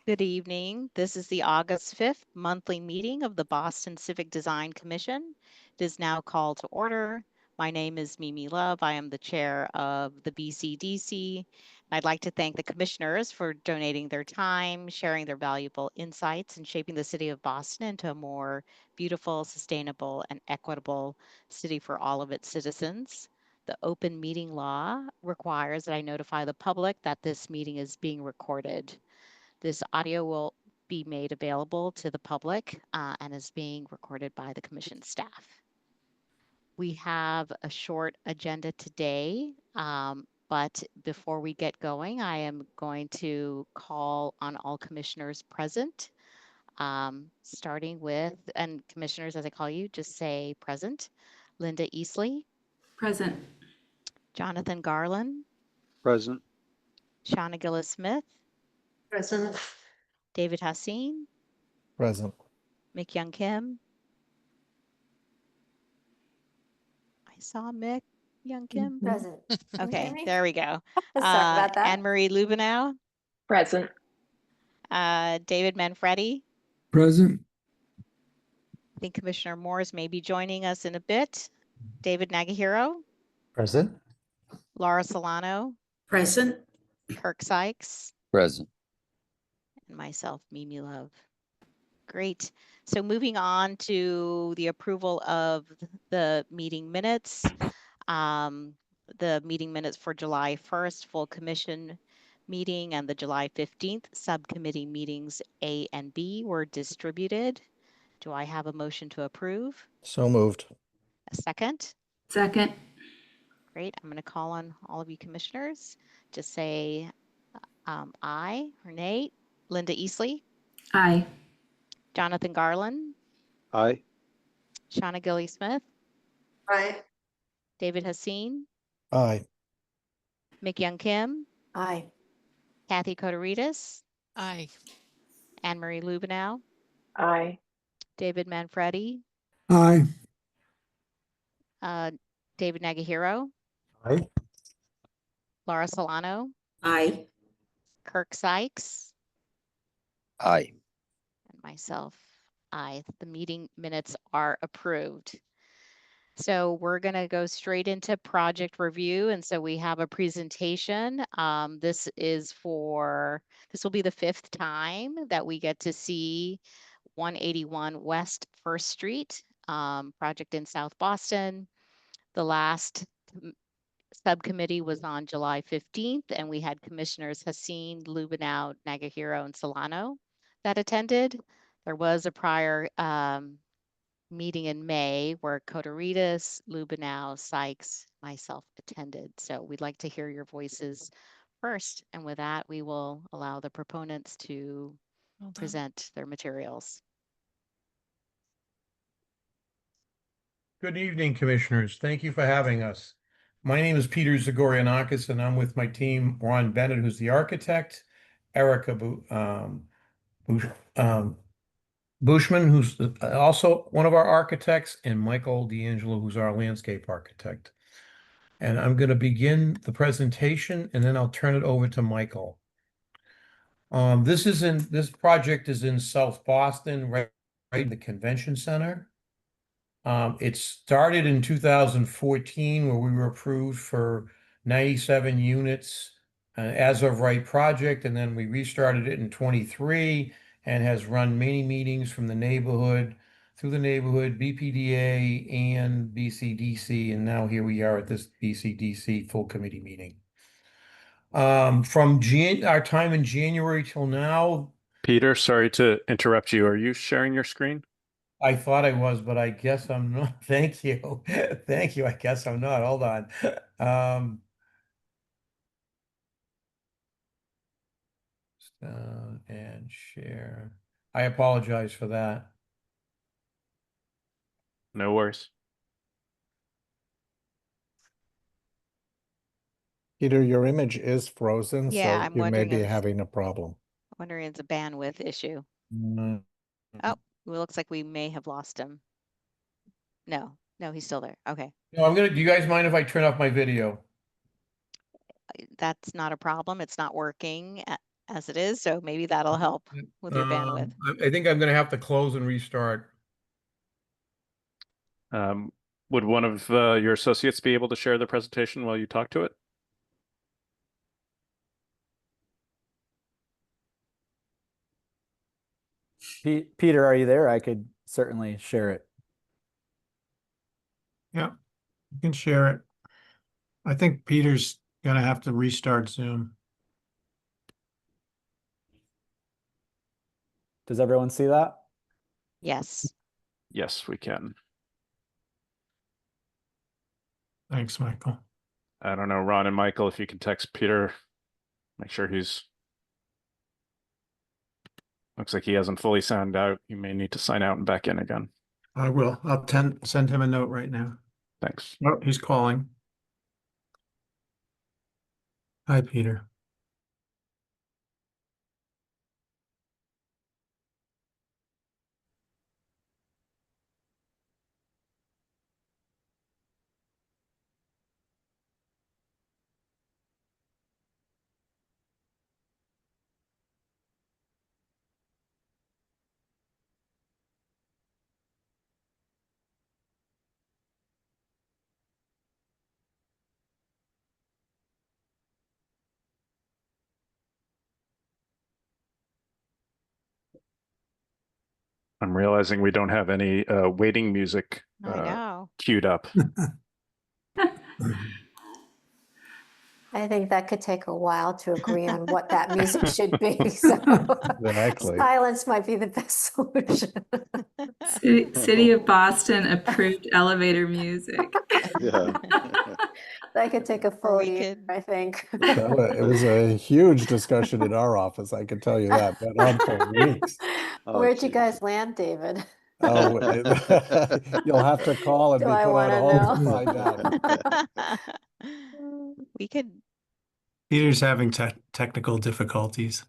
Good evening. This is the August 5th monthly meeting of the Boston Civic Design Commission. It is now called to order. My name is Mimi Love. I am the chair of the BCDC. I'd like to thank the commissioners for donating their time, sharing their valuable insights, and shaping the city of Boston into a more beautiful, sustainable, and equitable city for all of its citizens. The open meeting law requires that I notify the public that this meeting is being recorded. This audio will be made available to the public and is being recorded by the commission staff. We have a short agenda today, but before we get going, I am going to call on all commissioners present, starting with, and commissioners, as I call you, just say present. Linda Easley. Present. Jonathan Garland. Present. Shauna Gillis-Smith. Present. David Hassin. Present. Mick Young Kim. I saw Mick Young Kim. Present. Okay, there we go. Sorry about that. Anne-Marie Lubenow. Present. David Manfredi. Present. I think Commissioner Moores may be joining us in a bit. David Nagahiro. Present. Laura Solano. Present. Kirk Sykes. Present. And myself, Mimi Love. Great. So moving on to the approval of the meeting minutes. The meeting minutes for July 1st, full commission meeting, and the July 15th subcommittee meetings A and B were distributed. Do I have a motion to approve? So moved. A second? Second. Great. I'm going to call on all of you commissioners. Just say aye or nay. Linda Easley. Aye. Jonathan Garland. Aye. Shauna Gillis-Smith. Aye. David Hassin. Aye. Mick Young Kim. Aye. Kathy Kotorides. Aye. Anne-Marie Lubenow. Aye. David Manfredi. Aye. David Nagahiro. Aye. Laura Solano. Aye. Kirk Sykes. Aye. And myself, aye. The meeting minutes are approved. So we're going to go straight into project review. And so we have a presentation. This will be the 5th time that we get to see 181 West 1st Street project in South Boston. The last subcommittee was on July 15th, and we had commissioners Hassin, Lubenow, Nagahiro, and Solano that attended. There was a prior meeting in May where Kotorides, Lubenow, Sykes, myself attended. So we'd like to hear your voices first. And with that, we will allow the proponents to present their materials. Good evening, commissioners. Thank you for having us. My name is Peter Zagorianakis, and I'm with my team, Ron Bennett, who's the architect, Erica Bushman, who's also one of our architects, and Michael D'Angelo, who's our landscape architect. And I'm going to begin the presentation, and then I'll turn it over to Michael. This project is in South Boston, right in the convention center. It started in 2014, where we were approved for 97 units as of right project, and then we restarted it in 23 and has run many meetings from the neighborhood, through the neighborhood, BPDA and BCDC, and now here we are at this BCDC full committee meeting. From our time in January till now. Peter, sorry to interrupt you. Are you sharing your screen? I thought I was, but I guess I'm not. Thank you. Thank you. I guess I'm not. Hold on. And share. I apologize for that. No worries. Peter, your image is frozen, Yeah, so I'm you may wondering be if- having a problem. I'm wondering if it's a bandwidth issue. Mm. Oh, it looks like we may have lost him. No, he's still there. Okay. No, do you guys mind if I turn off my video? That's not a problem. It's not working. as it is, so maybe that'll help with your bandwidth. I think I'm gonna have to close and restart. Would one of your associates be able to share the presentation while you talk to it? Peter, are you there? I could certainly share it. Yeah, you can share it. I think Peter's gonna have to restart Zoom. Does everyone see that? Yes. Yes, we can. Thanks, Michael. I don't know, Ron and Michael, if you can text Peter, make sure he's. Looks like he hasn't fully signed out. You may need to sign out and back in again. I will. I'll send him a note right now. Thanks. Oh, he's calling. Hi, Peter. I'm realizing we don't have any waiting music I know. queued up. I think that could take a while to agree on what that music should be. So Exactly. silence might be the best solution. City of Boston approved elevator music. Yeah. That could take a full we year, could- I think. It was a huge discussion in our office, I can tell you that. Went on for weeks. Oh, Where'd you geez. guys land, David? Oh, you'll have to call and Do be I put on wanna hold to know? find out. We could, Peter's having technical difficulties.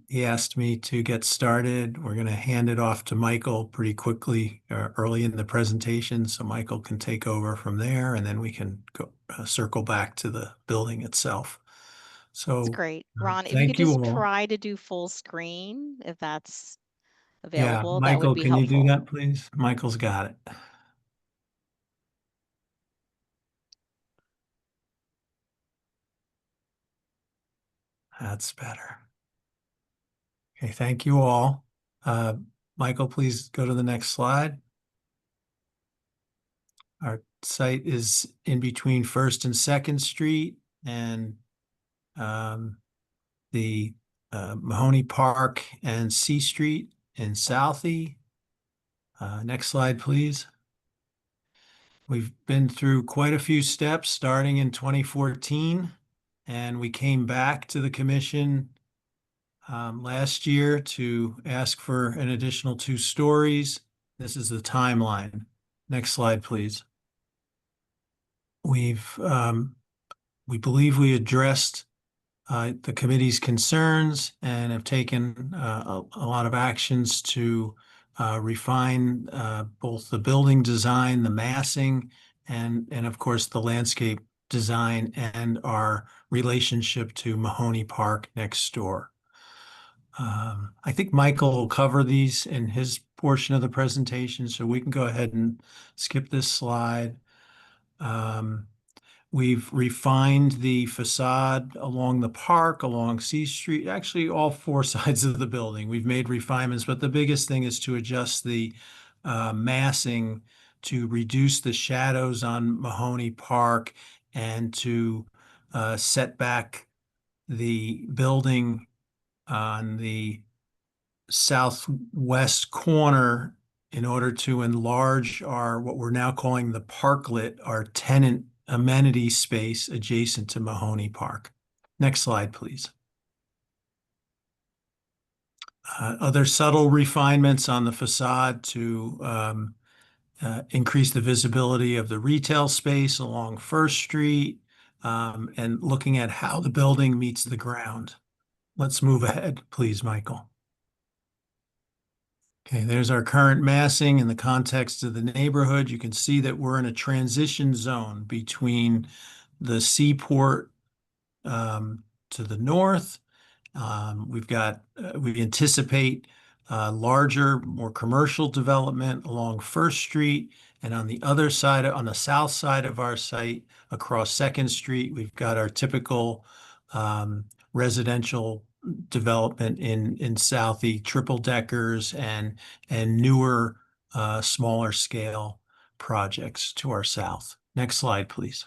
He asked me to get started. We're going to hand it off to Michael pretty quickly, early in the presentation, so Michael can take over from there, and then we can go circle back to the building itself. So it's great. Ron, if you thank could just all. try to do full screen, if that's Yeah, available, that would Michael, be can you helpful. do that, please? Michael's got it. That's better. Okay, thank you all. Michael, please go to the next slide. Our site is in between First and Second Street and the Mahoney Park and C Street in Southie. Next slide, please. We've been through quite a few steps starting in 2014, and we came back to the commission last year to ask for an additional 2 stories. This is the timeline. Next slide, please. We believe we addressed the committee's concerns and have taken a lot of actions to refine both the building design, the massing, and of course the landscape design and our relationship to Mahoney Park next door. I think Michael will cover these in his portion of the presentation, so we can go ahead and skip this slide. We've refined the facade along the park, along C Street, actually all 4 sides of the building. We've made refinements, but the biggest thing is to adjust the massing to reduce the shadows on Mahoney Park and to set back the building on the southwest corner in order to enlarge our, what we're now calling the parklet, our tenant amenity space adjacent to Mahoney Park. Next slide, please. Other subtle refinements on the facade to increase the visibility of the retail space along First Street, and looking at how the building meets the ground. Let's move ahead, please, Michael. Okay, there's our current massing in the context of the neighborhood. You can see that we're in a transition zone between the seaport to the north We anticipate larger, more commercial development along First Street, and on the other side, on the south side of our site, across Second Street, we've got our typical residential development in Southie, triple deckers and newer, smaller scale projects to our south. Next slide, please.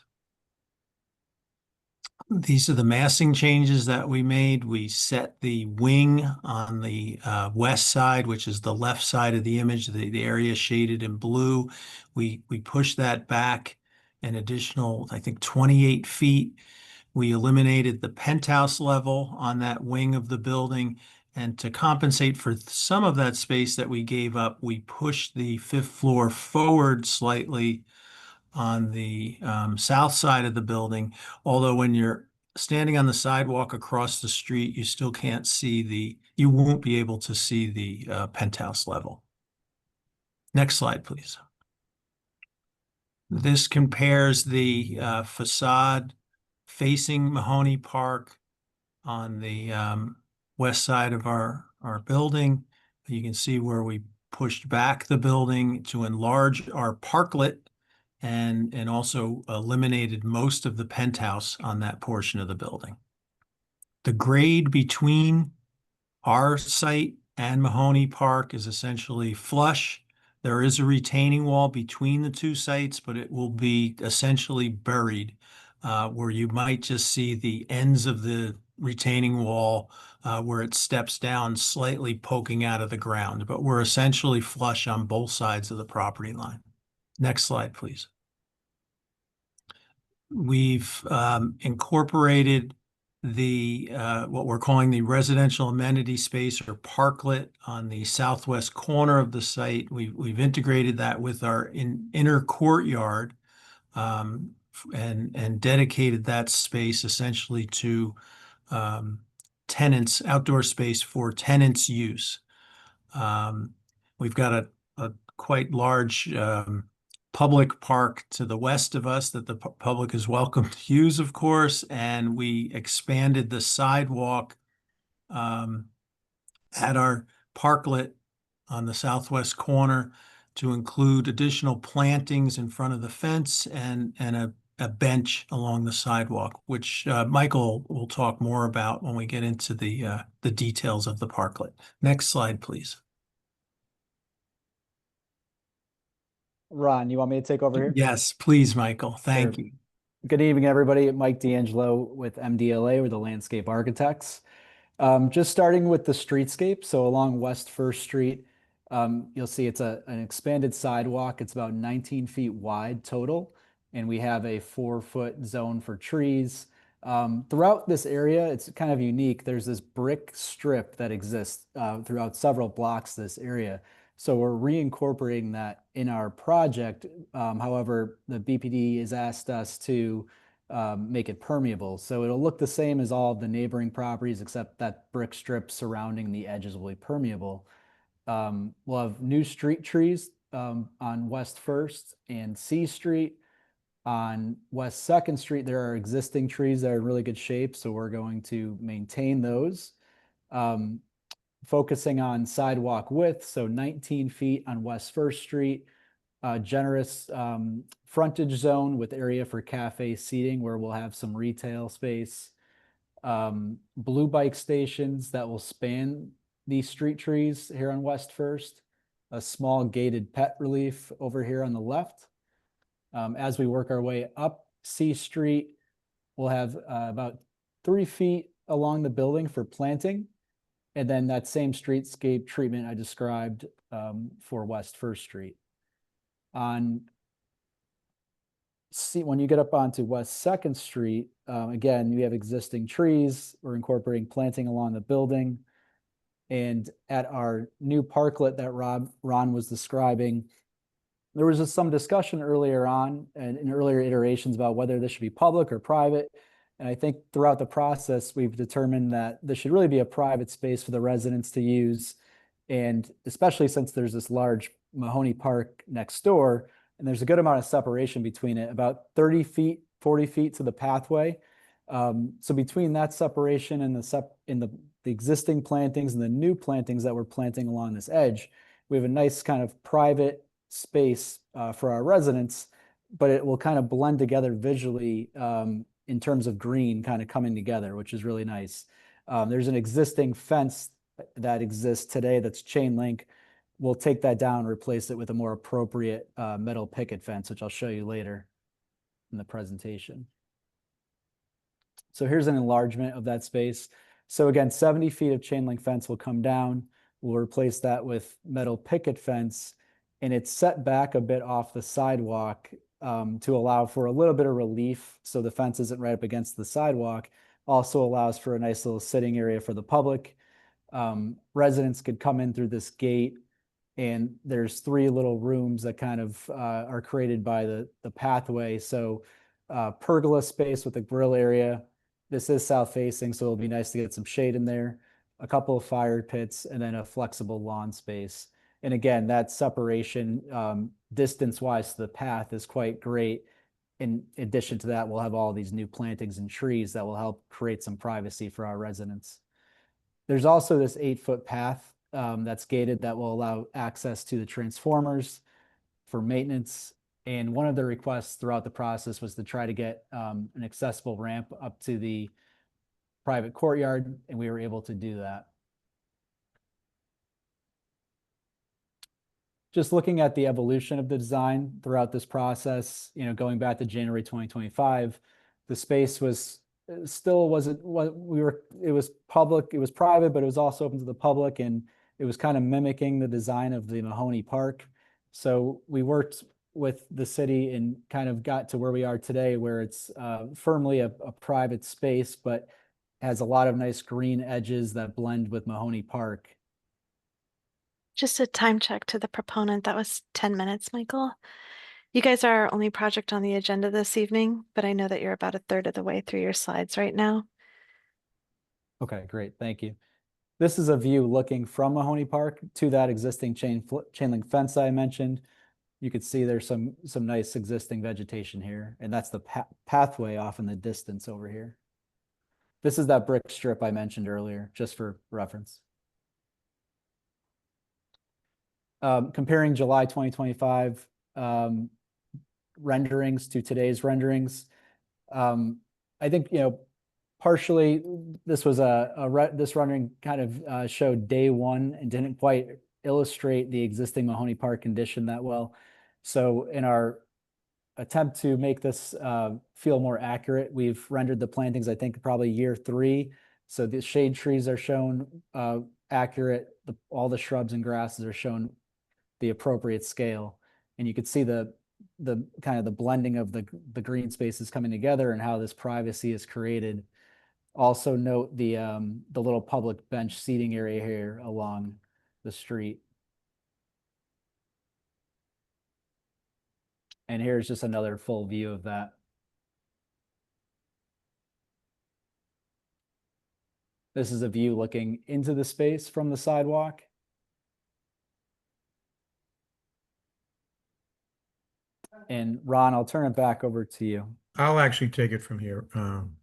These are the massing changes that we made. We set the wing on the west side, which is the left side of the image, the area shaded in blue. We pushed that back an additional, I think, 28 feet. We eliminated the penthouse level on that wing of the building. And to compensate for some of that space that we gave up, we pushed the 5th floor forward slightly on the south side of the building. Although when you're standing on the sidewalk across the street, you still can't see you won't be able to see the penthouse level. Next slide, please. This compares the facade facing Mahoney Park on the west side of our building. You can see where we pushed back the building to enlarge our parklet and also eliminated most of the penthouse on that portion of the building. The grade between our site and Mahoney Park is essentially flush. There is a retaining wall between the two sites, but it will be essentially buried, where you might just see the ends of the retaining wall where it steps down slightly poking out of the ground, but we're essentially flush on both sides of the property line. Next slide, please. We've incorporated the what we're calling the residential amenity space or parklet on the southwest corner of the site. We've integrated that with our inner courtyard and dedicated that space essentially to tenants, outdoor space for tenants' use. We've got a quite large public park to the west of us that the public is welcome to use, of course, and we expanded the sidewalk at our parklet on the southwest corner to include additional plantings in front of the fence and a bench along the sidewalk, which Michael will talk more about when we get into the details of the parklet. Next slide, please. Ron, you want me to take over here? Yes, please, Michael. Thank you. Good evening, everybody. Mike D'Angelo with MDLA, with the Landscape Architects. Just starting with the streetscape. So along West First Street, you'll see it's an expanded sidewalk. It's about 19 feet wide total, and we have a 4-foot zone for trees. Throughout this area, it's kind of unique. There's this brick strip that exists throughout several blocks of this area. So we're reincorporating that in our project. However, the BPD has asked us to make it permeable. So it'll look the same as all of the neighboring properties, except that brick strip surrounding the edges will be permeable. We'll have new street trees on West 1st and C Street. On West 2nd Street, there are existing trees that are in really good shape, so we're going to maintain those. Focusing on sidewalk width, so 19 feet on West 1st Street, generous frontage zone with area for cafe seating where we'll have some retail space. Blue bike stations that will span these street trees here on West 1st. A small gated pet relief over here on the left. As we work our way up C Street, we'll have about 3 feet along the building for planting. And then that same streetscape treatment I described for West 1st Street. When you get up onto West 2nd Street, again, we have existing trees. We're incorporating planting along the building. And at our new parklet that Ron was describing, there was just some discussion earlier on and in earlier iterations about whether this should be public or private. And I think throughout the process, we've determined that this should really be a private space for the residents to use. And especially since there's this large Mahoney Park next door, and there's a good amount of separation between it, about 30 feet, 40 feet to the pathway. So between that separation and the existing plantings and the new plantings that we're planting along this edge, we have a nice kind of private space for our residents, but it will kind of blend together visually in terms of green kind of coming together, which is really nice. There's an existing fence that exists today that's chain link. We'll take that down and replace it with a more appropriate metal picket fence, which I'll show you later in the presentation. So here's an enlargement of that space. So again, 70 feet of chain link fence will come down. We'll replace that with metal picket fence, and it's set back a bit off the sidewalk to allow for a little bit of relief. So the fence isn't right up against the sidewalk. Also allows for a nice little sitting area for the public. Residents could come in through this gate, and there's 3 little rooms that kind of are created by the pathway. So pergola space with a grill area. This is south facing, so it'll be nice to get some shade in there, a couple of fire pits, and then a flexible lawn space. And again, that separation distance-wise to the path is quite great. In addition to that, we'll have all these new plantings and trees that will help create some privacy for our residents. There's also this 8-foot path that's gated that will allow access to the transformers for maintenance. And one of the requests throughout the process was to try to get an accessible ramp up to the private courtyard, and we were able to do that. Just looking at the evolution of the design throughout this process, going back to January 2025, the space was still wasn't what we were, it was public, it was private, but it was also open to the public, and it was kind of mimicking the design of the Mahoney Park. So we worked with the city and kind of got to where we are today, where it's firmly a private space, but has a lot of nice green edges that blend with Mahoney Park. Just a time check to the proponent. That was 10 minutes, Michael. You guys are our only project on the agenda this evening, but I know that you're about a third of the way through your slides right now. Okay, great. Thank you. This is a view looking from Mahoney Park to that existing chain link fence I mentioned. You could see there's some nice existing vegetation here, and that's the pathway off in the distance over here. This is that brick strip I mentioned earlier, just for reference. Comparing July 2025 renderings to today's renderings, I think, partially this was this rendering kind of showed day one and didn't quite illustrate the existing Mahoney Park condition that well. So in our attempt to make this feel more accurate, we've rendered the plantings, I think, probably year 3. So the shade trees are shown accurate. All the shrubs and grasses are shown the appropriate scale. And you could see the kind of the blending of the green spaces coming together and how this privacy is created. Also note the little public bench seating area here along the street. And here's just another full view of that. This is a view looking into the space from the sidewalk. And Ron, I'll turn it back over to you. I'll actually take it from here,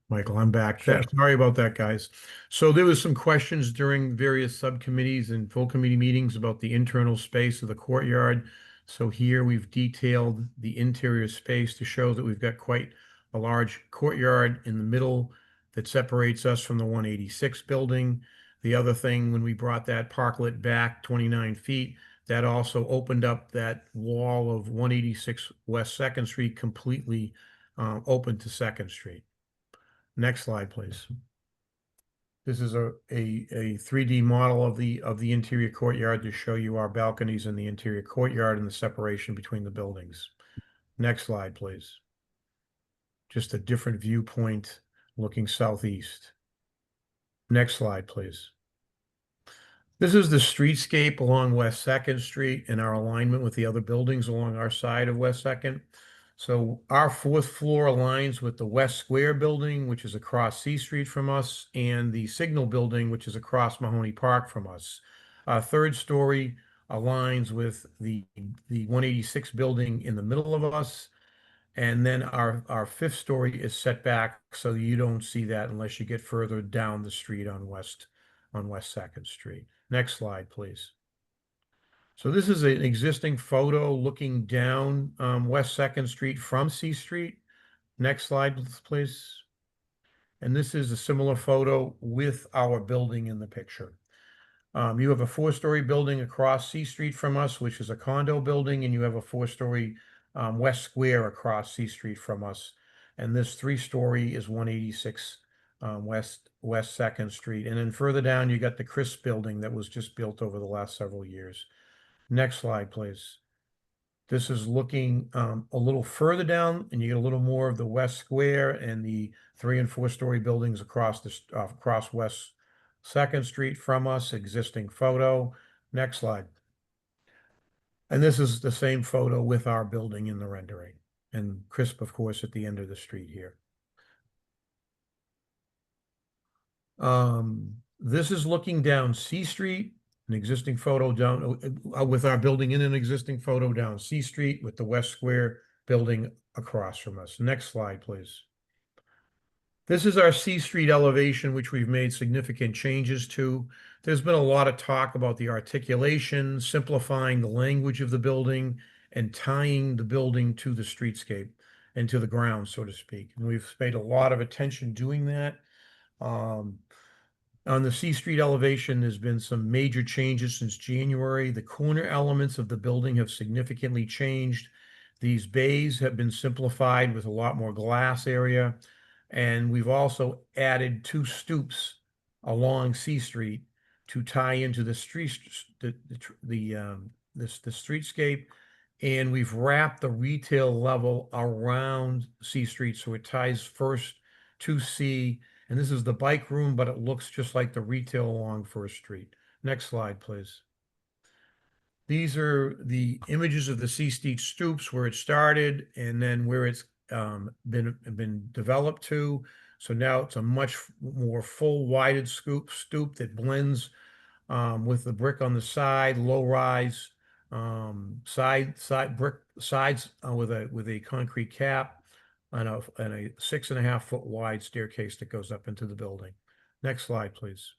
Michael. I'm back. Sure. Sorry about that, guys. So there was some questions during various subcommittees and full committee meetings about the internal space of the courtyard. So here we've detailed the interior space to show that we've got quite a large courtyard in the middle that separates us from the 186 building. The other thing, when we brought that parklet back 29 feet, that also opened up that wall of 186 West 2nd Street completely open to 2nd Street. Next slide, please. This is a 3D model of the interior courtyard to show you our balconies in the interior courtyard and the separation between the buildings. Next slide, please. Just a different viewpoint looking southeast. Next slide, please. This is the streetscape along West 2nd Street and our alignment with the other buildings along our side of West 2nd. So our 4th floor aligns with the West Square building, which is across C Street from us, and the Signal building, which is across Mahoney Park from us. Our 3rd story aligns with the 186 building in the middle of us, And then our fifth story is set back, so you don't see that unless you get further down the street on West 2nd Street. Next slide, please. So this is an existing photo looking down West 2nd Street from C Street. Next slide, please. And this is a similar photo with our building in the picture. You have a 4-story building across C Street from us, which is a condo building, and you have a 4-story West Square across C Street from us. And this 3-story is 186 West 2nd Street. And then further down, you got the Chris building that was just built over the last several years. Next slide, please. This is looking a little further down, and you get a little more of the West Square and the 3- and 4-story buildings across West 2nd Street from us, existing photo. Next slide. And this is the same photo with our building in the rendering. And crisp, of course, at the end of the street here. This is looking down C Street, an existing photo down with our building in an existing photo down C Street with the West Square building across from us. Next slide, please. This is our C Street elevation, which we've made significant changes to. There's been a lot of talk about the articulation, simplifying the language of the building, and tying the building to the streetscape and to the ground, so to speak. And we've paid a lot of attention doing that. On the C Street elevation, there's been some major changes since January. The corner elements of the building have significantly changed. These bays have been simplified with a lot more glass area. And we've also added 2 stoops along C Street to tie into the streetscape. And we've wrapped the retail level around C Street, so it ties first to C. And this is the bike room, but it looks just like the retail along First Street. Next slide, please. These are the images of the C Street stoops, where it started and then where it's been developed to. So now it's a much more full wided stoop that blends with the brick on the side, low rise, side brick sides with a concrete cap, and a 6.5 foot wide staircase that goes up into the building. Next slide, please.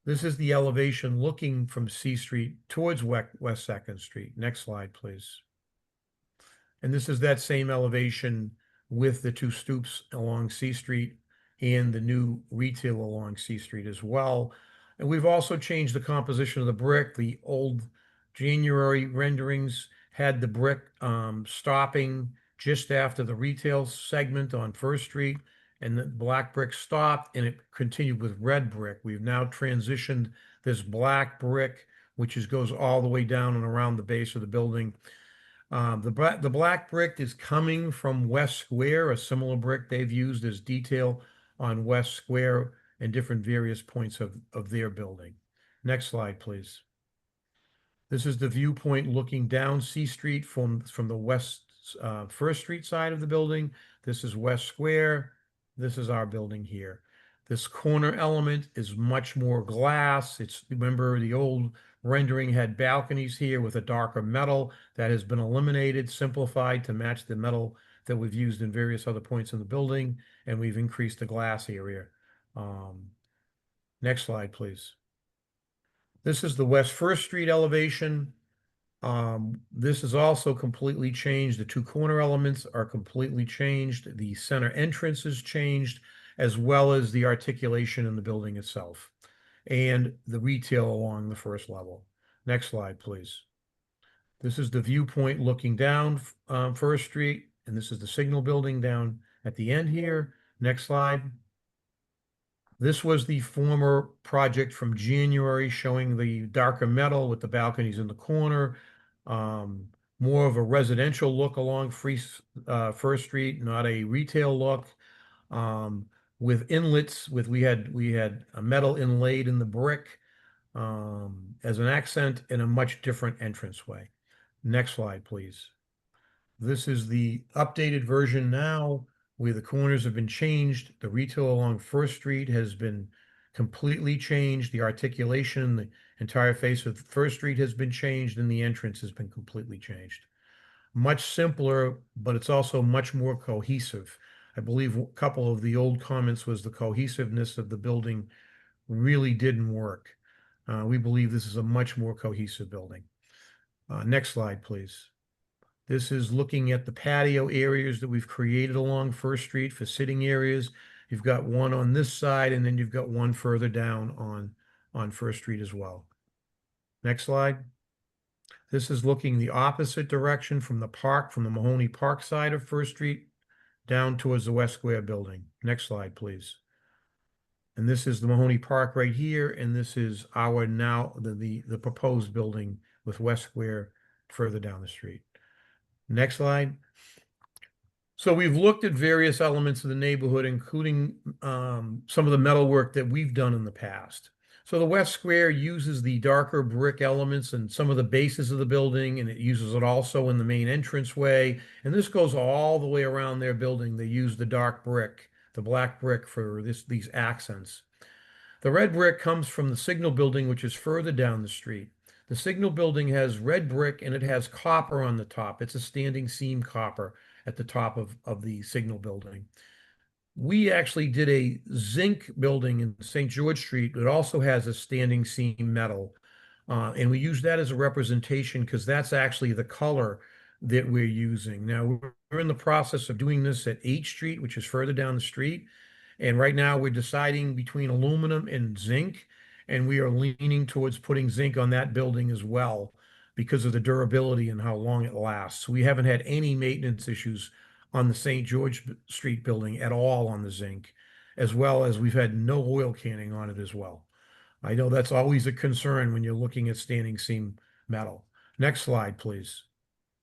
This is the elevation looking from C Street towards West 2nd Street. Next slide, please. And this is that same elevation with the 2 stoops along C Street and the new retail along C Street as well. And we've also changed the composition of the brick. The old January renderings had the brick stopping just after the retail segment on First Street, and the black brick stopped and it continued with red brick. We've now transitioned this black brick, which goes all the way down and around the base of the building. The black brick is coming from West Square, a similar brick they've used as detail on West Square and different various points of their building. Next slide, please. This is the viewpoint looking down C Street from the West First Street side of the building. This is West Square. This is our building here. This corner element is much more glass. Remember, the old rendering had balconies here with a darker metal that has been eliminated, simplified to match the metal that we've used in various other points in the building, and we've increased the glass area. Next slide, please. This is the West First Street elevation. This is also completely changed. The 2 corner elements are completely changed. The center entrance is changed, as well as the articulation in the building itself and the retail along the first level. Next slide, please. This is the viewpoint looking down First Street, and this is the signal building down at the end here. Next slide. This was the former project from January, showing the darker metal with the balconies in the corner, more of a residential look along First Street, not a retail look, with inlets. We had a metal inlaid in the brick as an accent, and a much different entranceway. Next slide, please. This is the updated version now, where the corners have been changed. The retail along First Street has been completely changed. The articulation, the entire face of First Street has been changed, and the entrance has been completely changed. much simpler, but it's also much more cohesive. I believe a couple of the old comments was the cohesiveness of the building really didn't work. We believe this is a much more cohesive building. Next slide, please. This is looking at the patio areas that we've created along First Street for sitting areas. You've got one on this side, and then you've got one further down on First Street as well. Next slide. This is looking the opposite direction from the park, from the Mahoney Park side of First Street down towards the West Square building. Next slide, please. And this is the Mahoney Park right here, and this is our now the proposed building with West Square further down the street. Next slide. So we've looked at various elements of the neighborhood, including some of the metalwork that we've done in the past. So the West Square uses the darker brick elements and some of the bases of the building, and it uses it also in the main entranceway. And this goes all the way around their building. They use the dark brick, the black brick for these accents. The red brick comes from the Signal building, which is further down the street. The Signal building has red brick and it has copper on the top. It's a standing seam copper at the top of the Signal building. We actually did a zinc building in St. George Street that also has a standing seam metal. And we use that as a representation because that's actually the color that we're using. Now, we're in the process of doing this at 8th Street, which is further down the street. And right now we're deciding between aluminum and zinc. And we are leaning towards putting zinc on that building as well because of the durability and how long it lasts. We haven't had any maintenance issues on the St. George Street building at all on the zinc, as well as we've had no oil canning on it as well. I know that's always a concern when you're looking at standing seam metal. Next slide, please.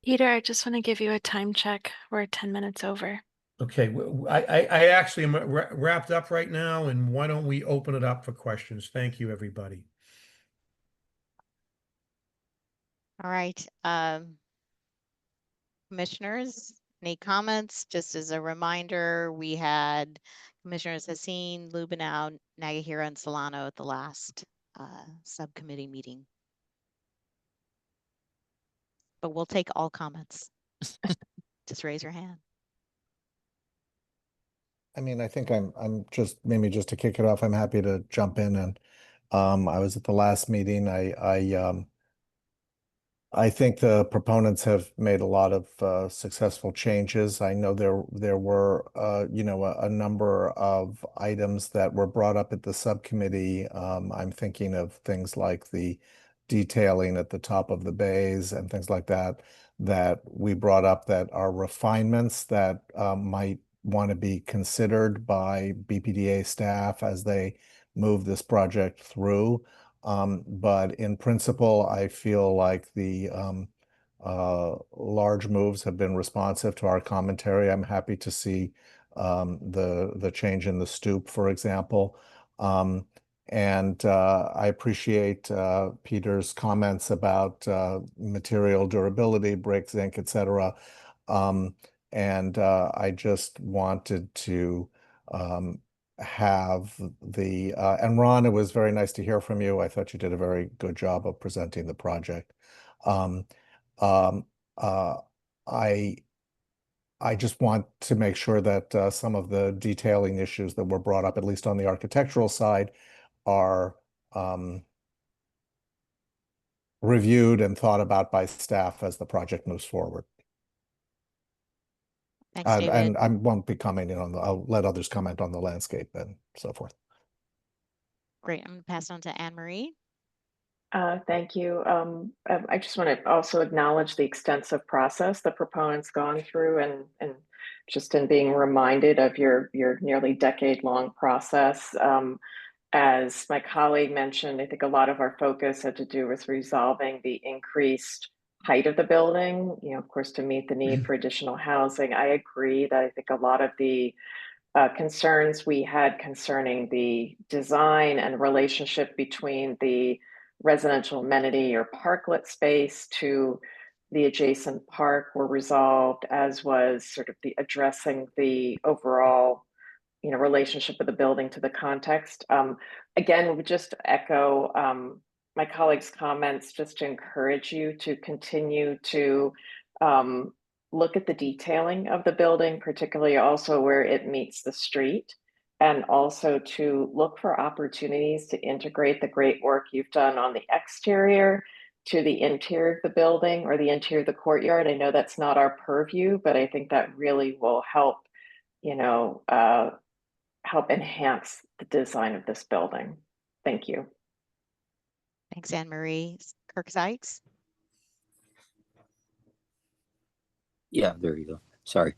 Peter, I just want to give you a time check. We're 10 minutes over. Okay, I actually am wrapped up right now, and why don't we open it up for questions? Thank you, everybody. All right. Commissioners, any comments? Just as a reminder, we had Commissioners Haseen, Lubinow, Nagahira, and Solano at the last subcommittee meeting. But we'll take all comments. Just raise your hand. I mean, I think I'm just maybe just to kick it off, I'm happy to jump in. And I was at the last meeting. I think the proponents have made a lot of successful changes. I know there were a number of items that were brought up at the subcommittee. I'm thinking of things like the detailing at the top of the bays and things like that we brought up that are refinements that might want to be considered by BPDA staff as they move this project through. But in principle, I feel like the large moves have been responsive to our commentary. I'm happy to see the change in the stoop, for example. And I appreciate Peter's comments about material durability, brick, zinc, etc. And I just wanted to have the and Ron, it was very nice to hear from you. I thought you did a very good job of presenting the project. I just want to make sure that some of the detailing issues that were brought up, at least on the architectural side, are reviewed and thought about by staff as the project moves forward. Thanks, David. And I won't be commenting on I'll let others comment on the landscape and so forth. Great. I'm going to pass on to Anne Marie. Thank you. I just want to also acknowledge the extensive process the proponents gone through and just in being reminded of your nearly decade-long process. As my colleague mentioned, I think a lot of our focus had to do with resolving the increased height of the building, of course, to meet the need for additional housing. I agree that I think a lot of the concerns we had concerning the design and relationship between the residential amenity or parklet space to the adjacent park were resolved, as was sort of the addressing the overall relationship of the building to the context. Again, we would just echo my colleagues' comments just to encourage you to continue to look at the detailing of the building, particularly also where it meets the street, and also to look for opportunities to integrate the great work you've done on the exterior to the interior of the building or the interior of the courtyard. I know that's not our purview, but I think that really will help, help enhance the design of this building. Thank you. Thanks, Anne Marie. Kirk Sykes. Yeah, there you go. Sorry.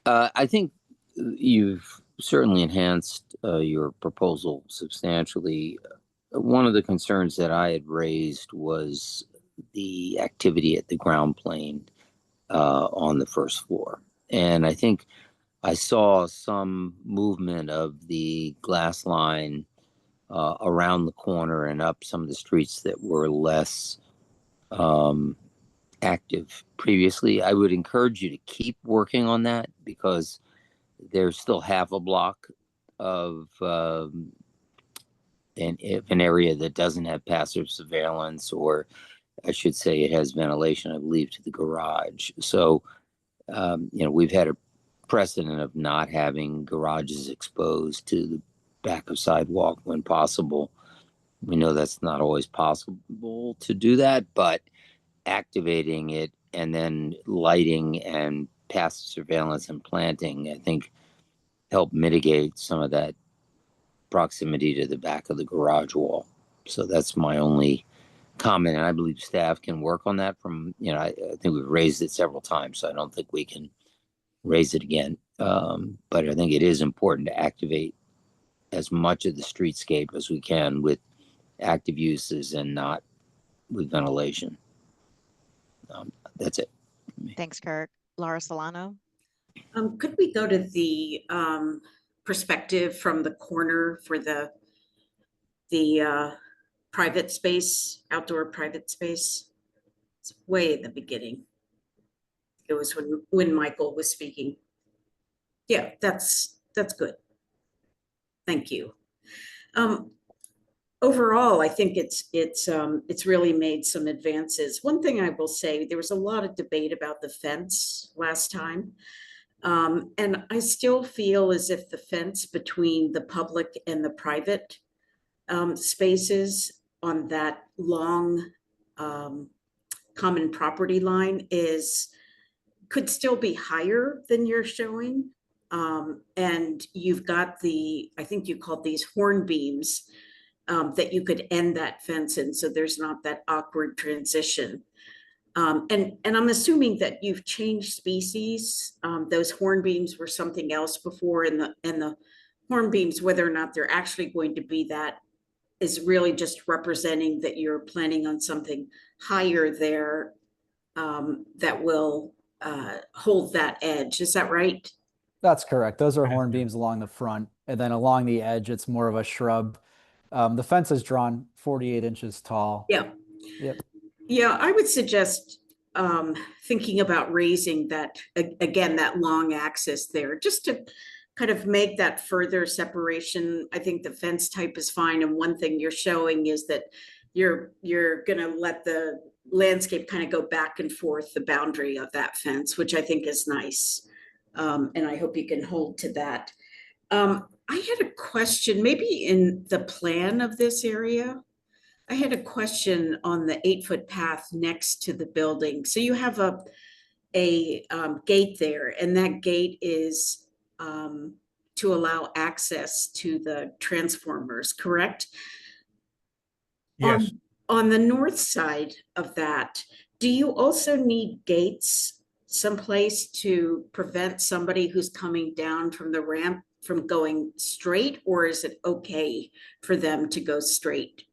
I think you've certainly enhanced your proposal substantially. One of the concerns that I had raised was the activity at the ground plane on the first floor. And I think I saw some movement of the glass line around the corner and up some of the streets that were less active previously. I would encourage you to keep working on that because there's still half a block of an area that doesn't have passive surveillance, or I should say it has ventilation, I believe, to the garage. So, we've had a precedent of not having garages exposed to the back of sidewalk when possible. We know that's not always possible to do that, but activating it and then lighting and passive surveillance and planting, I think, help mitigate some of that proximity to the back of the garage wall. So that's my only comment, and I believe staff can work on that from, I think we've raised it several times, so I don't think we can raise it again. But I think it is important to activate as much of the streetscape as we can with active uses and not with ventilation. That's it. Thanks, Kirk. Laura Solano. Could we go to the perspective from the corner for the private space, outdoor private space? It's way in the beginning. It was when Michael was speaking. Yeah, that's good. Thank you. Overall, I think it's really made some advances. One thing I will say, there was a lot of debate about the fence last time. And I still feel as if the fence between the public and the private spaces on that long common property line could still be higher than you're showing. And you've got I think you called these horn beams that you could end that fence in, so there's not that awkward transition. And I'm assuming that you've changed species. Those horn beams were something else before, and the horn beams, whether or not they're actually going to be that, is really just representing that you're planning on something higher there that will hold that edge. Is that right? That's correct. Those are horn beams along the front, and then along the edge, it's more of a shrub. The fence is drawn 48 inches tall. Yeah. Yep. Yeah, I would suggest thinking about raising that, again, that long axis there, just to kind of make that further separation. I think the fence type is fine. And one thing you're showing is that you're going to let the landscape kind of go back and forth, the boundary of that fence, which I think is nice. And I hope you can hold to that. I had a question, maybe in the plan of this area. I had a question on the 8-foot path next to the building. So you have a gate there, and that gate is to allow access to the transformers, correct? Yes. On the north side of that, do you also need gates someplace to prevent somebody who's coming down from the ramp from going straight, or is it okay for them to go straight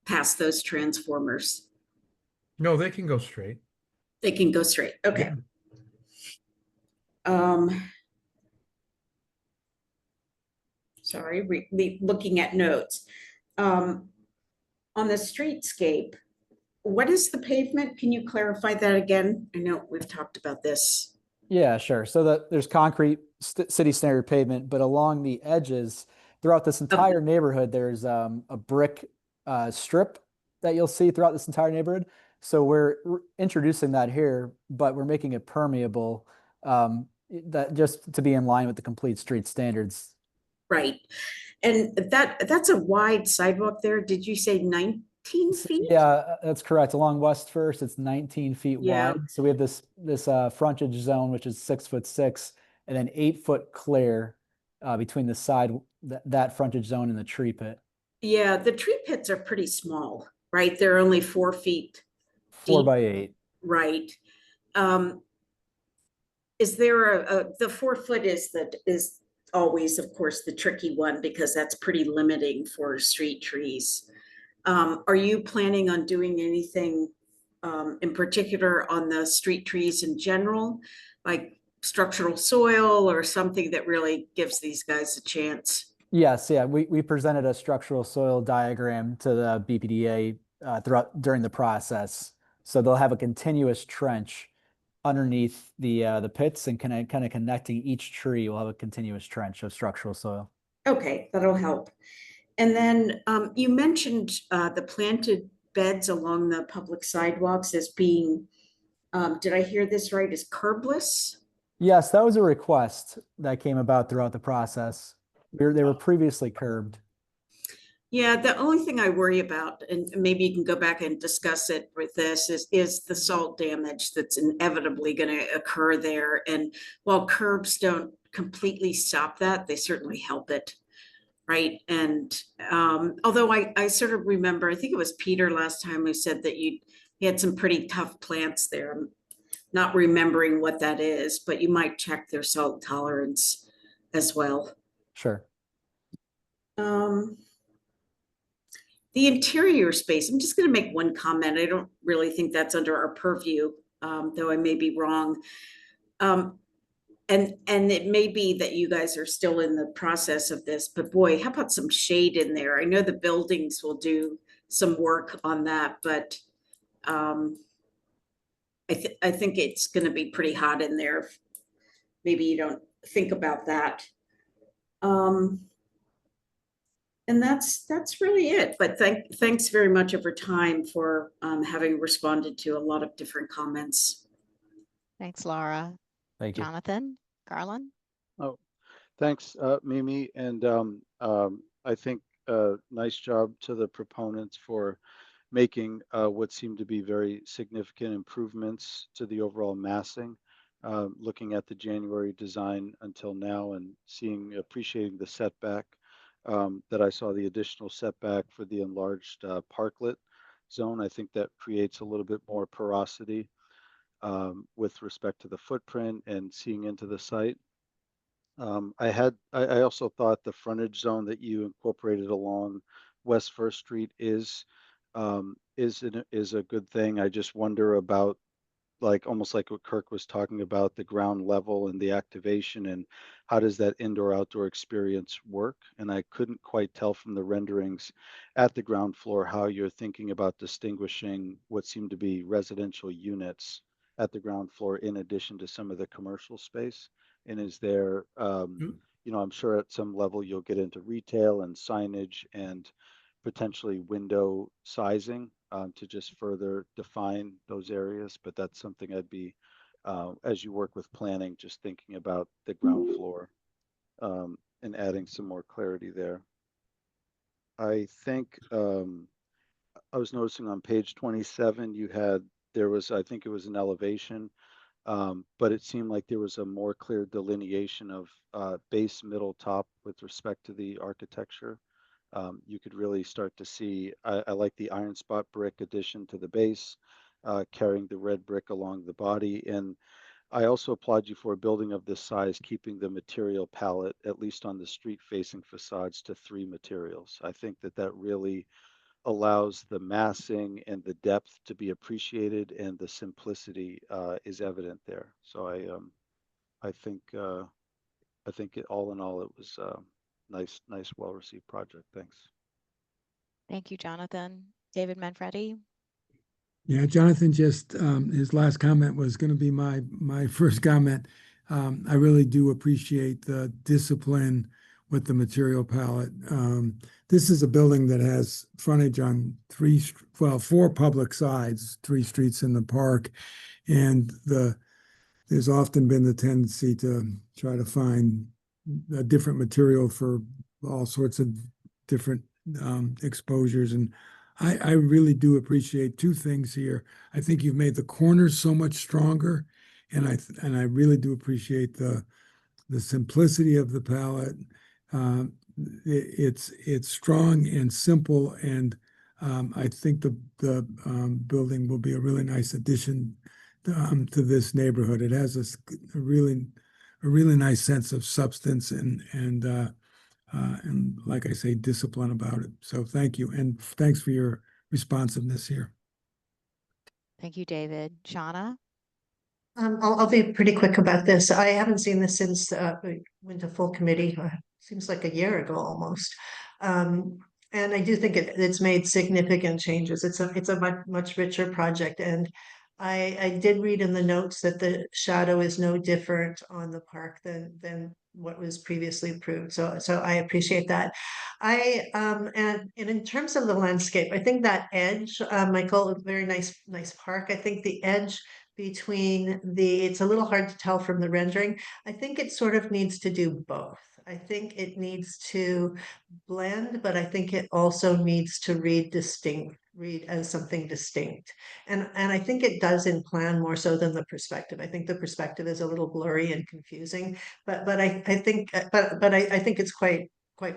past those transformers? No, they can go straight. They can go straight. Okay. Sorry, looking at notes. On the streetscape, what is the pavement? Can you clarify that again? I know we've talked about this. Yeah, sure. So there's concrete city standard pavement, but along the edges throughout this entire neighborhood, there's a brick strip that you'll see throughout this entire neighborhood. So we're introducing that here, but we're making it permeable, that just to be in line with the complete street standards. Right. And that's a wide sidewalk there. Did you say 19 feet? Yeah, that's correct. Along West First, it's 19 feet Yeah. wide. So we have this frontage zone, which is 6'6", and then 8-foot clear between the side, that frontage zone and the tree pit. Yeah, the tree pits are pretty small, right? They're only 4 feet 4 deep. by 8. Right. Is there the 4 foot is always, of course, the tricky one because that's pretty limiting for street trees. Are you planning on doing anything in particular on the street trees in general, like structural soil or something that really gives these guys a chance? Yes, yeah, we presented a structural soil diagram to the BPDA during the process. So they'll have a continuous trench underneath the pits, and kind of connecting each tree will have a continuous trench of structural soil. Okay, that'll help. And then you mentioned the planted beds along the public sidewalks as being, did I hear this right, as curbless? Yes, that was a request that came about throughout the process. They were previously curbed. Yeah, the only thing I worry about, and maybe you can go back and discuss it with this, is the salt damage that's inevitably going to occur there. And while curbs don't completely stop that, they certainly help it. Right. And although I sort of remember, I think it was Peter last time who said that you had some pretty tough plants there. I'm not remembering what that is, but you might check their salt tolerance as well. Sure. The interior space, I'm just going to make one comment. I don't really think that's under our purview, though I may be wrong. And it may be that you guys are still in the process of this, but boy, how about some shade in there? I know the buildings will do some work on that, but I think it's going to be pretty hot in there. Maybe you don't think about that. And that's really it. But thanks very much over time for having responded to a lot of different comments. Thanks, Laura. Thank you. Jonathan, Garland? Oh, thanks, Mimi. And I think nice job to the proponents for making what seemed to be very significant improvements to the overall massing. Looking at the January design until now and appreciating the setback, that I saw the additional setback for the enlarged parklet zone. I think that creates a little bit more porosity with respect to the footprint and seeing into the site. I also thought the frontage zone that you incorporated along West First Street is a good thing. I just wonder about, almost like what Kirk was talking about, the ground level and the activation, and how does that indoor outdoor experience work? And I couldn't quite tell from the renderings at the ground floor how you're thinking about distinguishing what seem to be residential units at the ground floor in addition to some of the commercial space. And is there, I'm sure at some level you'll get into retail and signage and potentially window sizing to just further define those areas. But that's something I'd be, as you work with planning, just thinking about the ground floor and adding some more clarity there. I think I was noticing on page 27, I think it was an elevation, but it seemed like there was a more clear delineation of base, middle, top with respect to the architecture. You could really start to see, I like the iron spot brick addition to the base, carrying the red brick along the body. And I also applaud you for a building of this size, keeping the material palette, at least on the street facing facades, to 3 materials. I think that really allows the massing and the depth to be appreciated, and the simplicity is evident there. So I think all in all, it was nice, well-received project. Thanks. Thank you, Jonathan. David Manfredi? Yeah, Jonathan just, his last comment was going to be my first comment. I really do appreciate the discipline with the material palette. This is a building that has frontage on four public sides, 3 streets in the park. And there's often been the tendency to try to find a different material for all sorts of different exposures. And I really do appreciate 2 things here. I think you've made the corners so much stronger, and I really do appreciate the simplicity of the palette. It's strong and simple, and I think the building will be a really nice addition to this neighborhood. It has a really nice sense of substance and like I say, discipline about it. So thank you, and thanks for your responsiveness here. Thank you, David. Shauna? I'll be pretty quick about this. I haven't seen this since we went to full committee. Seems like a year ago almost. And I do think it's made significant changes. It's a much richer project, and I did read in the notes that the shadow is no different on the park than what was previously approved. So I appreciate that. And in terms of the landscape, I think that edge, Michael, very nice park. I think the edge between it's a little hard to tell from the rendering. I think it sort of needs to do both. I think it needs to blend, but I think it also needs to read as something distinct. And I think it does in plan more so than the perspective. I think the perspective is a little blurry and confusing, but I think it's quite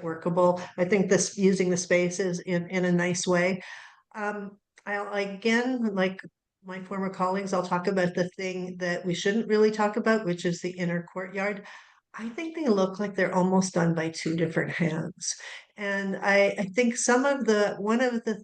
workable. I think this using the spaces in a nice way. I'll again, like my former colleagues, I'll talk about the thing that we shouldn't really talk about, which is the inner courtyard. I think they look like they're almost done by 2 different hands. And I think one of the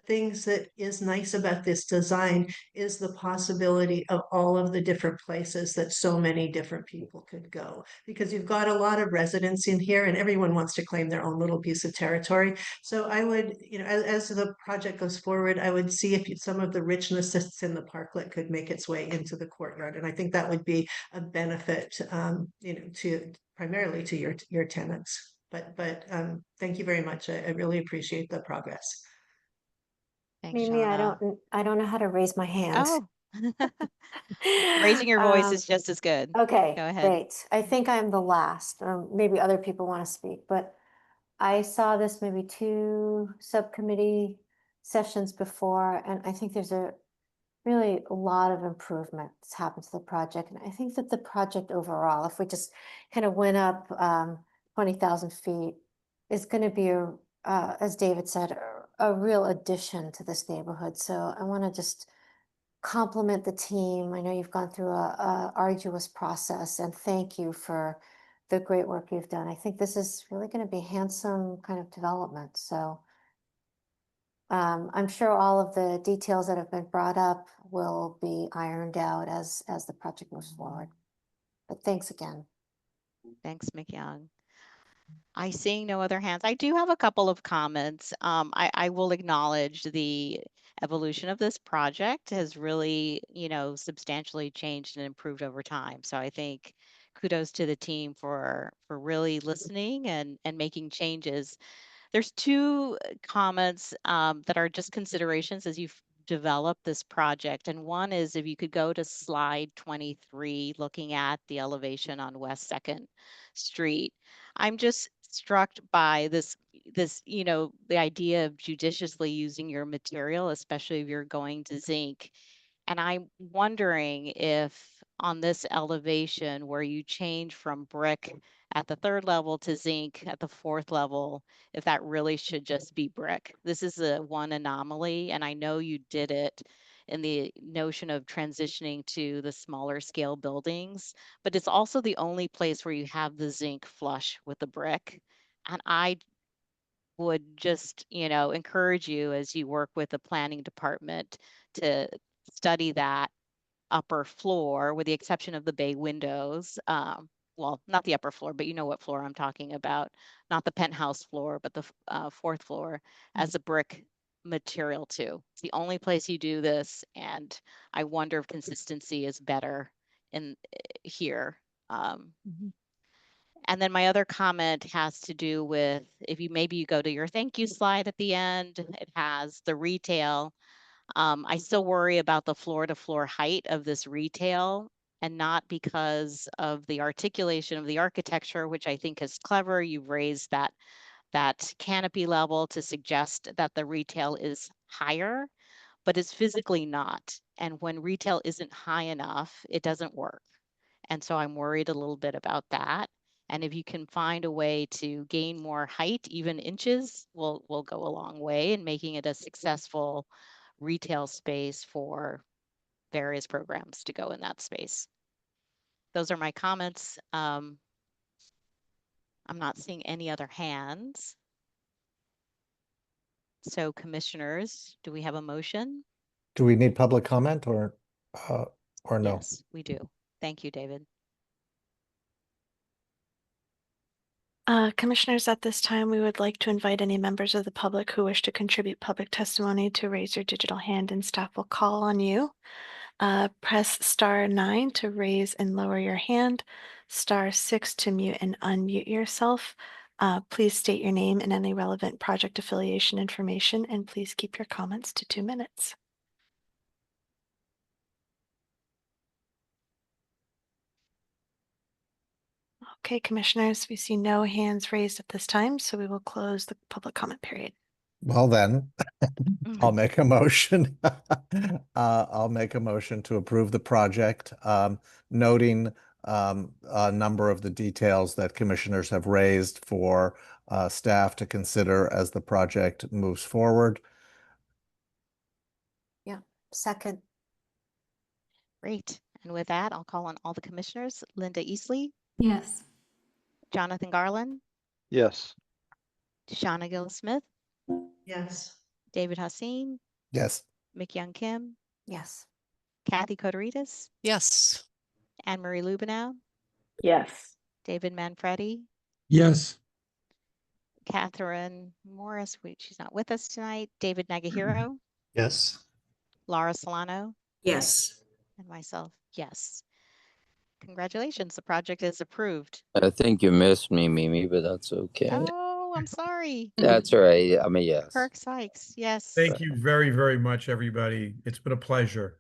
things that is nice about this design is the possibility of all of the different places that so many different people could go, because you've got a lot of residents in here and everyone wants to claim their own little piece of territory. So I would, as the project goes forward, I would see if some of the richness that's in the parklet could make its way into the courtyard. And I think that would be a benefit, to primarily to your tenants. But thank you very much. I really appreciate the progress. Thanks, Mimi, Shauna. I don't know how to raise my hand. Oh, raising your voice is just as good. Okay, Go ahead. great. I think I'm the last, or maybe other people want to speak, but I saw this maybe 2 subcommittee sessions before, and I think there's really a lot of improvement that's happened to the project. And I think that the project overall, if we just kind of went up 20,000 feet, is going to be, as David said, a real addition to this neighborhood. So I want to just compliment the team. I know you've gone through a arduous process, and thank you for the great work you've done. I think this is really going to be handsome kind of development. So I'm sure all of the details that have been brought up will be ironed out as the project moves forward. But thanks again. Thanks, McYoung. I seeing no other hands. I do have a couple of comments. I will acknowledge the evolution of this project has really, substantially changed and improved over time. So I think kudos to the team for really listening and making changes. There's 2 comments that are just considerations as you've developed this project. And one is if you could go to slide 23, looking at the elevation on West 2nd Street. I'm just struck by this, the idea of judiciously using your material, especially if you're going to zinc. And I'm wondering if on this elevation where you change from brick at the 3rd level to zinc at the 4th level, if that really should just be brick. This is a one anomaly, and I know you did it in the notion of transitioning to the smaller scale buildings, but it's also the only place where you have the zinc flush with the brick. And I would just, encourage you as you work with the planning department to study that upper floor, with the exception of the bay windows. Well, not the upper floor, but you know what floor I'm talking about, not the penthouse floor, but the 4th floor as a brick material too. It's the only place you do this, and I wonder if consistency is better in here. And then my other comment has to do with, if you maybe you go to your thank you slide at the end, it has the retail. I still worry about the floor to floor height of this retail, and not because of the articulation of the architecture, which I think is clever. You've raised that canopy level to suggest that the retail is higher, but it's physically not. And when retail isn't high enough, it doesn't work. And so I'm worried a little bit about that. And if you can find a way to gain more height, even inches, will go a long way in making it a successful retail space for various programs to go in that space. Those are my comments. I'm not seeing any other hands. So commissioners, do we have a motion? Do we need public comment or no? Yes, we do. Thank you, David. Commissioners, at this time, we would like to invite any members of the public who wish to contribute public testimony to raise your digital hand, and staff will call on you. Press *9 to raise and lower your hand, *6 to mute and unmute yourself. Please state your name and any relevant project affiliation information, and please keep your comments to 2 minutes. Okay, commissioners, we see no hands raised at this time, so we will close the public comment period. Well then, I'll make a motion. I'll make a motion to approve the project, noting a number of the details that commissioners have raised for staff to consider as the project moves forward. Yeah, second. Great. And with that, I'll call on all the commissioners. Linda Easley, Yes. Jonathan Garland, Yes. Shauna Gill-Smith, Yes. David Hassin, Yes. McYoung Kim, Yes. Kathy Koderitis, Yes. Anne Marie Lubinow, Yes. David Manfredi, Yes. Catherine Morris, she's not with us tonight, David Nagahiro, Yes. Laura Solano, Yes. and myself, yes. Congratulations, the project is approved. I think you missed me, Mimi, but that's okay. Oh, I'm sorry. That's all right. I'm a yes. Kirk Sykes, yes. Thank you very, very much, everybody. It's been a pleasure.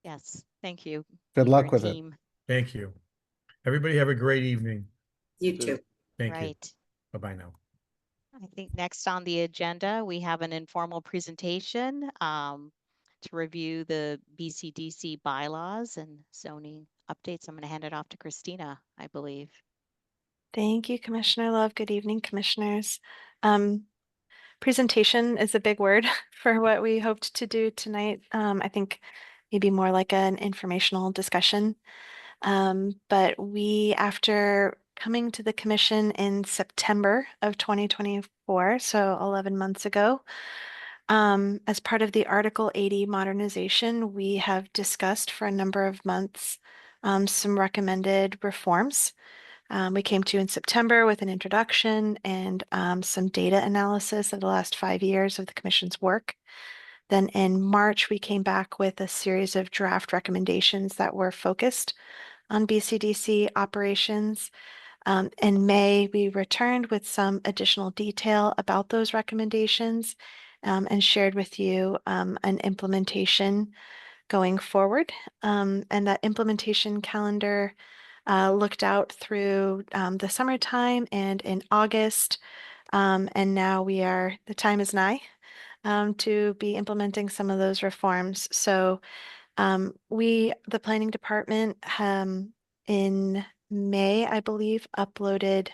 Yes, thank you. Good You luck and with it. team. Thank you. Everybody have a great evening. You too. Thank you. Right. Bye-bye now. I think next on the agenda, we have an informal presentation to review the BCDC bylaws and zoning updates. I'm going to hand it off to Christina, I believe. Thank you, Commissioner Love. Good evening, commissioners. Presentation is a big word for what we hoped to do tonight. I think maybe more like an informational discussion. But we, after coming to the commission in September of 2024, so 11 months ago, as part of the Article 80 modernization, we have discussed for a number of months some recommended reforms. We came to you in September with an introduction and some data analysis of the last 5 years of the commission's work. Then in March, we came back with a series of draft recommendations that were focused on BCDC operations. In May, we returned with some additional detail about those recommendations and shared with you an implementation going forward. And that implementation calendar looked out through the summertime and in August. And now the time is nigh to be implementing some of those reforms. So the planning department in May, I believe, uploaded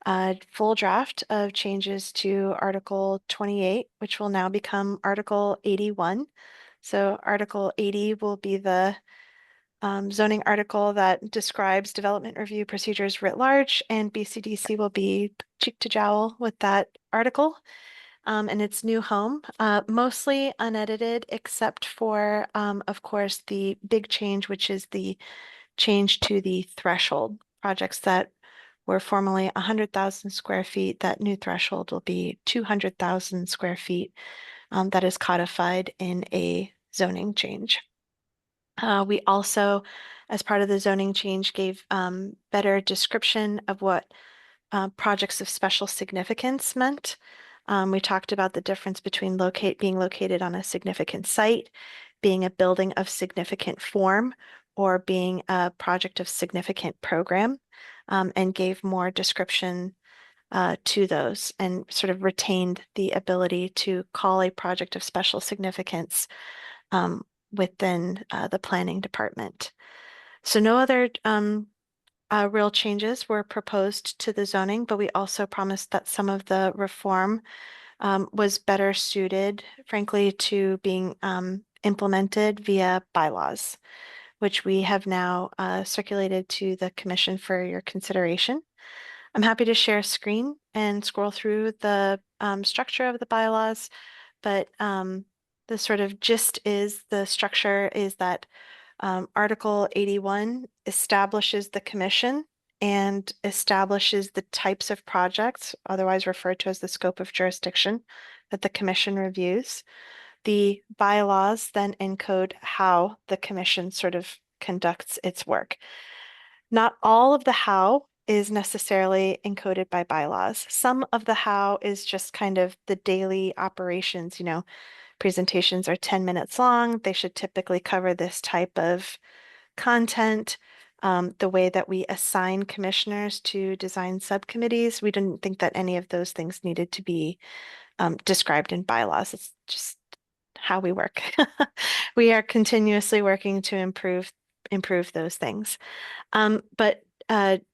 a full draft of changes to Article 28, which will now become Article 81. So Article 80 will be the zoning article that describes development review procedures writ large, and BCDC will be cheek to jowl with that article in its new home, mostly unedited, except for, of course, the big change, which is the change to the threshold. Projects that were formerly 100,000 square feet, that new threshold will be 200,000 square feet. That is codified in a zoning change. We also, as part of the zoning change, gave better description of what projects of special significance meant. We talked about the difference between being located on a significant site, being a building of significant form, or being a project of significant program, and gave more description to those, and sort of retained the ability to call a project of special significance within the planning department. So no other real changes were proposed to the zoning, but we also promised that some of the reform was better suited, frankly, to being implemented via bylaws, which we have now circulated to the commission for your consideration. I'm happy to share a screen and scroll through the structure of the bylaws, but the sort of gist is the structure is that Article 81 establishes the commission and establishes the types of projects, otherwise referred to as the scope of jurisdiction, that the commission reviews. The bylaws then encode how the commission sort of conducts its work. Not all of the how is necessarily encoded by bylaws. Some of the how is just kind of the daily operations, you know, presentations are 10 minutes long. They should typically cover this type of content. The way that we assign commissioners to design subcommittees, we didn't think that any of those things needed to be described in bylaws. It's just how we work. We are continuously working to improve those things. But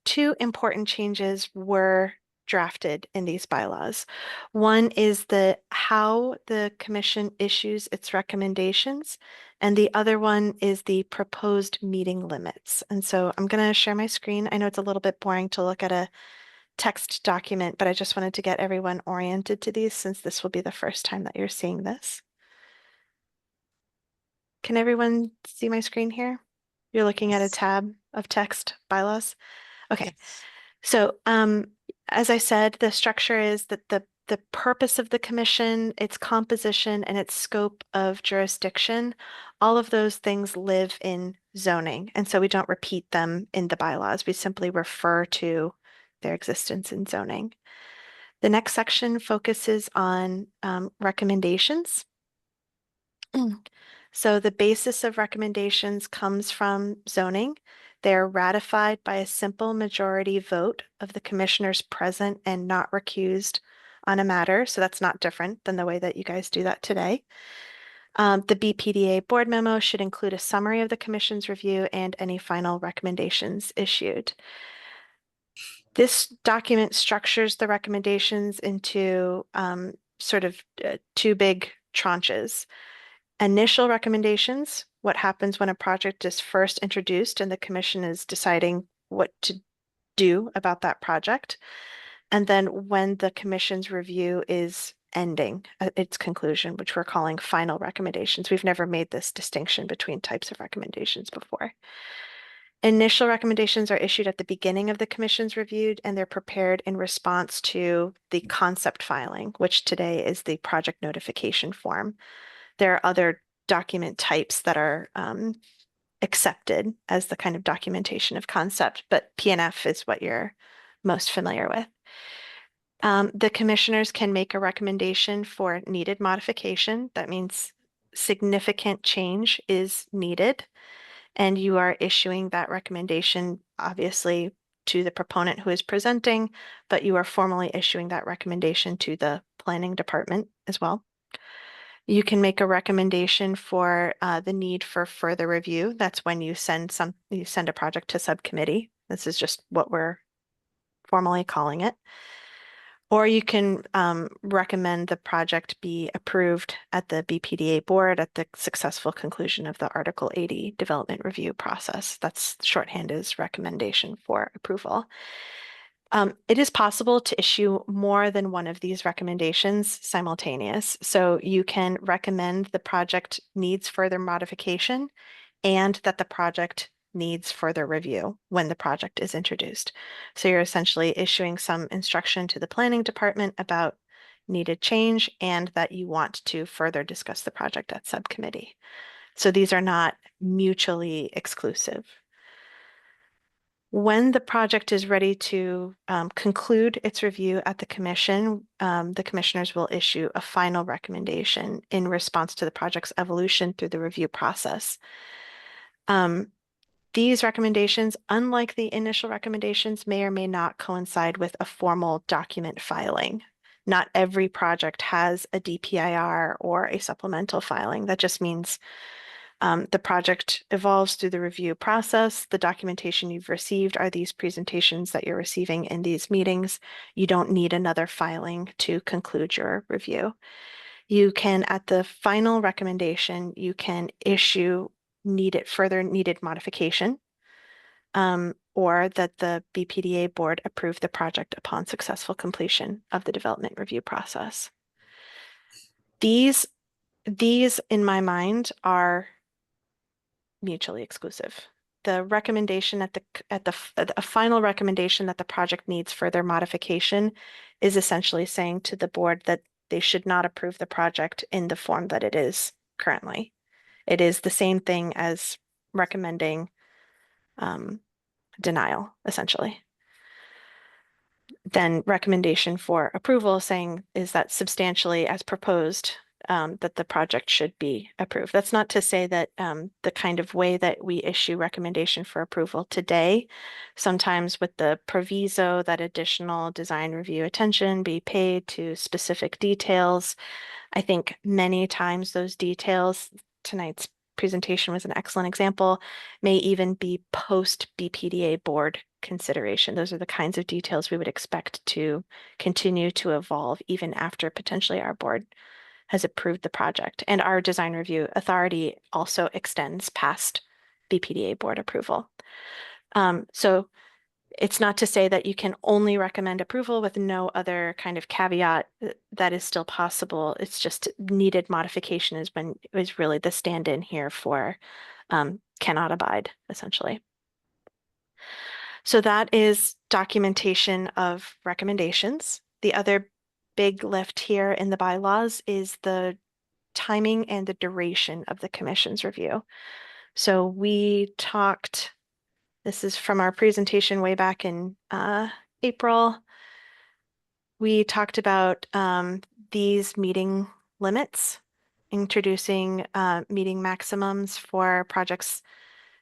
two important changes were drafted in these bylaws. One is how the commission issues its recommendations, and the other one is the proposed meeting limits. And so I'm going to share my screen. I know it's a little bit boring to look at a text document, but I just wanted to get everyone oriented to these since this will be the first time that you're seeing this. Can everyone see my screen here? You're looking at a tab of text bylaws. Okay. So as I said, the structure is that the purpose of the commission, its composition, and its scope of jurisdiction, all of those things live in zoning. And so we don't repeat them in the bylaws. We simply refer to their existence in zoning. The next section focuses on recommendations. So the basis of recommendations comes from zoning. They are ratified by a simple majority vote of the commissioners present and not recused on a matter. So that's not different than the way that you guys do that today. The BPDA board memo should include a summary of the commission's review and any final recommendations issued. This document structures the recommendations into sort of two big tranches. Initial recommendations, what happens when a project is first introduced and the commission is deciding what to do about that project. And then when the commission's review is ending at its conclusion, which we're calling final recommendations. We've never made this distinction between types of recommendations before. Initial recommendations are issued at the beginning of the commission's review, and they're prepared in response to the concept filing, which today is the project notification form. There are other document types that are accepted as the kind of documentation of concept, but PNF is what you're most familiar with. The commissioners can make a recommendation for needed modification. That means significant change is needed, and you are issuing that recommendation, obviously, to the proponent who is presenting, but you are formally issuing that recommendation to the planning department as well. You can make a recommendation for the need for further review. That's when you send a project to subcommittee. This is just what we're formally calling it. Or you can recommend the project be approved at the BPDA board at the successful conclusion of the Article 80 development review process. That's shorthand is recommendation for approval. It is possible to issue more than one of these recommendations simultaneous. So you can recommend the project needs further modification and that the project needs further review when the project is introduced. So you're essentially issuing some instruction to the planning department about needed change and that you want to further discuss the project at subcommittee. So these are not mutually exclusive. When the project is ready to conclude its review at the commission, the commissioners will issue a final recommendation in response to the project's evolution through the review process. These recommendations, unlike the initial recommendations, may or may not coincide with a formal document filing. Not every project has a DPIR or a supplemental filing. That just means the project evolves through the review process. The documentation you've received are these presentations that you're receiving in these meetings. You don't need another filing to conclude your review. You can, at the final recommendation, you can issue further needed modification, or that the BPDA board approve the project upon successful completion of the development review process. These, in my mind, are mutually exclusive. The recommendation a final recommendation that the project needs further modification is essentially saying to the board that they should not approve the project in the form that it is currently. It is the same thing as recommending denial, essentially. Then recommendation for approval saying is that substantially as proposed, that the project should be approved. That's not to say that the kind of way that we issue recommendation for approval today, sometimes with the proviso that additional design review attention be paid to specific details. I think many times those details, tonight's presentation was an excellent example, may even be post BPDA board consideration. Those are the kinds of details we would expect to continue to evolve even after potentially our board has approved the project. And our design review authority also extends past BPDA board approval. So it's not to say that you can only recommend approval with no other kind of caveat. That is still possible. It's just needed modification is really the stand-in here for cannot abide, essentially. So that is documentation of recommendations. The other big lift here in the bylaws is the timing and the duration of the commission's review. So we talked, this is from our presentation way back in April. We talked about these meeting limits, introducing meeting maximums for projects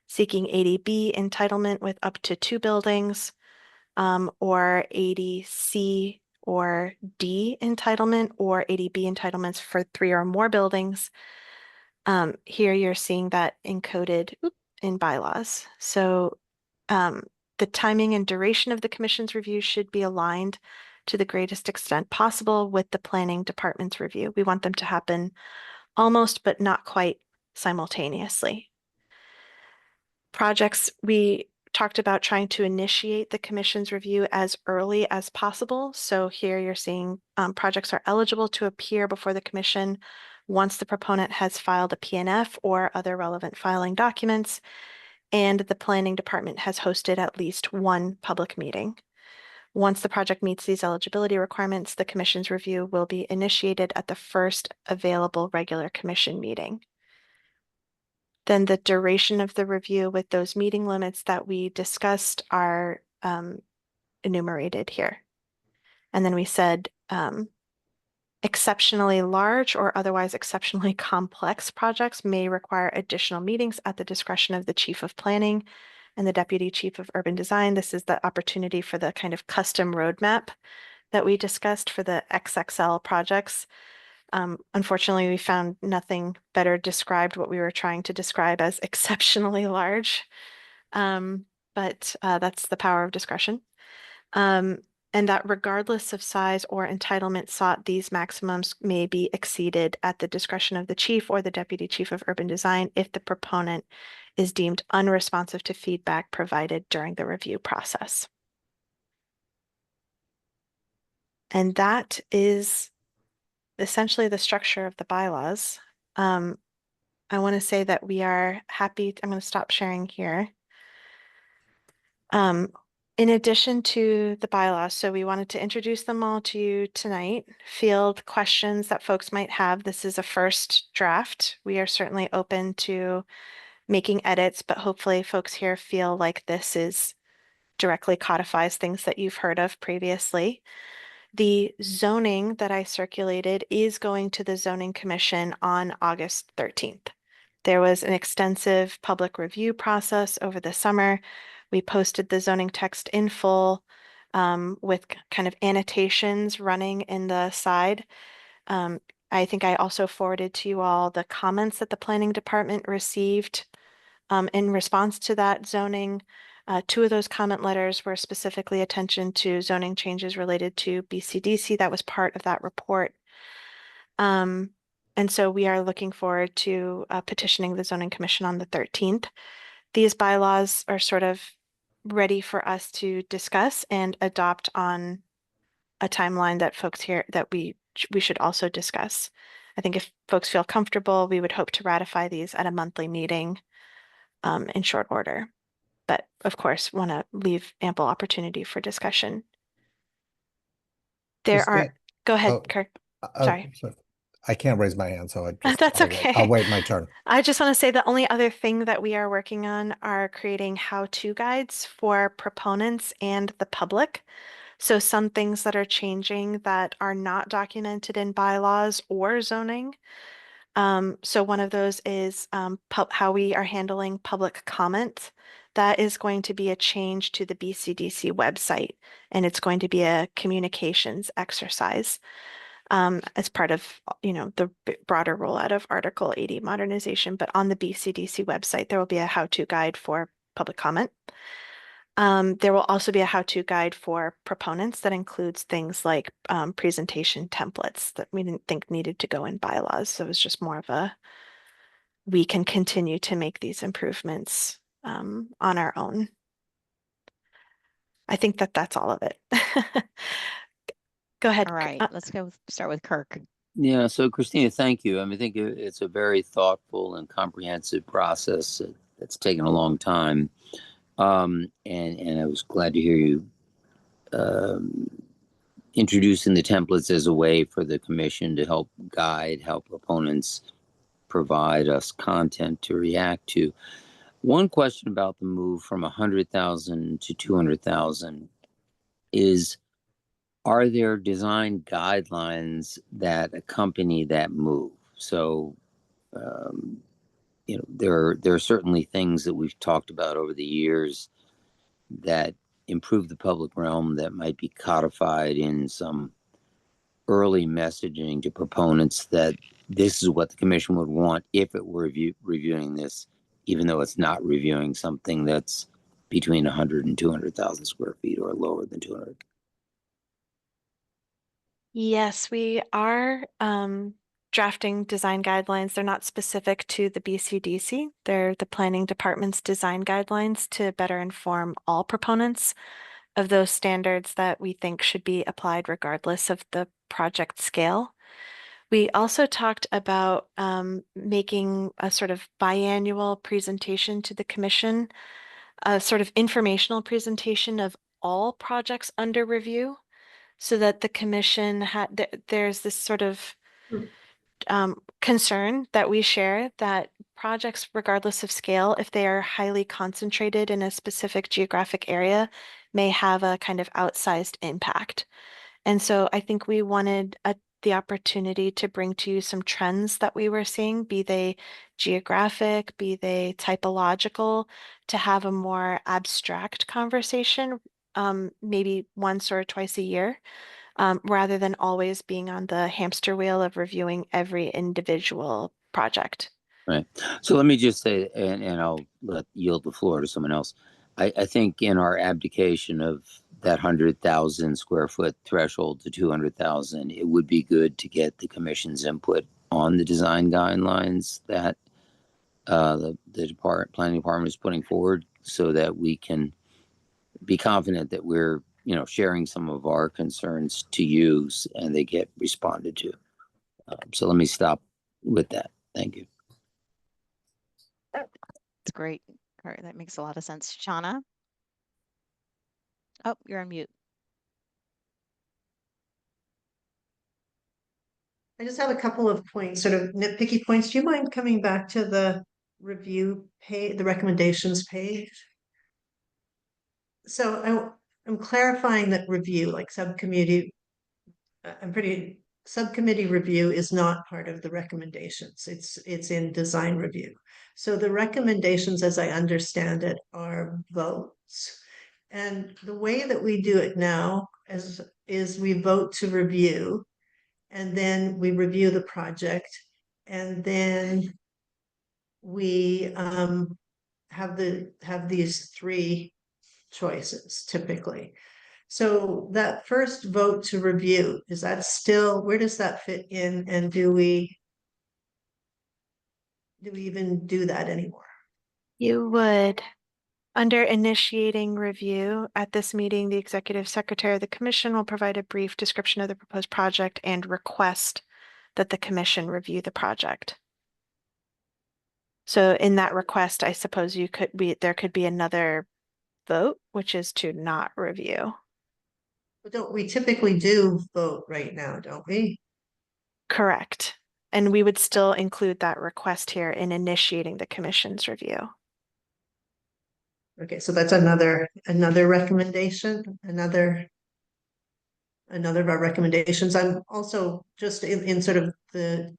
seeking 80B entitlement with up to 2 buildings, or 80C or D entitlement, or 80B entitlements for 3 or more buildings. Here you're seeing that encoded in bylaws. So the timing and duration of the commission's review should be aligned to the greatest extent possible with the planning department's review. We want them to happen almost, but not quite simultaneously. Projects, we talked about trying to initiate the commission's review as early as possible. So here you're seeing projects are eligible to appear before the commission once the proponent has filed a PNF or other relevant filing documents, and the planning department has hosted at least 1 public meeting. Once the project meets these eligibility requirements, the commission's review will be initiated at the first available regular commission meeting. Then the duration of the review with those meeting limits that we discussed are enumerated here. And then we said exceptionally large or otherwise exceptionally complex projects may require additional meetings at the discretion of the chief of planning and the deputy chief of urban design. This is the opportunity for the kind of custom roadmap that we discussed for the XXL projects. Unfortunately, we found nothing better described what we were trying to describe as exceptionally large, but that's the power of discretion. And that regardless of size or entitlement sought, these maximums may be exceeded at the discretion of the chief or the deputy chief of urban design if the proponent is deemed unresponsive to feedback provided during the review process. And that is essentially the structure of the bylaws. I want to say that we are happy. I'm going to stop sharing here. In addition to the bylaws, so we wanted to introduce them all to you tonight, field questions that folks might have. This is a first draft. We are certainly open to making edits, but hopefully folks here feel like this is directly codifies things that you've heard of previously. The zoning that I circulated is going to the Zoning Commission on August 13th. There was an extensive public review process over the summer. We posted the zoning text in full with kind of annotations running in the side. I think I also forwarded to you all the comments that the planning department received in response to that zoning. Two of those comment letters were specifically attention to zoning changes related to BCDC. That was part of that report. And so we are looking forward to petitioning the Zoning Commission on the 13th. These bylaws are sort of ready for us to discuss and adopt on a timeline that folks here that we should also discuss. I think if folks feel comfortable, we would hope to ratify these at a monthly meeting in short order. But of course, want to leave ample opportunity for discussion. There are, go ahead, Kirk. Sorry. I can't raise my hand, so That's okay. I'll wait my turn. I just want to say the only other thing that we are working on are creating how-to guides for proponents and the public. So some things that are changing that are not documented in bylaws or zoning. So one of those is how we are handling public comment. That is going to be a change to the BCDC website, and it's going to be a communications exercise. As part of, the broader rollout of Article 80 modernization, but on the BCDC website, there will be a how-to guide for public comment. There will also be a how-to guide for proponents that includes things like presentation templates that we didn't think needed to go in bylaws. So it was just more of we can continue to make these improvements on our own. I think that's all of it. Go ahead. All right, let's start with Kirk. Yeah, so Christina, thank you. I think it's a very thoughtful and comprehensive process that's taken a long time. And I was glad to hear you introducing the templates as a way for the commission to help guide how proponents provide us content to react to. One question about the move from 100,000 to 200,000 is, are there design guidelines that accompany that move? So, there are certainly things that we've talked about over the years that improve the public realm that might be codified in some early messaging to proponents that this is what the commission would want if it were reviewing this, even though it's not reviewing something that's between 100 and 200,000 square feet or lower than 200. Yes, we are drafting design guidelines. They're not specific to the BCDC. They're the planning department's design guidelines to better inform all proponents of those standards that we think should be applied regardless of the project scale. We also talked about making a sort of biannual presentation to the commission, a sort of informational presentation of all projects under review, so that the commission there's this sort of concern that we share that projects, regardless of scale, if they are highly concentrated in a specific geographic area, may have a kind of outsized impact. And so I think we wanted the opportunity to bring to you some trends that we were seeing, be they geographic, be they typological, to have a more abstract conversation, maybe once or twice a year, rather than always being on the hamster wheel of reviewing every individual project. Right. So let me just say, and I'll yield the floor to someone else. I think in our abdication of that 100,000 square foot threshold to 200,000, it would be good to get the commission's input on the design guidelines that the planning department is putting forward, so that we can be confident that we're sharing some of our concerns to you and they get responded to. So let me stop with that. Thank you. That's great. All right, that makes a lot of sense. Shauna? Oh, you're on mute. I just have a couple of points, sort of nitpicky points. Do you mind coming back to the review page, the recommendations page? So I'm clarifying that review, like subcommittee, subcommittee review is not part of the recommendations. It's in design review. So the recommendations, as I understand it, are votes. And the way that we do it now is we vote to review, and then we review the project, and then we have these three choices typically. So that first vote to review, is that still, where does that fit in? And do we even do that anymore? You would. Under initiating review, at this meeting, the executive secretary of the commission will provide a brief description of the proposed project and request that the commission review the project. So in that request, I suppose there could be another vote, which is to not review. But don't we typically do vote right now, don't we? Correct. And we would still include that request here in initiating the commission's review. Okay, so that's another recommendation, another of our recommendations. I'm also just in sort of the,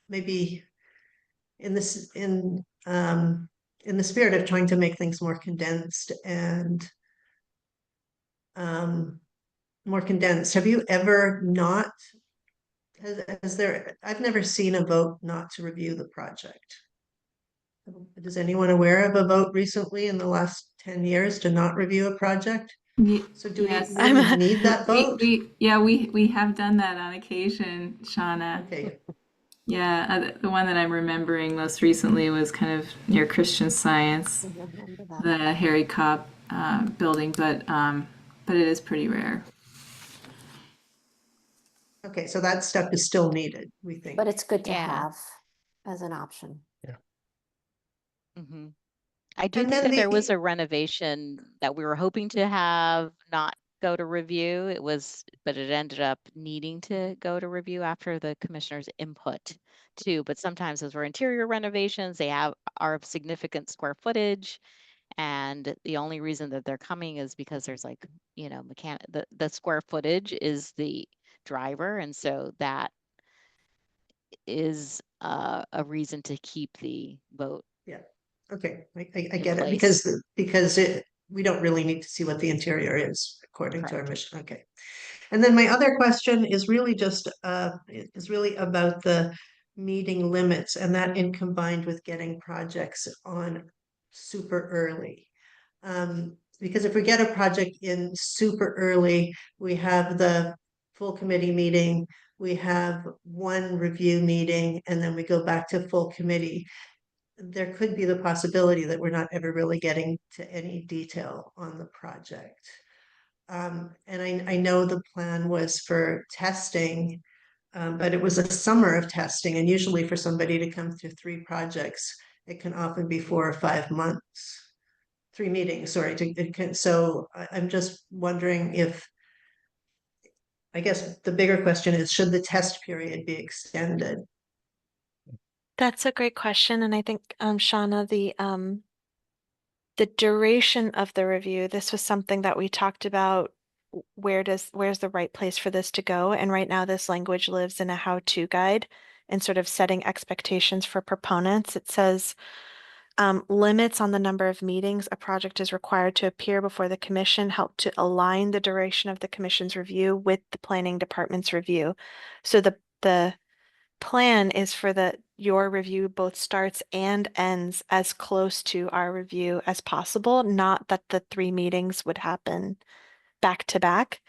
maybe in the spirit of trying to make things more condensed and more condensed. Have you ever not, I've never seen a vote not to review the project. Is anyone aware of a vote recently in the last 10 years to not review a project? So do Yes. we really need that vote? We have done that on occasion, Shauna. Okay. Yeah, the one that I'm remembering most recently was kind of near Christian Science, the Harry Kopp building, but it is pretty rare. Okay, so that stuff is still needed, we think. But it's good to Yeah. have as an option. Mm-hmm. I do And think then that there was the- a renovation that we were hoping to have not go to review. But it ended up needing to go to review after the commissioner's input too. But sometimes those were interior renovations. They are of significant square footage. And the only reason that they're coming is because there's like, the square footage is the driver. And so that is a reason to keep the vote. Yeah, okay, I in get it, place. because we don't really need to see what the interior is according to our Correct. mission. Okay. And then my other question is really just about the meeting limits, and that in combined with getting projects on super early. Because if we get a project in super early, we have the full committee meeting, we have one review meeting, and then we go back to full committee. There could be the possibility that we're not ever really getting to any detail on the project. And I know the plan was for testing, but it was a summer of testing, and usually for somebody to come through 3 projects, it can often be 4 or 5 months. 3 meetings, sorry. So I'm just wondering if, I guess the bigger question is, should the test period be extended? That's a great question. And I think, Shauna, the duration of the review, this was something that we talked about. Where's the right place for this to go? And right now this language lives in a how-to guide and sort of setting expectations for proponents. It says limits on the number of meetings a project is required to appear before the commission help to align the duration of the commission's review with the planning department's review. So the plan is for your review both starts and ends as close to our review as possible, not that the 3 meetings would happen back to back.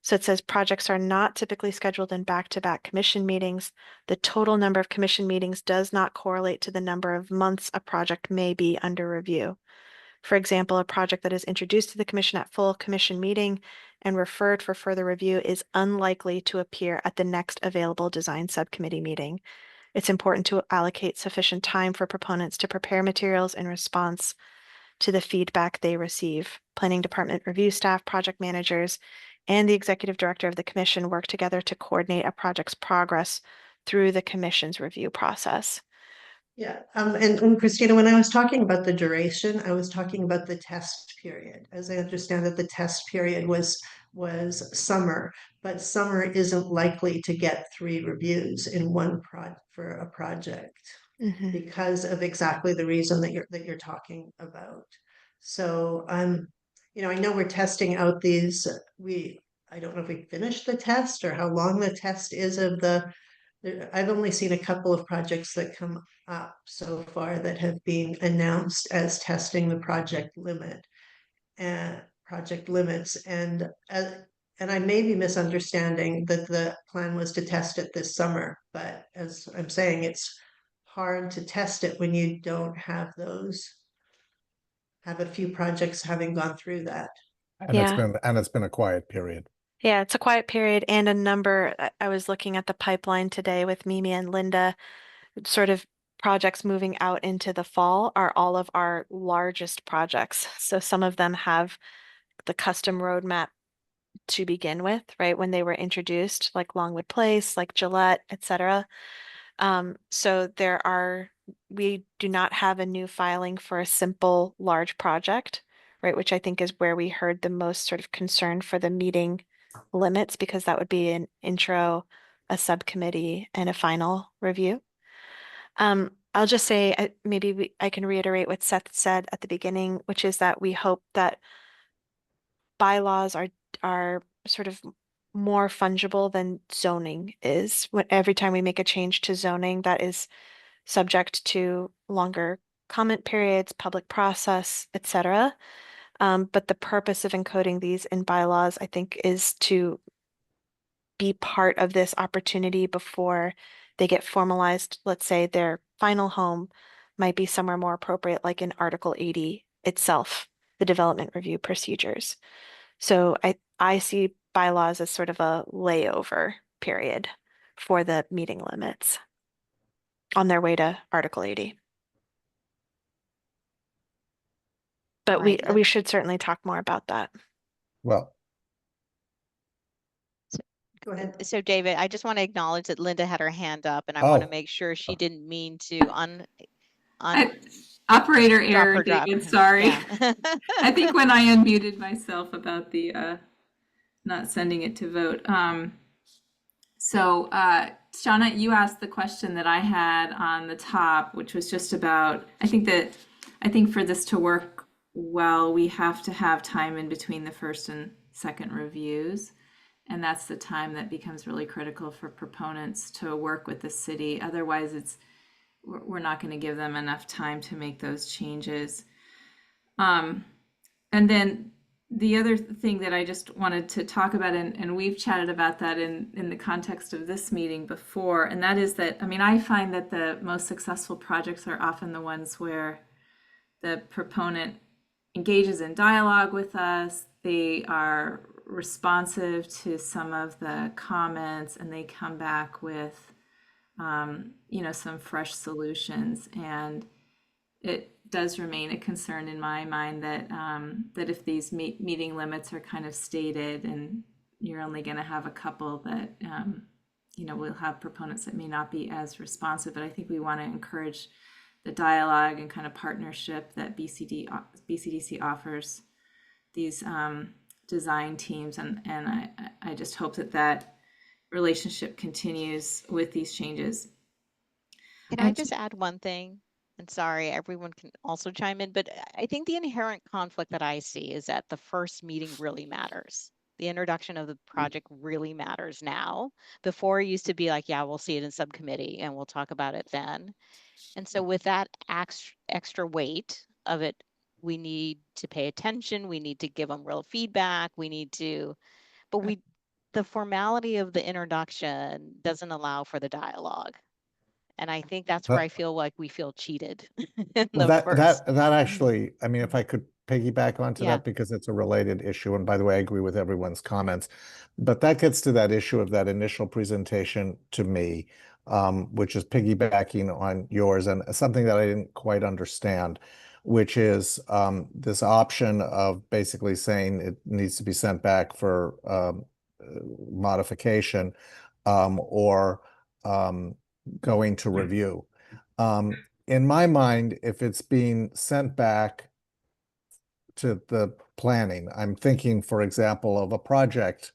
So it says projects are not typically scheduled in back-to-back commission meetings. The total number of commission meetings does not correlate to the number of months a project may be under review. For example, a project that is introduced to the commission at full commission meeting and referred for further review is unlikely to appear at the next available design subcommittee meeting. It's important to allocate sufficient time for proponents to prepare materials in response to the feedback they receive. Planning department review staff, project managers, and the executive director of the commission work together to coordinate a project's progress through the commission's review process. Yeah, and Christina, when I was talking about the duration, I was talking about the test period. As I understand it, the test period was summer, but summer isn't likely to get 3 reviews in one for a project because of exactly the reason that you're talking about. So you know, I know we're testing out these. I don't know if we finished the test or how long the test is of the. I've only seen a couple of projects that come up so far that have been announced as testing the project limit and project limits. And I may be misunderstanding that the plan was to test it this summer, but as I'm saying, it's hard to test it when you don't have a few projects having gone through that. And it's been a quiet period. Yeah, it's a quiet period and a number. I was looking at the pipeline today with Mimi and Linda, sort of projects moving out into the fall are all of our largest projects. So some of them have the custom roadmap to begin with, right? When they were introduced, like Longwood Place, like Gillette, etc. So we do not have a new filing for a simple large project, right? Which I think is where we heard the most sort of concern for the meeting limits, because that would be an intro, a subcommittee, and a final review. I'll just say I can reiterate what Seth said at the beginning, which is that we hope that bylaws are sort of more fungible than zoning is. Every time we make a change to zoning, that is subject to longer comment periods, public process, etc. But the purpose of encoding these in bylaws, I think, is to be part of this opportunity before they get formalized. Let's say their final home might be somewhere more appropriate, like in Article 80 itself, the development review procedures. So I see bylaws as sort of a layover period for the meeting limits on their way to Article 80. But we should certainly talk more about that. Well, Go ahead. So David, I just want to acknowledge that Linda had her hand up, and I want to make sure she didn't mean to operator error, drop. David, sorry. Yeah. I think when I unmuted myself about the not sending it to vote. So Shauna, you asked the question that I had on the top, which was just about, I think for this to work well, we have to have time in between the first and second reviews. And that's the time that becomes really critical for proponents to work with the city. Otherwise, we're not going to give them enough time to make those changes. And then the other thing that I just wanted to talk about, and we've chatted about that in the context of this meeting before, and that is that, I mean, I find that the most successful projects are often the ones where the proponent engages in dialogue with us, they are responsive to some of the comments, and they come back with some fresh solutions. And it does remain a concern in my mind that that if these meeting limits are kind of stated and you're only going to have a couple, that we'll have proponents that may not be as responsive. But I think we want to encourage the dialogue and kind of partnership that BCDC offers these design teams, and I just hope that relationship continues with these changes. Can I just add one thing? And sorry, everyone can also chime in, but I think the inherent conflict that I see is that the first meeting really matters. The introduction of the project really matters now. Before it used to be like, yeah, we'll see it in subcommittee and we'll talk about it then. And so with that extra weight of it, we need to pay attention. We need to give them real feedback. The formality of the introduction doesn't allow for the dialogue. And I think that's where I feel like we feel cheated. That actually, I mean, if I could piggyback onto that, because it's a related issue. And by the way, I agree with everyone's comments, but that gets to that issue of that initial presentation to me, which is piggybacking on yours and something that I didn't quite understand. which is this option of basically saying it needs to be sent back for modification or going to review. In my mind, if it's being sent back to the planning, I'm thinking, for example, of a project,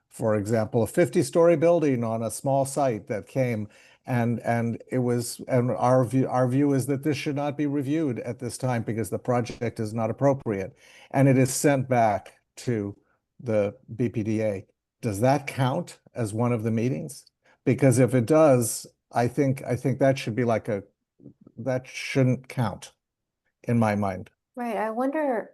for example, a 50-story building on a small site that came and our view is that this should not be reviewed at this time because the project is not appropriate, and it is sent back to the BPDA. Does that count as one of the meetings? Because if it does, I think that should be like that shouldn't count in my mind. Right, I wonder,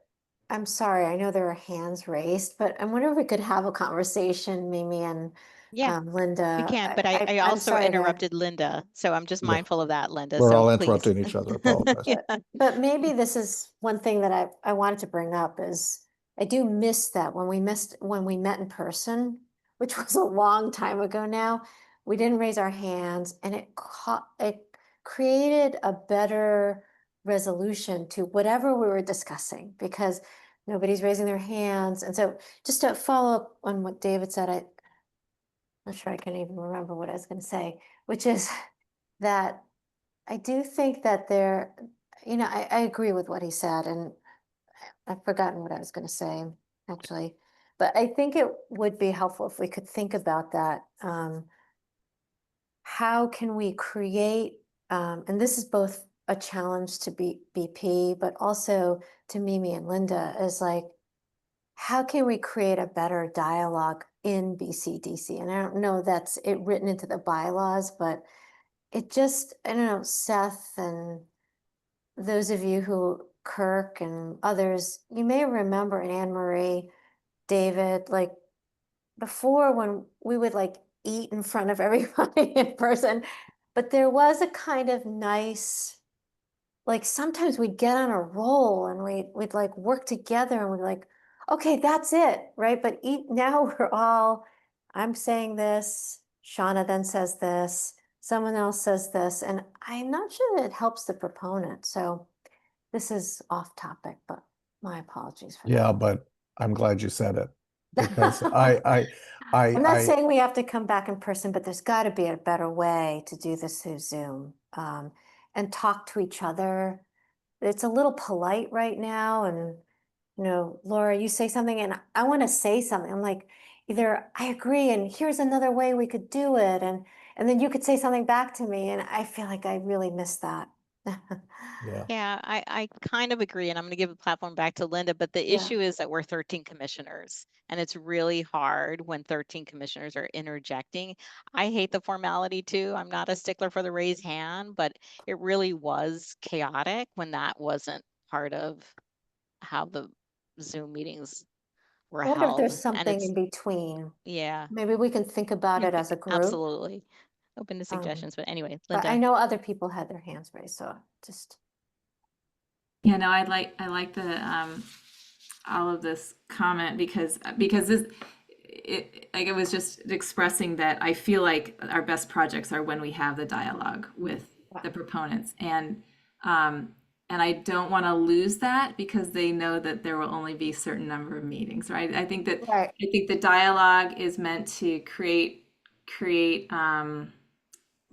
I'm sorry, I know there are hands raised, but I wonder if we could have a conversation, Mimi and Yeah, Linda. we can, but I I'm also sorry to- interrupted Linda, so I'm just Yeah. mindful of that, Linda. We're So all please. interrupting each other. Apologize. Yeah. But maybe this is one thing that I wanted to bring up is I do miss that when we met in person, which was a long time ago now, we didn't raise our hands, and it created a better resolution to whatever we were discussing because nobody's raising their hands. And so just to follow up on what David said, I'm not sure I can even remember what I was going to say, which is that I do think that I agree with what he said, and I've forgotten what I was going to say, actually. But I think it would be helpful if we could think about that. How can we create, and this is both a challenge to BP, but also to Mimi and Linda, is like, how can we create a better dialogue in BCDC? And I don't know that's it written into the bylaws, but it just, I don't know, Seth and those of you who, Kirk and others, you may remember, and Anne Marie, David, like before when we would like eat in front of everybody in person, but there was a kind of nice, like sometimes we'd get on a roll and we'd like work together and we'd like, okay, that's it, right? But now we're all, I'm saying this, Shauna then says this, someone else says this, and I'm not sure that it helps the proponent. So this is off topic, but my apologies for that. Yeah, but I'm glad you said it because I'm not saying we have to come back in person, but there's got to be a better way to do this through Zoom and talk to each other. It's a little polite right now. And, Laura, you say something and I want to say something. I'm like, either I agree and here's another way we could do it. And then you could say something back to me. And I feel like I really miss that. Yeah, I kind of agree, and I'm going to give the platform back to Linda, but the issue is that we're 13 commissioners, and it's really hard when 13 commissioners are interjecting. I hate the formality too. I'm not a stickler for the raised hand, but it really was chaotic when that wasn't part of how the Zoom meetings were I wonder if held. there's something in between. Yeah. Maybe we can think about it as a group. Absolutely. Open to suggestions, but anyway, But Linda. I know other people had their hands raised, so just. Yeah, no, I like the all of this comment because this it was just expressing that I feel like our best projects are when we have the dialogue with the proponents, and I don't want to lose that because they know that there will only be a certain number of meetings, right? I think the dialogue is meant to create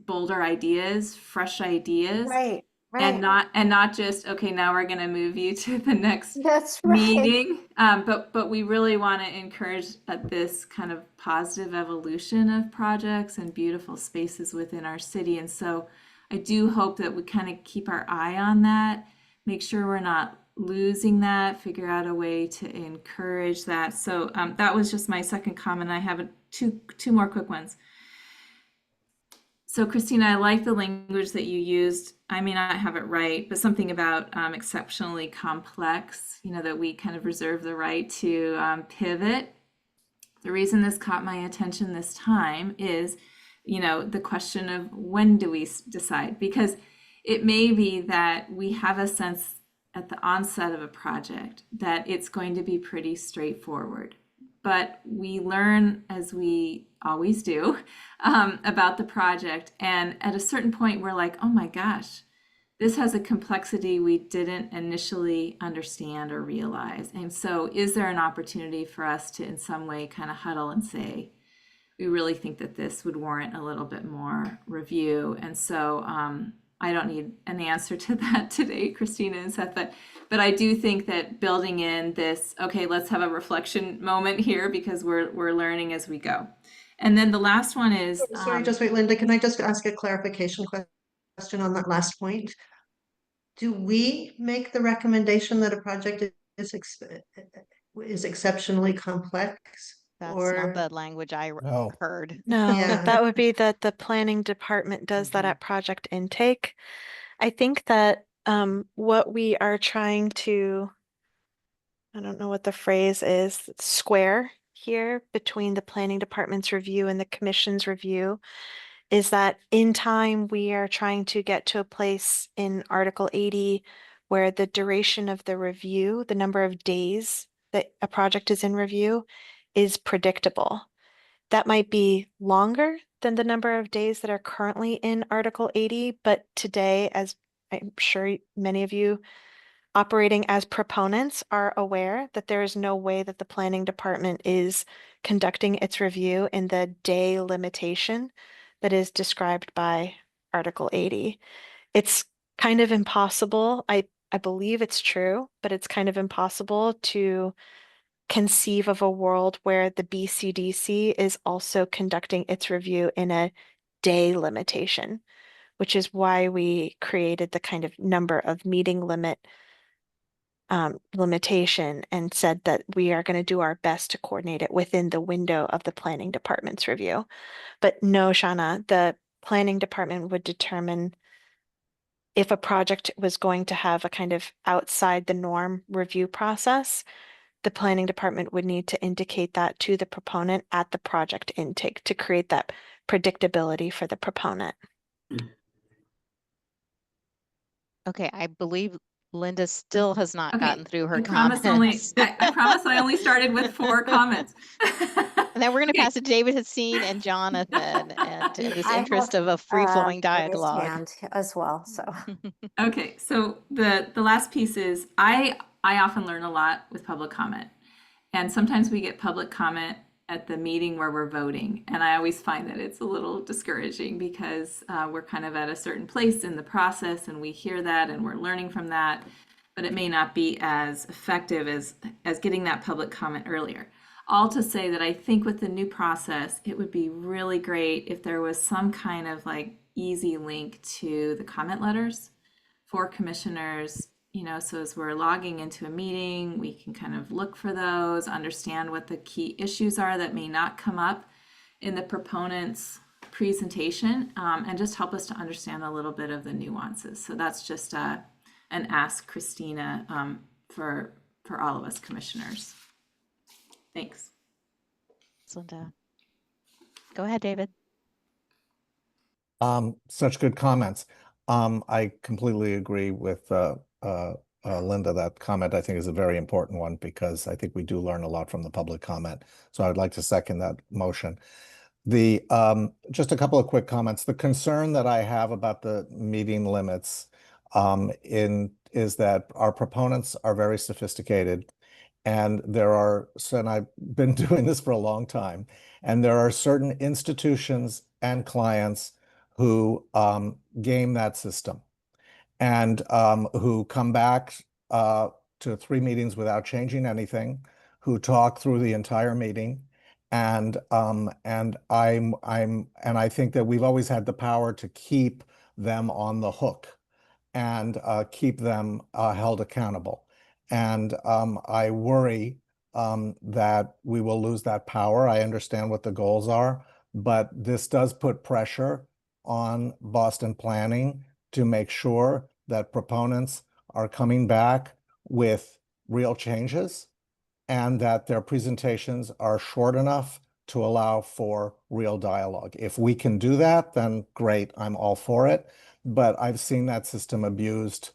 bolder ideas, fresh ideas. Right. And not just, okay, now we're going to move you to the next That's meeting. But we really want to encourage this kind of positive evolution of projects and beautiful spaces within our city. And so I do hope that we kind of keep our eye on that, make sure we're not losing that, figure out a way to encourage that. So that was just my second comment. I have two more quick ones. So Christina, I like the language that you used. I may not have it right, but something about exceptionally complex, that we kind of reserve the right to pivot. The reason this caught my attention this time is, the question of when do we decide? Because it may be that we have a sense at the onset of a project that it's going to be pretty straightforward. But we learn, as we always do, about the project. And at a certain point, we're like, oh my gosh, this has a complexity we didn't initially understand or realize. And so is there an opportunity for us to in some way kind of huddle and say, we really think that this would warrant a little bit more review? And so I don't need an answer to that today, Christina and Seth, but I do think that building in this, okay, let's have a reflection moment here because we're learning as we go. And then the last one is Sorry, just wait, Linda, can I just ask a clarification question on that last point? Do we make the recommendation that a project is exceptionally complex? That's or not the language I No. heard. No, Yeah. that would be that the planning department does that at project intake. I think that what we are trying to, I don't know what the phrase is, square here between the planning department's review and the commission's review is that in time we are trying to get to a place in Article 80 where the duration of the review, the number of days that a project is in review, is predictable. That might be longer than the number of days that are currently in Article 80, but today, as I'm sure many of you operating as proponents are aware, that there is no way that the planning department is conducting its review in the day limitation that is described by Article 80. It's kind of impossible. I believe it's true, but it's kind of impossible to conceive of a world where the BCDC is also conducting its review in a day limitation, which is why we created the kind of number of meeting limitation and said that we are going to do our best to coordinate it within the window of the planning department's review. But no, Shauna, the planning department would determine if a project was going to have a kind of outside the norm review process. The planning department would need to indicate that to the proponent at the project intake to create that predictability for the proponent. Okay, I believe Linda still has not Okay, gotten through her I comments. promise I only started with 4 comments. And then we're going to Okay. pass it to David Hassine and Jonathan, and in this I interest have, of a free-flowing raised dialogue. hand as well, so. Okay, so the last piece is I often learn a lot with public comment. And sometimes we get public comment at the meeting where we're voting. And I always find that it's a little discouraging because we're kind of at a certain place in the process and we hear that and we're learning from that, but it may not be as effective as getting that public comment earlier. All to say that I think with the new process, it would be really great if there was some kind of like easy link to the comment letters for commissioners, you know, so as we're logging into a meeting, we can kind of look for those, understand what the key issues are that may not come up in the proponent's presentation, and just help us to understand a little bit of the nuances. So that's just an ask, Christina, for all of us commissioners. Thanks. Linda. Go ahead, David. Such good comments. I completely agree with Linda. That comment I think is a very important one because I think we do learn a lot from the public comment. So I'd like to second that motion. The just a couple of quick comments. The concern that I have about the meeting limits is that our proponents are very sophisticated, and and I've been doing this for a long time, and there are certain institutions and clients who game that system and who come back to 3 meetings without changing anything, who talk through the entire meeting. And I think that we've always had the power to keep them on the hook and keep them held accountable. And I worry that we will lose that power. I understand what the goals are, but this does put pressure on Boston Planning to make sure that proponents are coming back with real changes and that their presentations are short enough to allow for real dialogue. If we can do that, then great, I'm all for it. But I've seen that system abused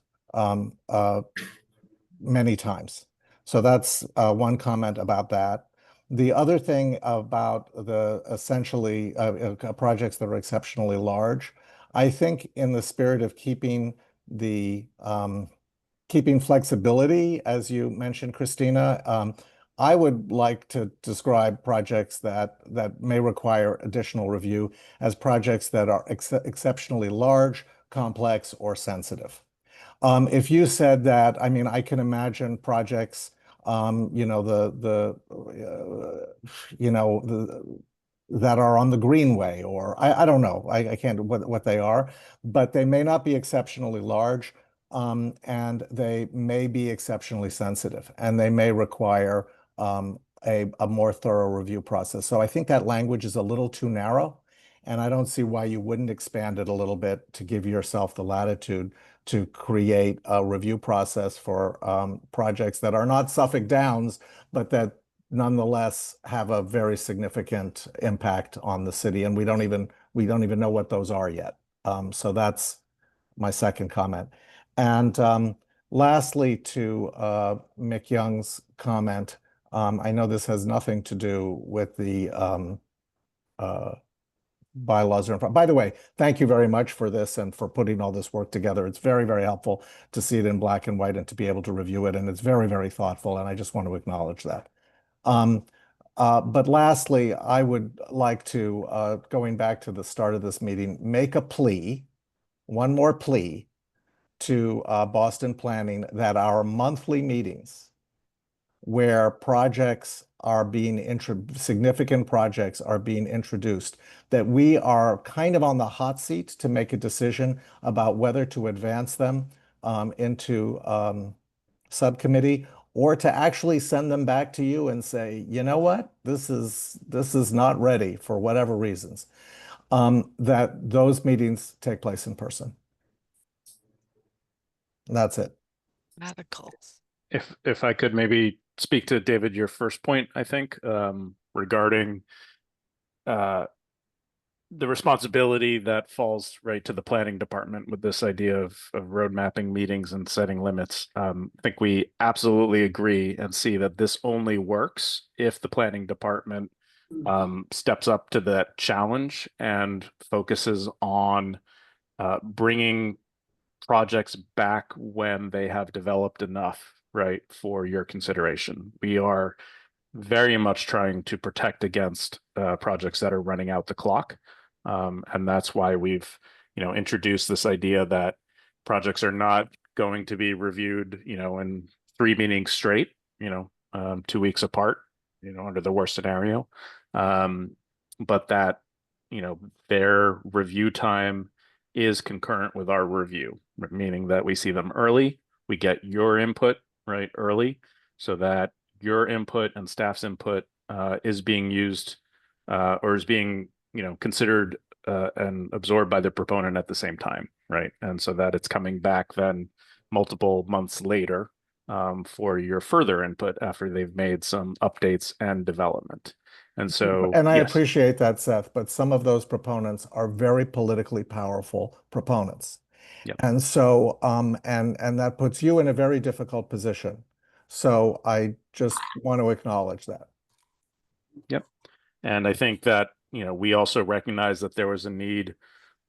many times. So that's one comment about that. The other thing about the essentially projects that are exceptionally large, I think in the spirit of keeping the keeping flexibility, as you mentioned, Christina, I would like to describe projects that may require additional review as projects that are exceptionally large, complex, or sensitive. If you said that, I mean, I can imagine projects, you know, that are on the Greenway, or I don't know, I can't what they are, but they may not be exceptionally large, and they may be exceptionally sensitive, and they may require a more thorough review process. So I think that language is a little too narrow, and I don't see why you wouldn't expand it a little bit to give yourself the latitude to create a review process for projects that are not Suffolk Downs, but that nonetheless have a very significant impact on the city, and we don't even know what those are yet. So that's my second comment. And lastly, to Mick Young's comment, I know this has nothing to do with the bylaws. By the way, thank you very much for this and for putting all this work together. It's very, very helpful to see it in black and white and to be able to review it. And it's very, very thoughtful. And I just want to acknowledge that. But lastly, I would like to, going back to the start of this meeting, make a plea, one more plea to Boston Planning that our monthly meetings where projects are being significant projects are being introduced, that we are kind of on the hot seat to make a decision about whether to advance them into subcommittee or to actually send them back to you and say, you know what, this is not ready for whatever reasons, that those meetings take place in person. That's it. Radical. If I could maybe speak to David, your first point, I think, regarding the responsibility that falls right to the planning department with this idea of road mapping meetings and setting limits. I think we absolutely agree and see that this only works if the planning department steps up to that challenge and focuses on bringing projects back when they have developed enough, right, for your consideration. We are very much trying to protect against projects that are running out the clock. And that's why we've, introduced this idea that projects are not going to be reviewed, in 3 meetings straight, 2 weeks apart, under the worst scenario. But that, their review time is concurrent with our review, meaning that we see them early, we get your input right early, so that your input and staff's input is being used or is being considered and absorbed by the proponent at the same time, right? And so that it's coming back then multiple months later for your further input after they've made some updates and development. And so, and I yes. appreciate that, Seth, but some of those proponents are very politically powerful proponents. Yep. And so, and that puts you in a very difficult position. So I just want to acknowledge that. Yep. And I think that, we also recognize that there was a need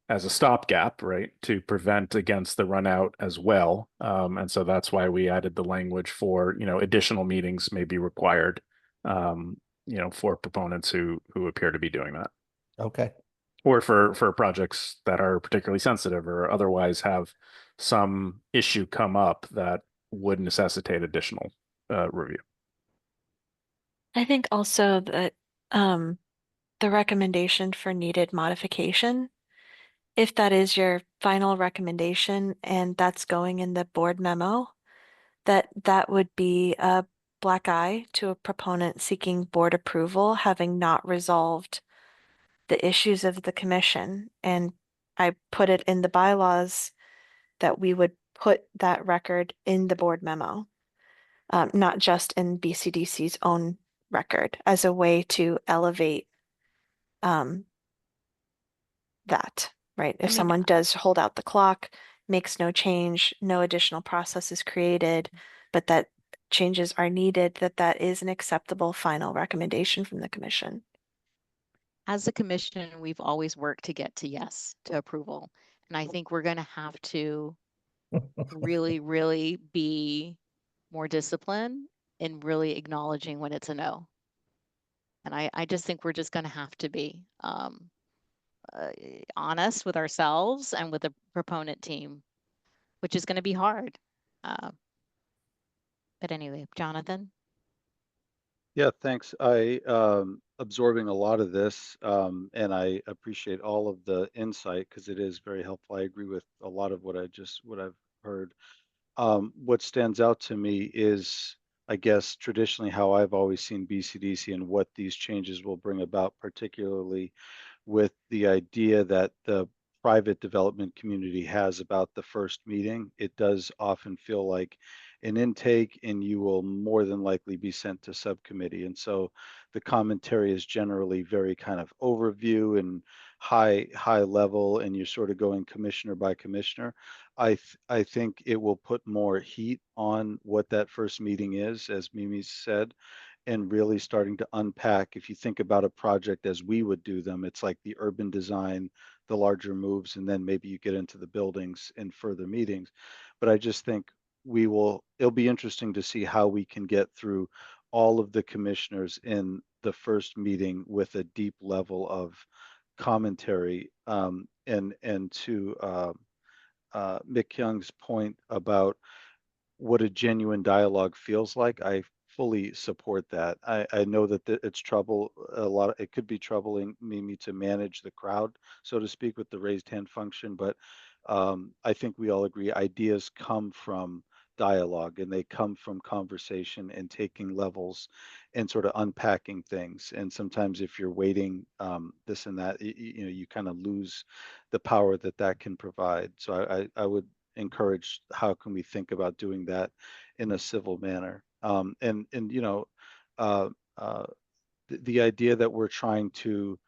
as a stopgap, right, to prevent against the run out as well. And so that's why we added the language for, additional meetings may be required, for proponents who appear to be doing that. Okay. Or for projects that are particularly sensitive or otherwise have some issue come up that would necessitate additional review. I think also that the recommendation for needed modification, if that is your final recommendation and that's going in the board memo, that would be a black eye to a proponent seeking board approval, having not resolved the issues of the commission. And I put it in the bylaws that we would put that record in the board memo, not just in BCDC's own record, as a way to elevate that, right? If someone does hold out the clock, makes no change, no additional process is created, but that changes are needed, that is an acceptable final recommendation from the commission. As a commission, we've always worked to get to yes, to approval. And I think we're going to have to really, really be more disciplined in really acknowledging when it's a no. And I just think we're just going to have to be honest with ourselves and with the proponent team, which is going to be hard. But anyway, Jonathan. Yeah, thanks. I absorbing a lot of this, and I appreciate all of the insight because it is very helpful. I agree with a lot of what I've heard. What stands out to me is, I guess, traditionally how I've always seen BCDC and what these changes will bring about, particularly with the idea that the private development community has about the first meeting. It does often feel like an intake, and you will more than likely be sent to subcommittee. And so the commentary is generally very kind of overview and high level, and you're sort of going commissioner by commissioner. I think it will put more heat on what that first meeting is, as Mimi said, and really starting to unpack. If you think about a project as we would do them, it's like the urban design, the larger moves, and then maybe you get into the buildings in further meetings. But I just think it'll be interesting to see how we can get through all of the commissioners in the first meeting with a deep level of commentary. And to Mick Young's point about what a genuine dialogue feels like, I fully support that. I know that it's trouble it could be troubling Mimi to manage the crowd, so to speak, with the raised hand function, but I think we all agree ideas come from dialogue, and they come from conversation and taking levels and sort of unpacking things. And sometimes if you're waiting this and that, you kind of lose the power that can provide. So I would encourage, how can we think about doing that in a civil manner? And uh, uh, the idea that we're trying to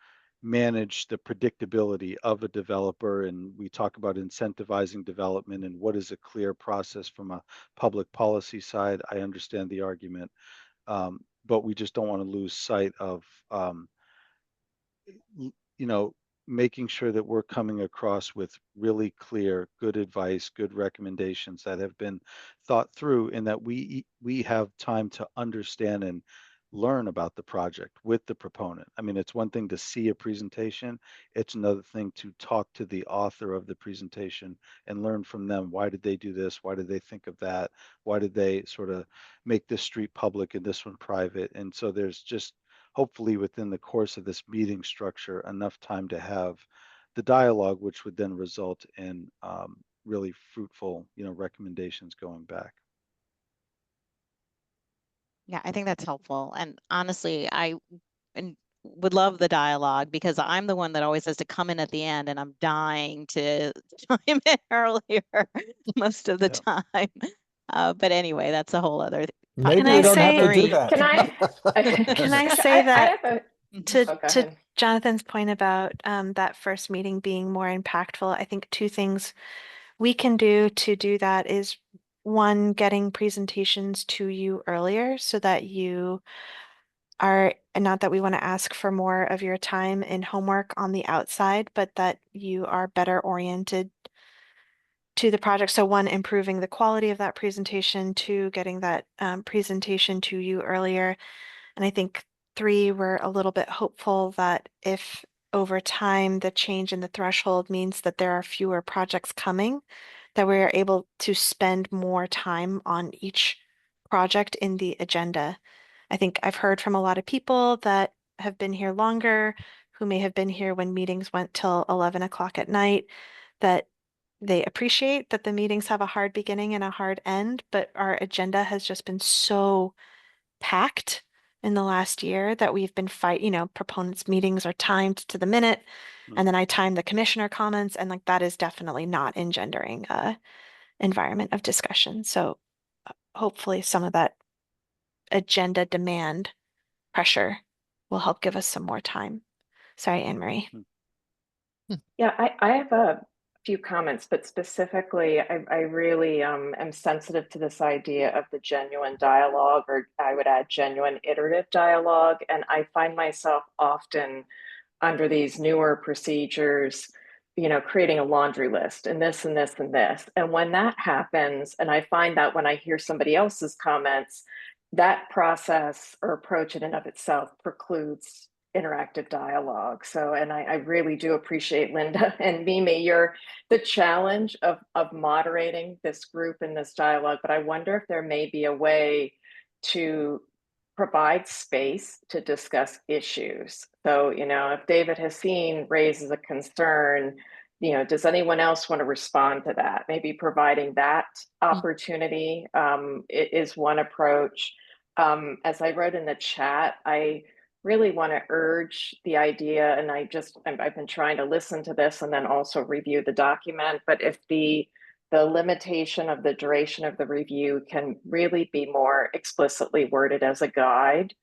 manage the predictability of a developer, and we talk about incentivizing development and what is a clear process from a public policy side. I understand the argument, but we just don't want to lose sight of you know, making sure that we're coming across with really clear, good advice, good recommendations that have been thought through, and that we have time to understand and learn about the project with the proponent. I mean, it's one thing to see a presentation, it's another thing to talk to the author of the presentation and learn from them. Why did they do this? Why did they think of that? Why did they sort of make this street public and this one private? And so there's just, hopefully within the course of this meeting structure, enough time to have the dialogue, which would then result in really fruitful, recommendations going back. Yeah, I think that's helpful. And honestly, would love the dialogue, because I'm the one that always has to come in at the end, and I'm dying to chime in earlier most of the time. But anyway, that's a whole other Maybe Can I you don't have to say- do that. Can I? Can I say that I have to go to ahead. Jonathan's point about that first meeting being more impactful? I think two things we can do to do that is, one, getting presentations to you earlier so that you are, and not that we want to ask for more of your time and homework on the outside, but that you are better oriented to the project. So one, improving the quality of that presentation, two, getting that presentation to you earlier. And I think three, we're a little bit hopeful that if over time the change in the threshold means that there are fewer projects coming, that we are able to spend more time on each project in the agenda. I think I've heard from a lot of people that have been here longer, who may have been here when meetings went till 11 o'clock at night, that they appreciate that the meetings have a hard beginning and a hard end, but our agenda has just been so packed in the last year that we've been proponents' meetings are timed to the minute, and then I time the commissioner comments, and like that is definitely not engendering a environment of discussion. So hopefully some of that agenda demand pressure will help give us some more time. Sorry, Anne Marie. Yeah, I have a few comments, but specifically, I really am sensitive to this idea of the genuine dialogue, or I would add genuine iterative dialogue. And I find myself often under these newer procedures creating a laundry list and this and this and this. And when that happens, and I find that when I hear somebody else's comments, that process or approach in and of itself precludes interactive dialogue. So, and I really do appreciate, Linda and Mimi, the challenge of moderating this group and this dialogue, but I wonder if there may be a way to provide space to discuss issues. So, if David Hassine raises a concern, does anyone else want to respond to that? Maybe providing that opportunity is one approach. As I wrote in the chat, I really want to urge the idea, and I've been trying to listen to this and then also review the document, but if the limitation of the duration of the review can really be more explicitly worded as a guide,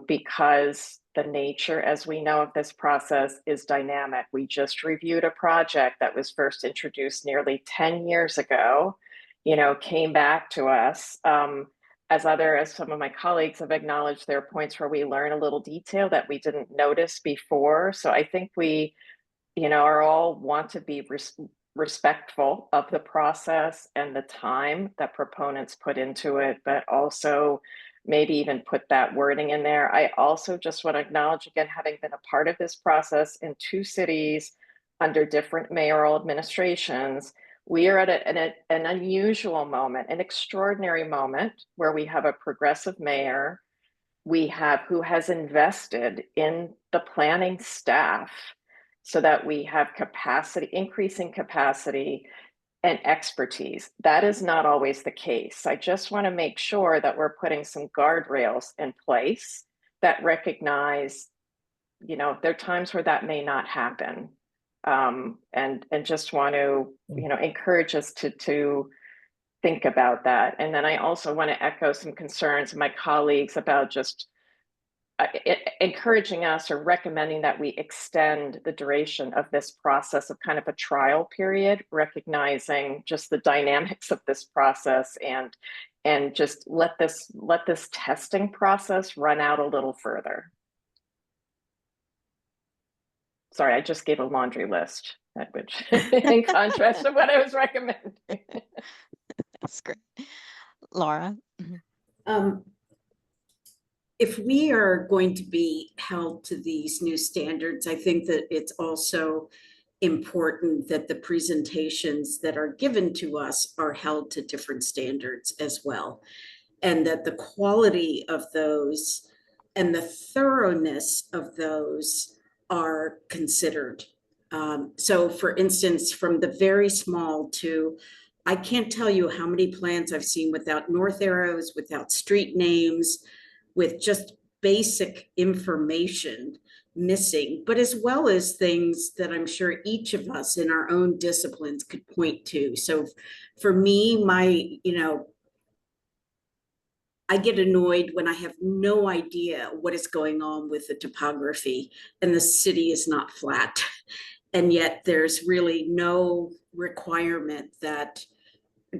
because the nature, as we know, of this process is dynamic. We just reviewed a project that was first introduced nearly 10 years ago, came back to us. As some of my colleagues have acknowledged, there are points where we learn a little detail that we didn't notice before. So I think we, are all want to be respectful of the process and the time that proponents put into it, but also maybe even put that wording in there. I also just want to acknowledge, again, having been a part of this process in 2 cities under different mayoral administrations, we are at an unusual moment, an extraordinary moment where we have a progressive mayor, who has invested in the planning staff so that we have increasing capacity and expertise. That is not always the case. I just want to make sure that we're putting some guardrails in place that recognize, there are times where that may not happen. And just want to, encourage us to think about that. And then I also want to echo some concerns of my colleagues about just encouraging us or recommending that we extend the duration of this process of kind of a trial period, recognizing just the dynamics of this process and just let this testing process run out a little further. Sorry, I just gave a laundry list, which in contrast to what I was recommending. That's great. Laura? If we are going to be held to these new standards, I think that it's also important that the presentations that are given to us are held to different standards as well, and that the quality of those and the thoroughness of those are considered. So for instance, from the very small to, I can't tell you how many plans I've seen without north arrows, without street names, with just basic information missing, but as well as things that I'm sure each of us in our own disciplines could point to. So for me, I get annoyed when I have no idea what is going on with the topography and the city is not flat. And yet there's really no requirement that,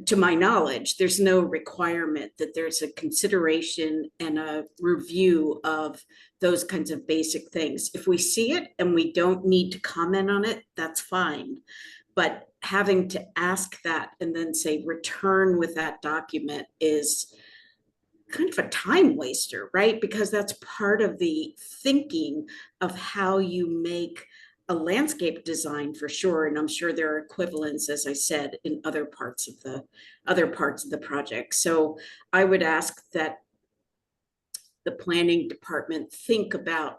to my knowledge, there's no requirement that there's a consideration and a review of those kinds of basic things. If we see it and we don't need to comment on it, that's fine. But having to ask that and then say return with that document is kind of a time waster, right? Because that's part of the thinking of how you make a landscape design for sure. And I'm sure there are equivalents, as I said, in other parts of the project. So I would ask that the planning department think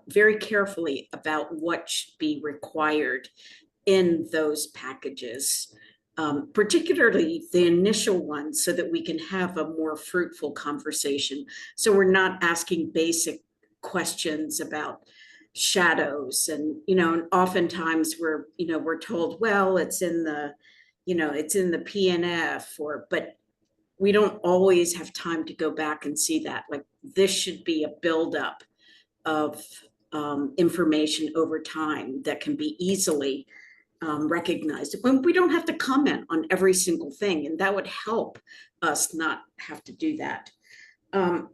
very carefully about what should be required in those packages, particularly the initial ones, so that we can have a more fruitful conversation. So we're not asking basic questions about shadows and, oftentimes we're told, well, it's in the PNF but we don't always have time to go back and see that. Like, this should be a buildup of information over time that can be easily recognized. When we don't have to comment on every single thing, and that would help us not have to do that.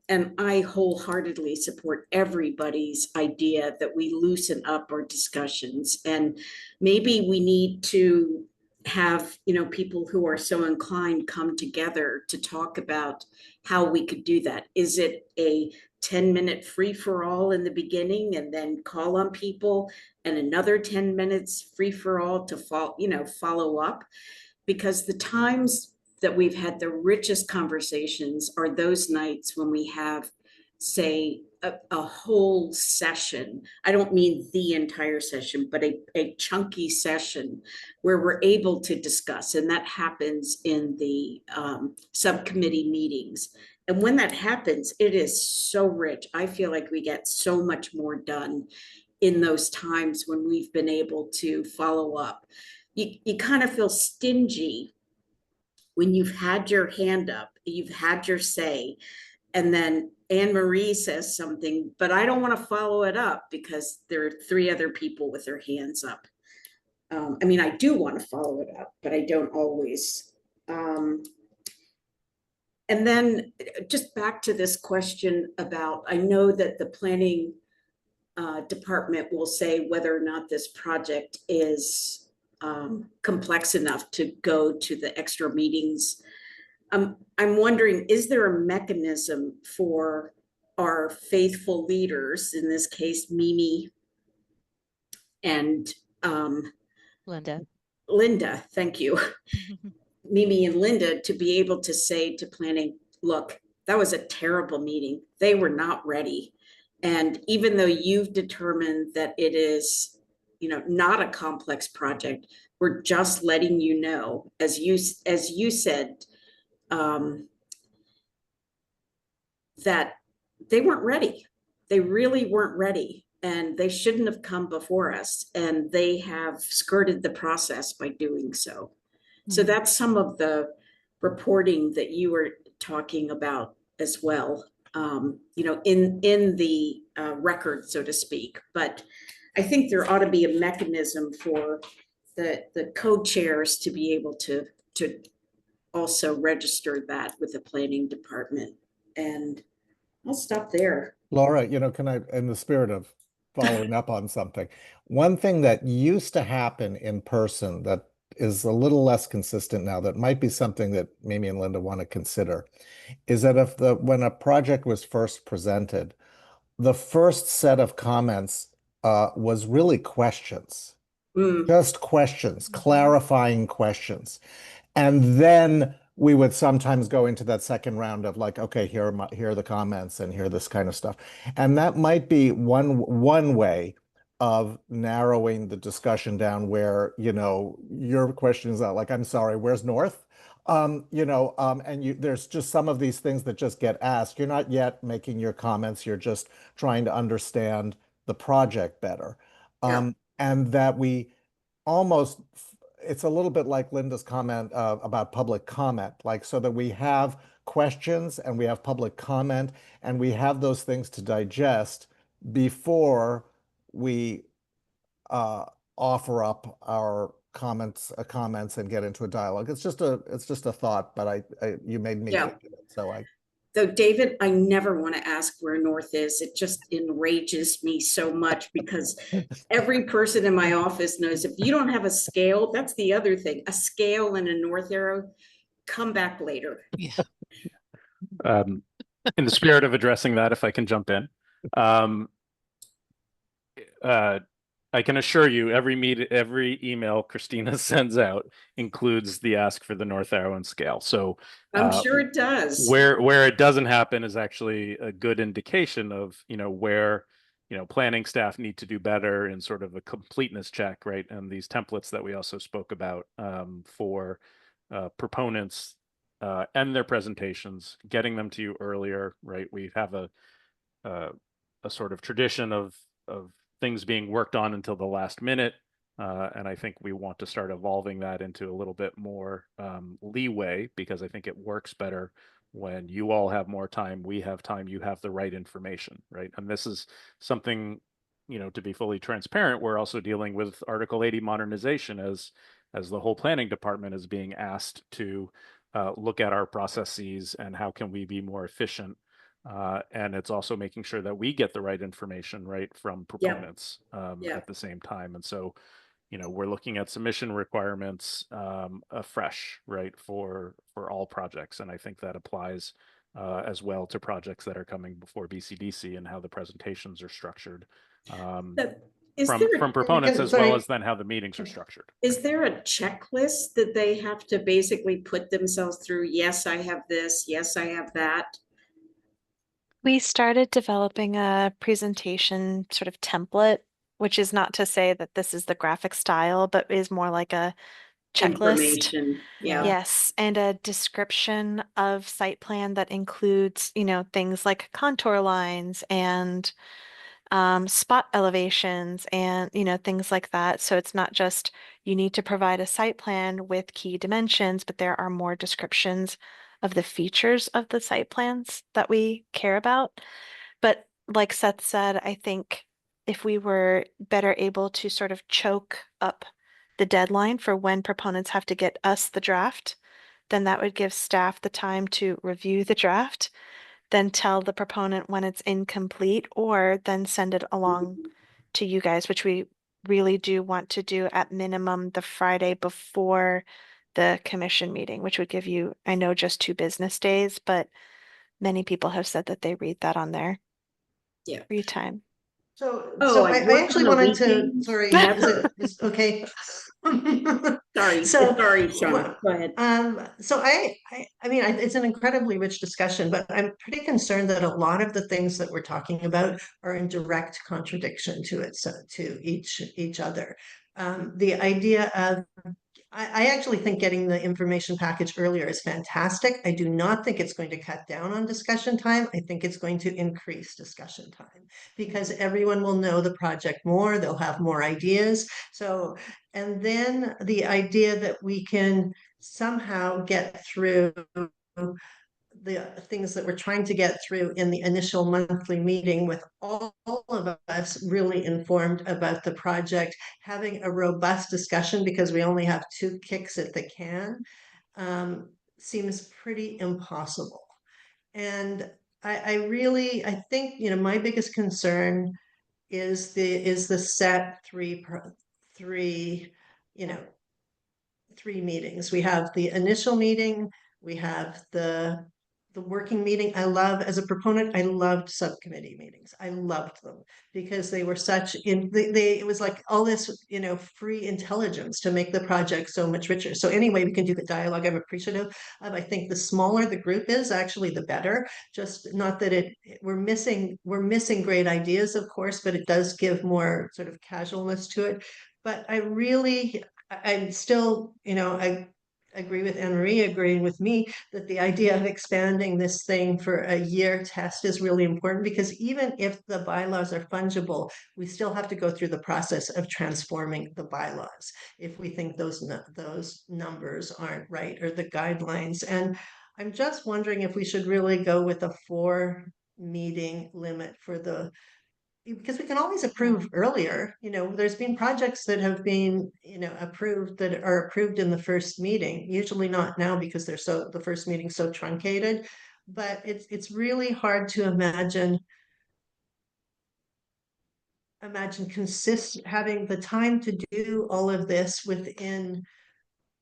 And I wholeheartedly support everybody's idea that we loosen up our discussions. And maybe we need to have, people who are so inclined come together to talk about how we could do that. Is it a 10-minute free-for-all in the beginning and then call on people and another 10 minutes free-for-all to follow up? Because the times that we've had the richest conversations are those nights when we have, say, a whole session. I don't mean the entire session, but a chunky session where we're able to discuss, and that happens in the subcommittee meetings. And when that happens, it is so rich. I feel like we get so much more done in those times when we've been able to follow up. You kind of feel stingy when you've had your hand up, you've had your say, and then Anne Marie says something, but I don't want to follow it up because there are 3 other people with their hands up. I mean, I do want to follow it up, but I don't always. And then just back to this question about, I know that the planning department will say whether or not this project is complex enough to go to the extra meetings. I'm wondering, is there a mechanism for our faithful leaders, in this case, Mimi and Linda, thank you. Mimi and Linda, to be able to say to planning, look, that was a terrible meeting. They were not ready. And even though you've determined that it is, not a complex project, we're just letting you know, as you said, that they weren't ready. They really weren't ready, and they shouldn't have come before us, and they have skirted the process by doing so. So that's some of the reporting that you were talking about as well, in the record, so to speak. But I think there ought to be a mechanism for the co-chairs to be able to also register that with the planning department. And I'll stop there. Laura, can I, in the spirit of following up on something, one thing that used to happen in person that is a little less consistent now, that might be something that Mimi and Linda want to consider, is that when a project was first presented, the first set of comments was really questions, just questions, clarifying questions. And then we would sometimes go into that second round of like, okay, here are the comments and here this kind of stuff. And that might be one way of narrowing the discussion down where, your question is like, I'm sorry, where's North? And there's just some of these things that just get asked. You're not yet making your comments. You're just trying to understand the project better. And that we almost, it's a little bit like Linda's comment about public comment, like so that we have questions and we have public comment and we have those things to digest before we offer up our comments and get into a dialogue. It's just a thought, but you made me think of it, so Though, David, I never want to ask where North is. It just enrages me so much because every person in my office knows if you don't have a scale, that's the other thing, a scale and a North arrow, come back later. In the spirit of addressing that, if I can jump in, I can assure you every email Christina sends out includes the ask for the North arrow and scale. So I'm sure it does. Where it doesn't happen is actually a good indication of, where, planning staff need to do better in sort of a completeness check, right? And these templates that we also spoke about for proponents and their presentations, getting them to you earlier, right? We have a sort of tradition of things being worked on until the last minute. And I think we want to start evolving that into a little bit more leeway, because I think it works better when you all have more time, we have time, you have the right information, right? And this is something, to be fully transparent, we're also dealing with Article 80 modernization as the whole planning department is being asked to look at our processes and how can we be more efficient And it's also making sure that we get the right information, right, from proponents Yeah. at the same time. And so, you know, we're looking at submission requirements afresh, right, for all projects. And I think that applies as well to projects that are coming before BCDC and how the presentations are structured from proponents, as well as then how the meetings are structured. Is there a checklist that they have to basically put themselves through? Yes, I have this. Yes, I have that. We started developing a presentation sort of template, which is not to say that this is the graphic style, but is more like a checklist. Information. Yeah. Yes, and a description of site plan that includes, you know, things like contour lines and spot elevations and, you know, things like that. So it's not just you need to provide a site plan with key dimensions, but there are more descriptions of the features of the site plans that we care about. But like Seth said, I think if we were better able to sort of choke up the deadline for when proponents have to get us the draft, then that would give staff the time to review the draft, then tell the proponent when it's incomplete, or then send it along to you guys, which we really do want to do at minimum the Friday before the commission meeting, which would give you, I know, just 2 business days, but many people have said that they read that on their free time. So, Oh, I work actually on the wanted to, weekends? sorry, Never. is okay? Sorry, sorry, Shauna, go ahead. So I mean, it's an incredibly rich discussion, but I'm pretty concerned that a lot of the things that we're talking about are in direct contradiction to it, so to each other. The idea of I actually think getting the information package earlier is fantastic. I do not think it's going to cut down on discussion time. I think it's going to increase discussion time because everyone will know the project more, they'll have more ideas. So, and then the idea that we can somehow get through the things that we're trying to get through in the initial monthly meeting with all of us really informed about the project, having a robust discussion because we only have 2 kicks at the can, seems pretty impossible. And I think, you know, my biggest concern is the set 3, you know, 3 meetings. We have the initial meeting, we have the working meeting. I love, as a proponent, I loved subcommittee meetings. I loved them because they were such it was like all this, you know, free intelligence to make the project so much richer. So anyway, we can do the dialogue. I'm appreciative of. I think the smaller the group is, actually the better. Just not that we're missing great ideas, of course, but it does give more sort of casualness to it. But I'm still, you know, I agree with Anne Marie agreeing with me that the idea of expanding this thing for a year test is really important because even if the bylaws are fungible, we still have to go through the process of transforming the bylaws if we think those numbers aren't right or the guidelines. And I'm just wondering if we should really go with a 4 meeting limit for because we can always approve earlier. You know, there's been projects that have been, you know, approved that are approved in the first meeting, usually not now because the first meeting's so truncated, but it's really hard to imagine having the time to do all of this within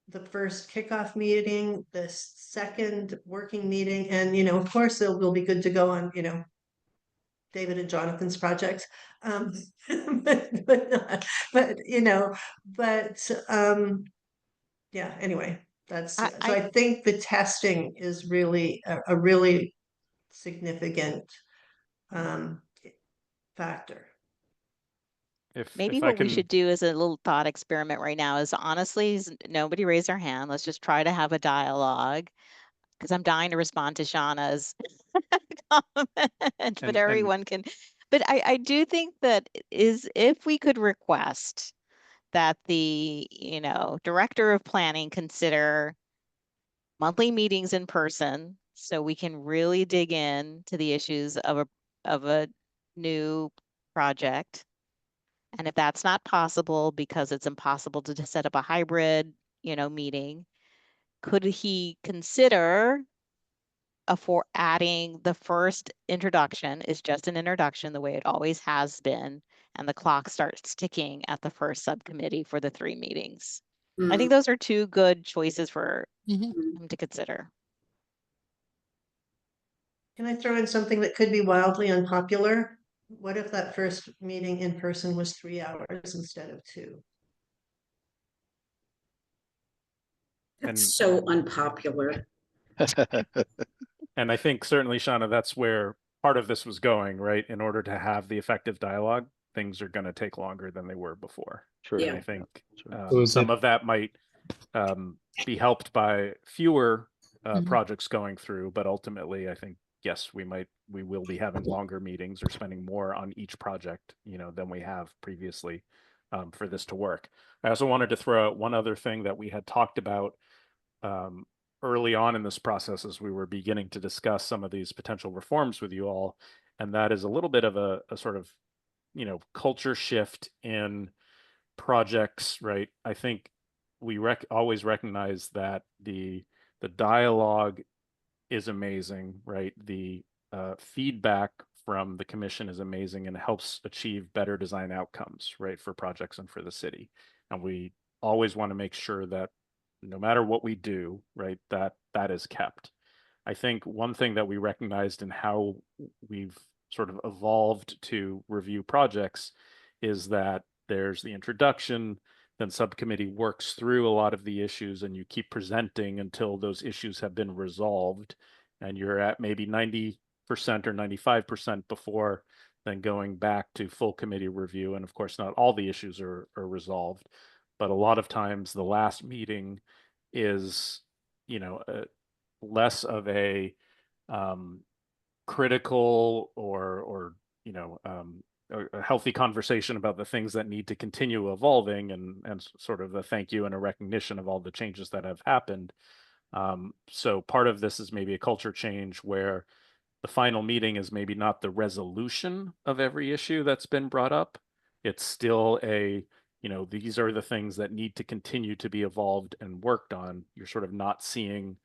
the first kickoff meeting, the second working meeting, and, you know, of course, we'll be good to go on, you know, David and Jonathan's project. But you know, yeah, anyway, so I think the testing is really a really significant factor. Maybe if I what we can, should do is a little thought experiment right now is honestly, nobody raise their hand. Let's just try to have a dialogue because I'm dying to respond to Shauna's comment, but everyone can. But I do think that if we could request that the, you know, director of planning consider monthly meetings in person so we can really dig in to the issues of a new project. And if that's not possible because it's impossible to set up a hybrid, you know, meeting, could he consider for adding the first introduction is just an introduction the way it always has been, and the clock starts ticking at the first subcommittee for the 3 meetings. I think those are 2 good choices for them to consider. Can I throw in something that could be wildly unpopular? What if that first meeting in person was 3 hours instead of 2? That's so unpopular. And I think certainly, Shauna, that's where part of this was going, right? In order to have the effective dialogue, things are going to take longer than they were before. True. And I think So is some it- of that might be helped by fewer projects going through, but ultimately, I think, yes, we will be having longer meetings or spending more on each project, than we have previously for this to work. I also wanted to throw out one other thing that we had talked about early on in this process as we were beginning to discuss some of these potential reforms with you all, and that is a little bit of a sort of, culture shift in projects, right? I think we always recognize that the dialogue is amazing, right? The feedback from the commission is amazing and helps achieve better design outcomes, right, for projects and for the city. And we always want to make sure that no matter what we do, right, that is kept. I think one thing that we recognized in how we've sort of evolved to review projects is that there's the introduction, then subcommittee works through a lot of the issues, and you keep presenting until those issues have been resolved, and you're at maybe 90% or 95% before then going back to full committee review. And of course, not all the issues are resolved, but a lot of times the last meeting is, less of a critical or a healthy conversation about the things that need to continue evolving, and sort of a thank you and a recognition of all the changes that have happened. So part of this is maybe a culture change where the final meeting is maybe not the resolution of every issue that's been brought up. It's still these are the things that need to continue to be evolved and worked on. You're sort of not seeing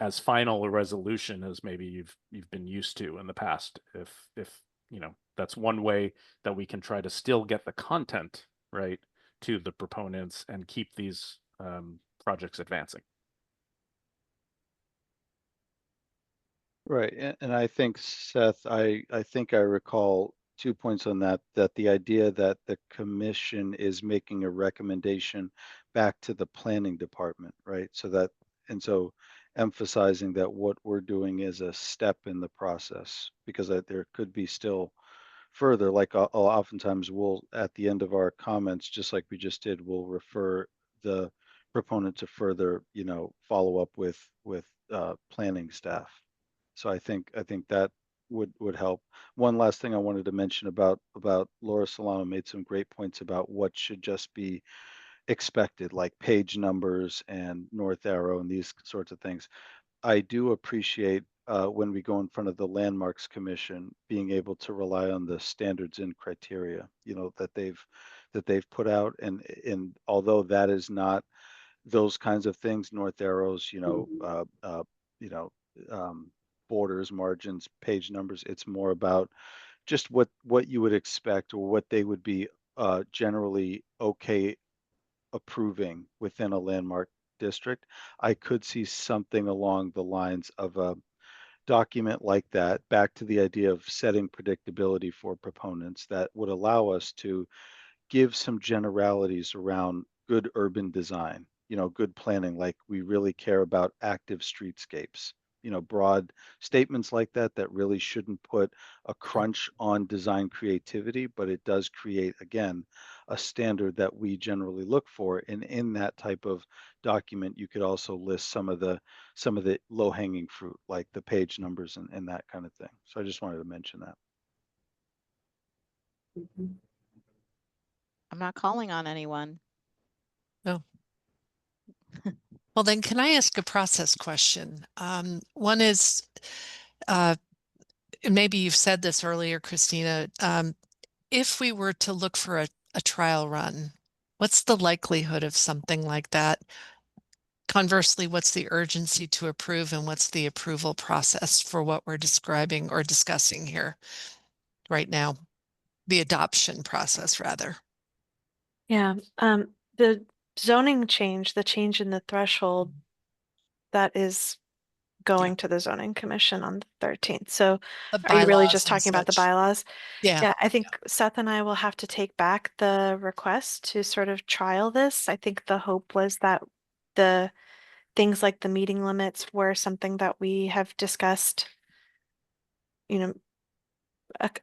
as final a resolution as maybe you've been used to in the past. If that's one way that we can try to still get the content right to the proponents and keep these projects advancing. Right, and I think, Seth, I think I recall 2 points on that the idea that the commission is making a recommendation back to the planning department, right? So emphasizing that what we're doing is a step in the process, because there could be still further, like oftentimes we'll, at the end of our comments, just like we just did, we'll refer the proponent to further, follow up with planning staff. So I think that would help. One last thing I wanted to mention about Laura Solano made some great points about what should just be expected, like page numbers and north arrow and these sorts of things. I do appreciate when we go in front of the Landmarks Commission being able to rely on the standards and criteria, that they've put out, and although that is not those kinds of things, north arrows, borders, margins, page numbers. It's more about just what you would expect, or what they would be generally okay approving within a landmark district. I could see something along the lines of a document like that, back to the idea of setting predictability for proponents, that would allow us to give some generalities around good urban design, good planning, like we really care about active streetscapes, broad statements like that really shouldn't put a crunch on design creativity, but it does create, again, a standard that we generally look for. And in that type of document, you could also list some of the low-hanging fruit, like the page numbers and that kind of thing. So I just wanted to mention that. I'm not calling on anyone. No. Well, then, can I ask a process question? One is, maybe you've said this earlier, Christina, if we were to look for a trial run, what's the likelihood of something like that conversely, what's the urgency to approve and what's the approval process for what we're describing or discussing here right now? The adoption process, rather. Yeah, the zoning change, the change in the threshold, that is going to the zoning commission on the 13th. So The are you really bylaws just and talking about the such. bylaws? Yeah. Yeah, I think Seth and I will have to take back the request to sort of trial this. I think the hope was that the things like the meeting limits were something that we have discussed, you know,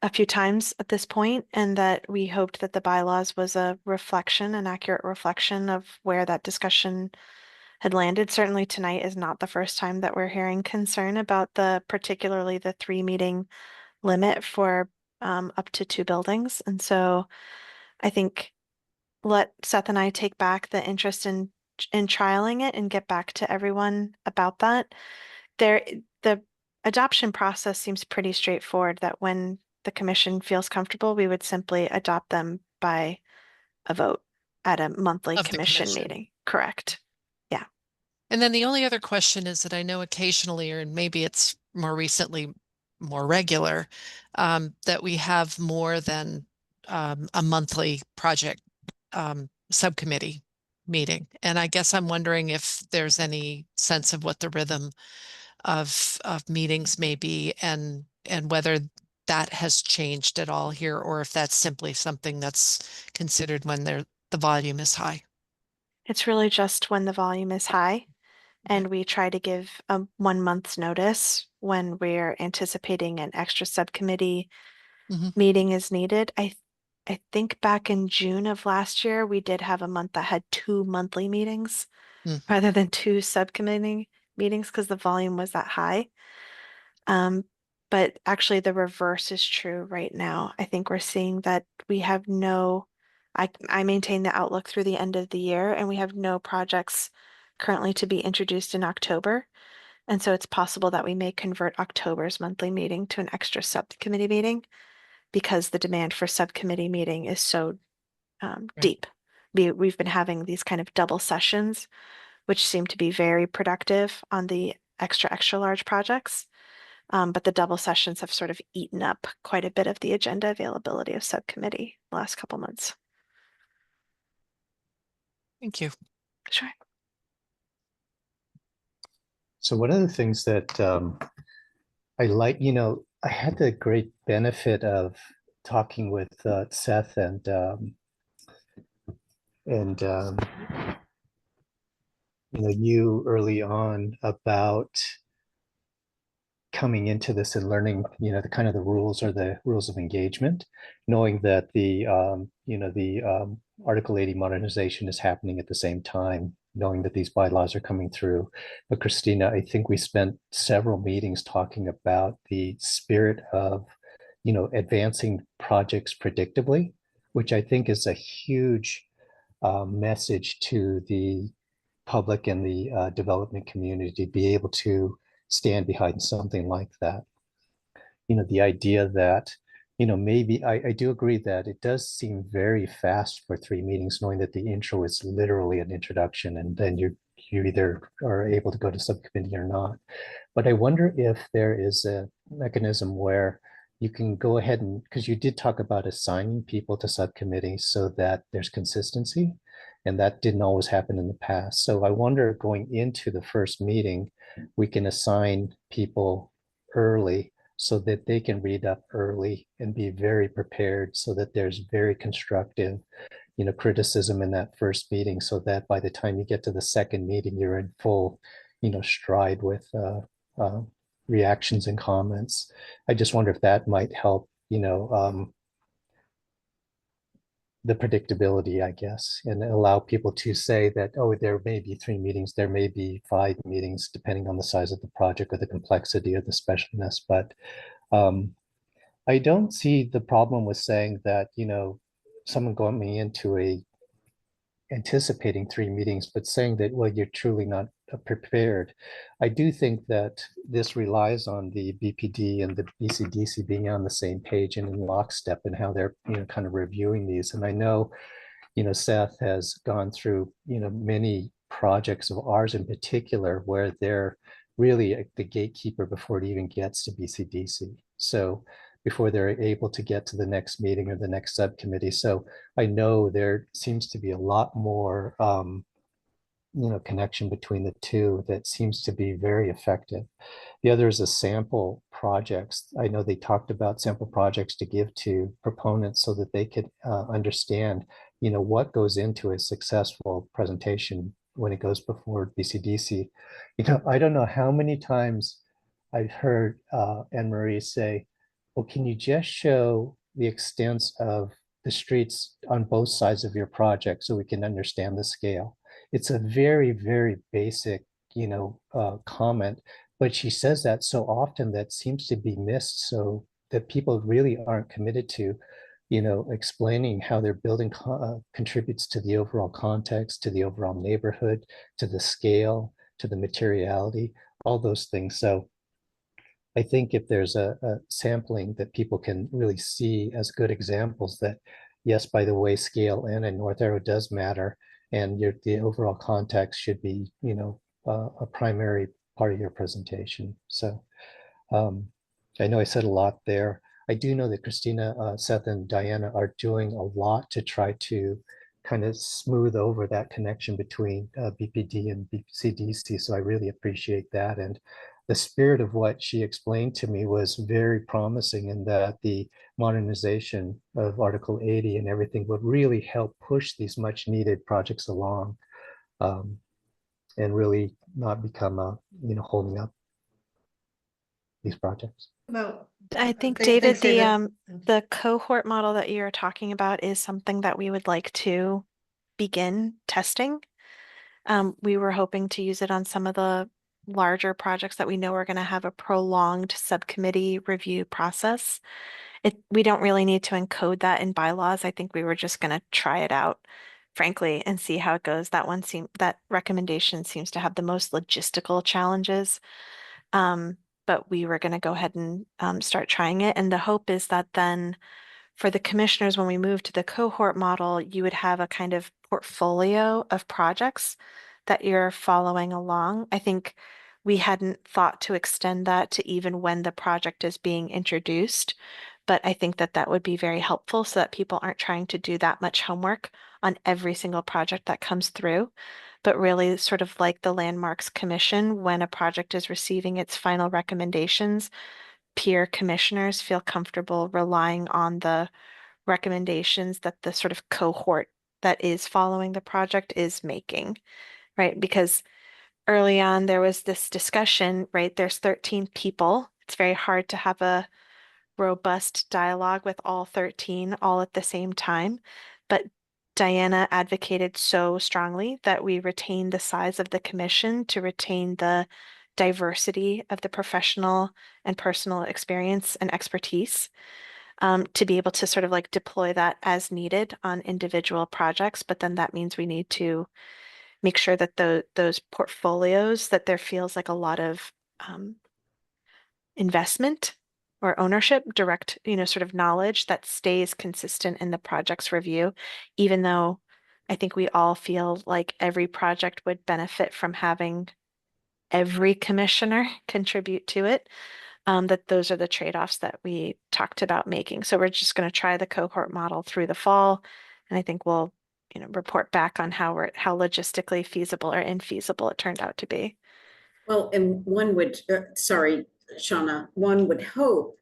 a few times at this point, and that we hoped that the bylaws was a reflection, an accurate reflection of where that discussion had landed. Certainly tonight is not the first time that we're hearing concern about particularly the 3 meeting limit for up to 2 buildings. And so I think let Seth and I take back the interest in trialing it and get back to everyone about that. The adoption process seems pretty straightforward, that when the commission feels comfortable, we would simply adopt them by a vote at a monthly Of the commission commission. meeting. Correct. Yeah. And then the only other question is that I know occasionally, or maybe it's more recently more regular, that we have more than a monthly project subcommittee meeting. And I guess I'm wondering if there's any sense of what the rhythm of meetings may be, and whether that has changed at all here, or if that's simply something that's considered when the volume is high. It's really just when the volume is high, and we try to give a 1 month's notice when we're anticipating an extra subcommittee meeting is needed. I think back in June of last year, we did have a month that had 2 monthly meetings rather than 2 subcommittee meetings because the volume was that high. But actually the reverse is true right now. I think we're seeing that we have I maintain the outlook through the end of the year, and we have no projects currently to be introduced in October. And so it's possible that we may convert October's monthly meeting to an extra subcommittee meeting because the demand for subcommittee meeting is so deep. We've been having these kind of double sessions, which seem to be very productive on the extra large projects. But the double sessions have sort of eaten up quite a bit of the agenda availability of subcommittee the last couple months. Thank you. Sure. So one of the things that I like, I had the great benefit of talking with Seth and you early on about coming into this and learning, the kind of the rules or the rules of engagement, knowing that the Article 80 modernization is happening at the same time, knowing that these bylaws are coming through. But Christina, I think we spent several meetings talking about the spirit of, advancing projects predictably, which I think is a huge message to the public and the development community to be able to stand behind something like that. The idea that, maybe I do agree that it does seem very fast for 3 meetings, knowing that the intro is literally an introduction and then you either are able to go to subcommittee or not. But I wonder if there is a mechanism where you can go ahead and, because you did talk about assigning people to subcommittees so that there's consistency, and that didn't always happen in the past. So I wonder, going into the first meeting, we can assign people early so that they can read up early and be very prepared, so that there's very constructive, criticism in that first meeting, so that by the time you get to the second meeting, you're in full, stride with reactions and comments. I just wonder if that might help, the predictability, I guess, and allow people to say that, oh, there may be 3 meetings, there may be 5 meetings, depending on the size of the project or the complexity or the specialness. But I don't see the problem with saying that, someone going into anticipating 3 meetings, but saying that, well, you're truly not prepared. I do think that this relies on the BPD and the BCDC being on the same page and in lockstep in how they're, kind of reviewing these. And I know, Seth has gone through, many projects of ours in particular where they're really the gatekeeper before it even gets to BCDC. So before they're able to get to the next meeting or the next subcommittee. So I know there seems to be a lot more connection between the two that seems to be very effective. The other is a sample projects. I know they talked about sample projects to give to proponents so that they could understand, what goes into a successful presentation when it goes before BCDC. I don't know how many times I've heard Anne Marie say, well, can you just show the extents of the streets on both sides of your project so we can understand the scale? It's a very, very basic, comment, but she says that so often that seems to be missed, so that people really aren't committed to, explaining how their building contributes to the overall context, to the overall neighborhood, to the scale, to the materiality, all those things. So I think if there's a sampling that people can really see as good examples that, yes, by the way, scale and a North Arrow does matter, and the overall context should be, a primary part of your presentation. So I know I said a lot there. I do know that Christina, Seth, and Diana are doing a lot to try to kind of smooth over that connection between BPD and BCDC. So I really appreciate that. And the spirit of what she explained to me was very promising, in that the modernization of Article 80 and everything would really help push these much needed projects along, and really not become holding up these projects. Well, I think, thanks, David, the cohort model that you're talking about is something that we would like to begin testing. We were hoping to use it on some of the larger projects that we know are going to have a prolonged subcommittee review process. We don't really need to encode that in bylaws. I think we were just going to try it out, frankly, and see how it goes. That recommendation seems to have the most logistical challenges. But we were going to go ahead and start trying it. And the hope is that then for the commissioners, when we move to the cohort model, you would have a kind of portfolio of projects that you're following along. I think we hadn't thought to extend that to even when the project is being introduced, but I think that that would be very helpful so that people aren't trying to do that much homework on every single project that comes through, but really sort of like the Landmarks Commission, when a project is receiving its final recommendations, peer commissioners feel comfortable relying on the recommendations that the sort of cohort that is following the project is making, right? Because early on there was this discussion, right? There's 13 people. It's very hard to have a robust dialogue with all 13 all at the same time. But Diana advocated so strongly that we retain the size of the commission to retain the diversity of the professional and personal experience and expertise, to be able to sort of like deploy that as needed on individual projects. But then that means we need to make sure that those portfolios, that there feels like a lot of investment or ownership, direct, sort of knowledge that stays consistent in the project's review, even though I think we all feel like every project would benefit from having every commissioner contribute to it. That those are the trade-offs that we talked about making. So we're just going to try the cohort model through the fall, and I think we'll, report back on how logistically feasible or infeasible it turned out to be. Well, and one would, sorry, Shauna, one would hope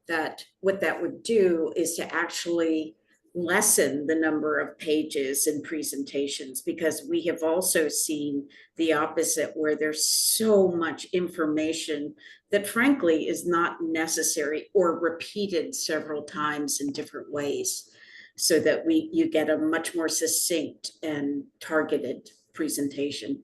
that what that would do is to actually lessen the number of pages and presentations, because we have also seen the opposite, where there's so much information that frankly is not necessary or repeated several times in different ways, so that you get a much more succinct and targeted presentation.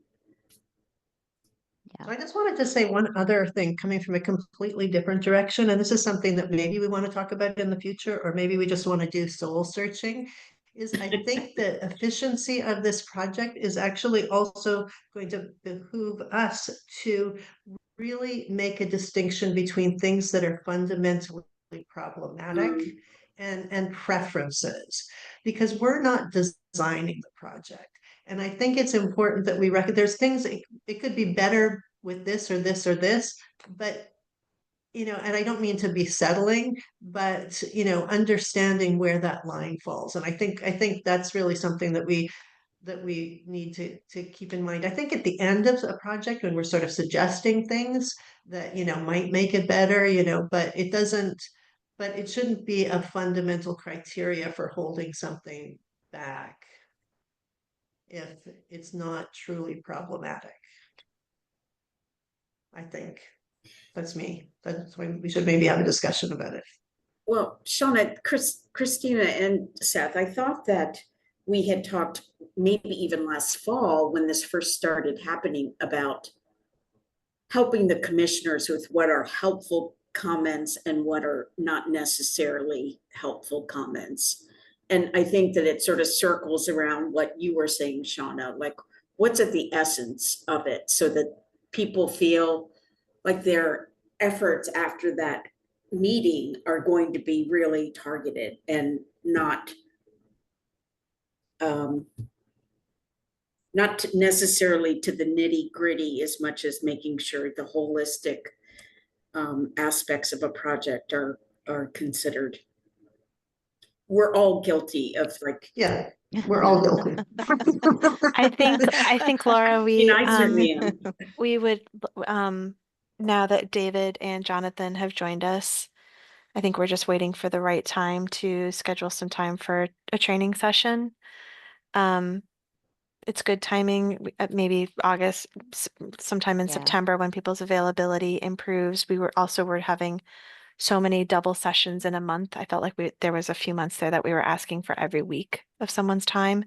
So I just wanted to say one other thing coming from a completely different direction, and this is something that maybe we want to talk about in the future, or maybe we just want to do soul searching, is I think the efficiency of this project is actually also going to behoove us to really make a distinction between things that are fundamentally problematic and preferences, because we're not designing the project. And I think it's important that we there's things, it could be better with this or this or this, but and I don't mean to be settling, but understanding where that line falls. And I think that's really something that we need to keep in mind. I think at the end of a project, when we're sort of suggesting things that might make it better, but it shouldn't be a fundamental criteria for holding something back if it's not truly problematic. I think that's me. That's why we should maybe have a discussion about it. Well, Shauna, Christina and Seth, I thought that we had talked maybe even last fall when this first started happening about helping the commissioners with what are helpful comments and what are not necessarily helpful comments. And I think that it sort of circles around what you were saying, Shauna, like what's at the essence of it so that people feel like their efforts after that meeting are going to be really targeted and not necessarily to the nitty gritty as much as making sure the holistic aspects of a project are considered. We're all guilty of yeah, we're all guilty. I think Laura, we I certainly am. we would now that David and Jonathan have joined us, I think we're just waiting for the right time to schedule some time for a training session. It's good timing, maybe August, sometime in September when people's availability improves. We're having so many double sessions in a month. I felt like there was a few months there that we were asking for every week of someone's time.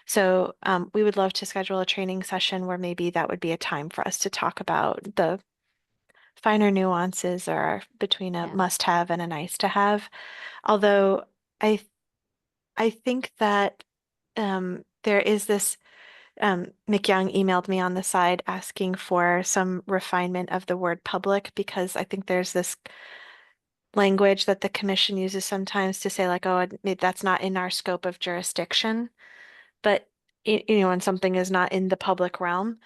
So we would love to schedule a training session where maybe that would be a time for us to talk about the finer nuances or between a must-have and a nice-to-have. Although I think that there is this, Mick Young emailed me on the side asking for some refinement of the word public, because I think there's this language that the commission uses sometimes to say like, oh, that's not in our scope of jurisdiction. But when something is not in the public realm,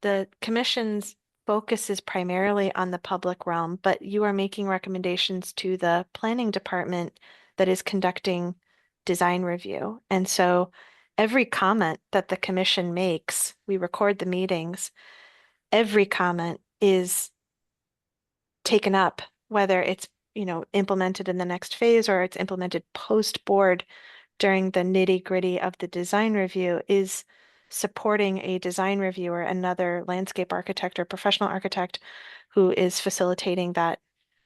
the commission's focus is primarily on the public realm, but you are making recommendations to the planning department that is conducting design review. And so every comment that the commission makes, we record the meetings, every comment is taken up, whether it's implemented in the next phase or it's implemented post-board during the nitty-gritty of the design review, is supporting a design reviewer, another landscape architect or professional architect who is facilitating that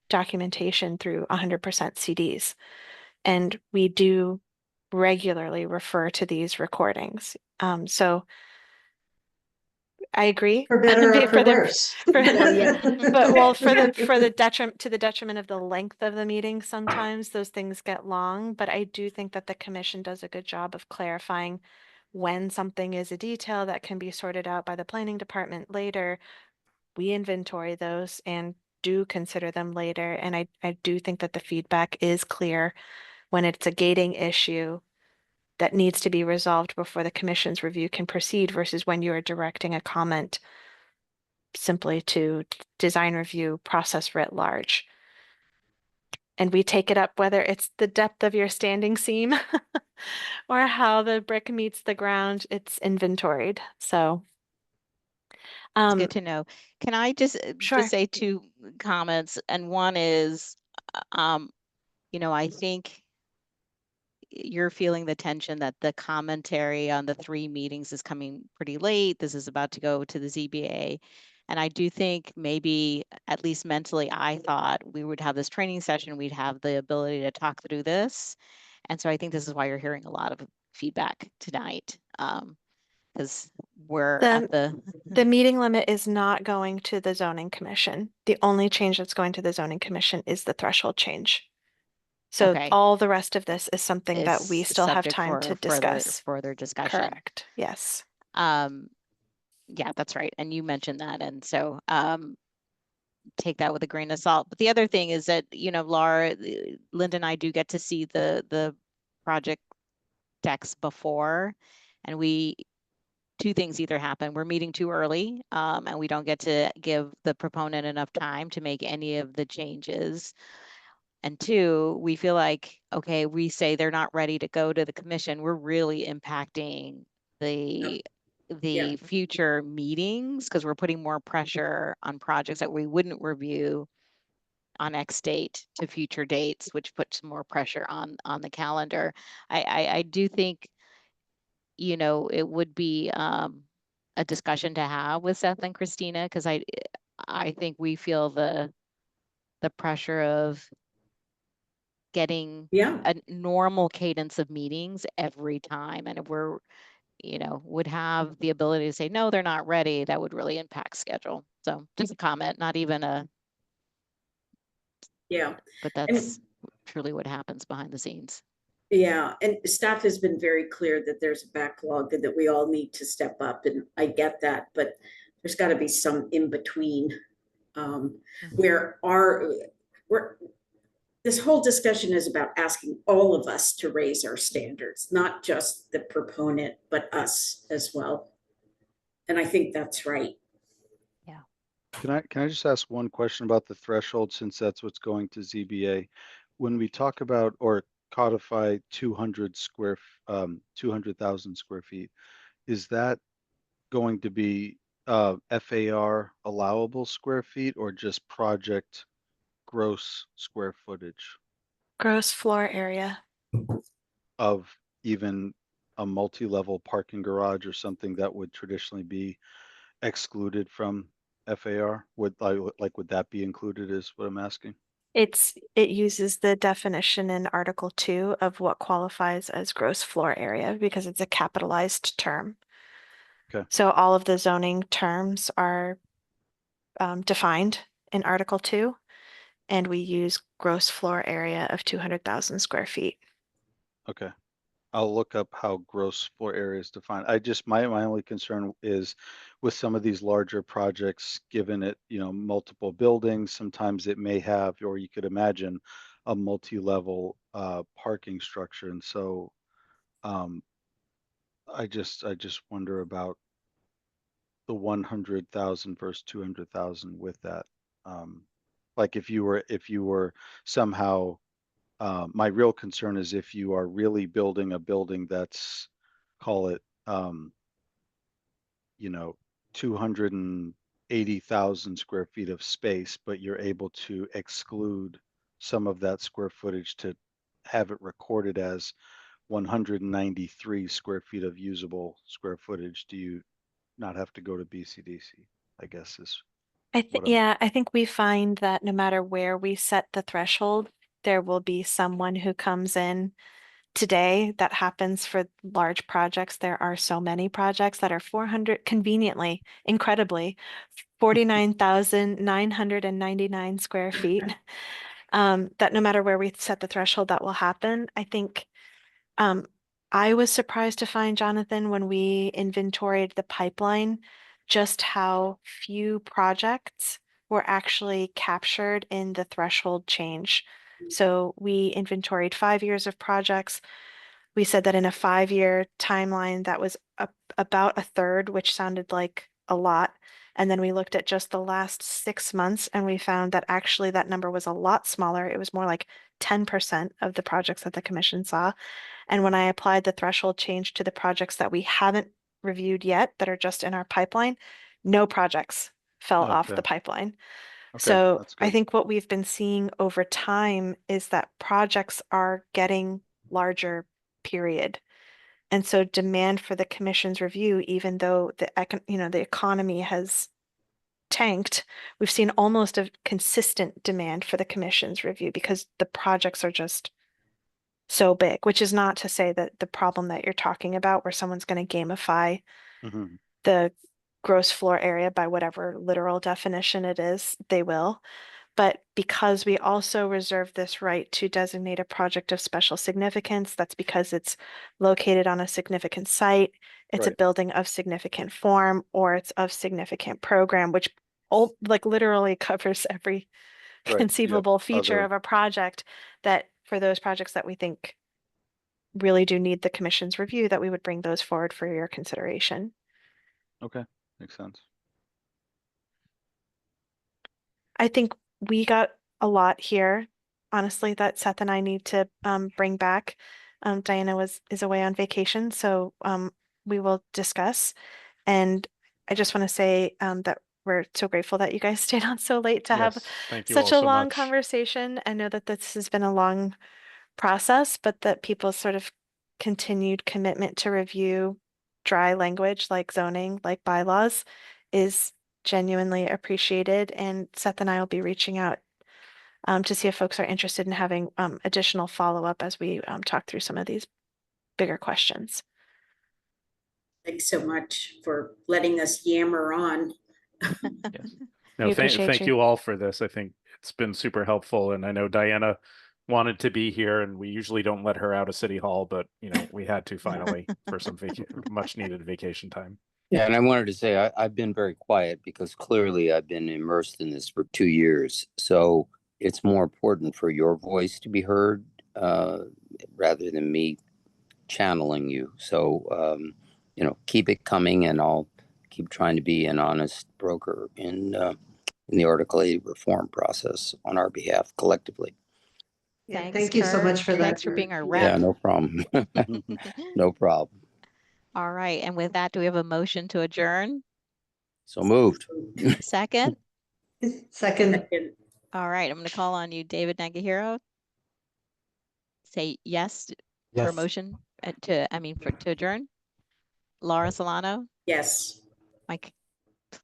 documentation through 100% CDs. And we do regularly refer to these recordings. So I agree. For better or for worse. But for the detriment of the length of the meeting, sometimes those things get long. But I do think that the commission does a good job of clarifying when something is a detail that can be sorted out by the planning department later. We inventory those and do consider them later. And I do think that the feedback is clear when it's a gating issue that needs to be resolved before the commission's review can proceed versus when you are directing a comment simply to design review process writ large. And we take it up whether it's the depth of your standing seam or how the brick meets the ground, it's inventoried. So it's good to know. Can I just say two comments? And one is, I think you're feeling the tension that the commentary on the 3 meetings is coming pretty late. This is about to go to the ZBA. And I do think maybe, at least mentally, I thought we would have this training session, we'd have the ability to talk through this. And so I think this is why you're hearing a lot of feedback tonight. Because we're at the meeting limit is not going to the zoning commission. The only change that's going to the zoning commission is the threshold change. So all the rest of this is something that we still have time to discuss. Further discussion. Correct. Yes. Yeah, that's right. And you mentioned that. And so take that with a grain of salt. But the other thing is that, Laura, Linda and I do get to see the project decks before, and we two things either happen. We're meeting too early, and we don't get to give the proponent enough time to make any of the changes. And two, we feel like, okay, we say they're not ready to go to the commission. We're really impacting the future meetings because we're putting more pressure on projects that we wouldn't review on X date to future dates, which puts more pressure on the calendar. I do think, you know, it would be a discussion to have with Seth and Christina, because I think we feel the pressure of getting a normal cadence of meetings every time. And if we're, you know, would have the ability to say, no, they're not ready, that would really impact schedule. So just a comment, not even a, but that's truly what happens behind the scenes. Yeah, and staff has been very clear that there's a backlog and that we all need to step up, and I get that, but there's got to be some in between where this whole discussion is about asking all of us to raise our standards, not just the proponent, but us as well. And I think that's right. Yeah. Can I just ask one question about the threshold, since that's what's going to ZBA? When we talk about or codify 200,000 square feet, is that going to be FAR allowable square feet or just project gross square footage Gross floor area. of even a multi-level parking garage or something that would traditionally be excluded from FAR? Would that be included, is what I'm asking? It uses the definition in Article 2 of what qualifies as gross floor area because it's a capitalized term. Okay. So all of the zoning terms are defined in Article 2, and we use gross floor area of 200,000 square feet. Okay. I'll look up how gross floor area is defined. My only concern is with some of these larger projects, given it, you know, multiple buildings, sometimes it may have, or you could imagine, a multi-level parking structure. And so I just wonder about the 100,000 versus 200,000 with that. Like if you were somehow, my real concern is if you are really building a building that's, call it, you know, 280,000 square feet of space, but you're able to exclude some of that square footage to have it recorded as 193 square feet of usable square footage. Do you not have to go to BCDC, I guess is what I'm. I think we find that no matter where we set the threshold, there will be someone who comes in today. That happens for large projects. There are so many projects that are 400, conveniently, incredibly, 49,999 square feet. That no matter where we set the threshold, that will happen. I think I was surprised to find, Jonathan, when we inventoried the pipeline, just how few projects were actually captured in the threshold change. So we inventoried 5 years of projects. We said that in a 5-year timeline, that was about a third, which sounded like a lot. And then we looked at just the last 6 months and we found that actually that number was a lot smaller. It was more like 10% of the projects that the commission saw. And when I applied the threshold change to the projects that we haven't reviewed yet, that are just in our pipeline, no projects fell off the pipeline. So That's I good. think what we've been seeing over time is that projects are getting larger, period. And so demand for the commission's review, even though the economy has tanked, we've seen almost a consistent demand for the commission's review because the projects are just so big, which is not to say that the problem that you're talking about, where someone's going to gamify the gross floor area by whatever literal definition it is, they will. But because we also reserve this right to designate a project of special significance, that's because it's located on a significant site, it's a building of significant form, or it's of significant program, which literally covers every conceivable feature of a project, that for those projects that we think really do need the commission's review, that we would bring those forward for your consideration. Okay, makes sense. I think we got a lot here, honestly, that Seth and I need to bring back. Diana is away on vacation, so we will discuss. And I just want to say that we're so grateful that you guys stayed on so late to have Yes, thank you such all a so long much. conversation. I know that this has been a long process, but that people's sort of continued commitment to review dry language like zoning, like bylaws, is genuinely appreciated. And Seth and I will be reaching out to see if folks are interested in having additional follow-up as we talk through some of these bigger questions. Thanks so much for letting us yammer on. Yes. No, We appreciate thank you. you all for this. I think it's been super helpful, and I know Diana wanted to be here, and we usually don't let her out of City Hall, but you know, we had to finally for some much needed vacation time. Yeah, and I wanted to say I've been very quiet because clearly I've been immersed in this for 2 years. So it's more important for your voice to be heard rather than me channeling you. So, you know, keep it coming, and I'll keep trying to be an honest broker in the Article 8 reform process on our behalf collectively. Yeah, Thanks, thank you so Kurt. much for that. Thanks for being our rep. Yeah, no problem. No problem. All right, and with that, do we have a motion to adjourn? So moved. Second? Second, All right, I'm going to call on you, David Nagahiro. Say yes for Yes. motion to adjourn. Laura Solano, Yes. Mike,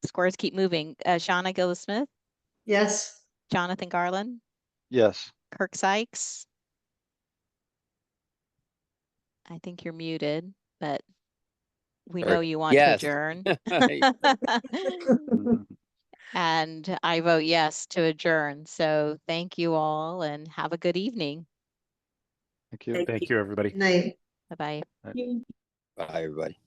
scores keep moving. Shauna Gillis-Smith, yes. Jonathan Garland, Yes. Kirk Sykes. I think you're muted, but we know you want to Yes. adjourn. And I vote yes to adjourn. So thank you all and have a good evening. Thank you. Thank you, everybody. Night. Bye-bye. Bye, everybody.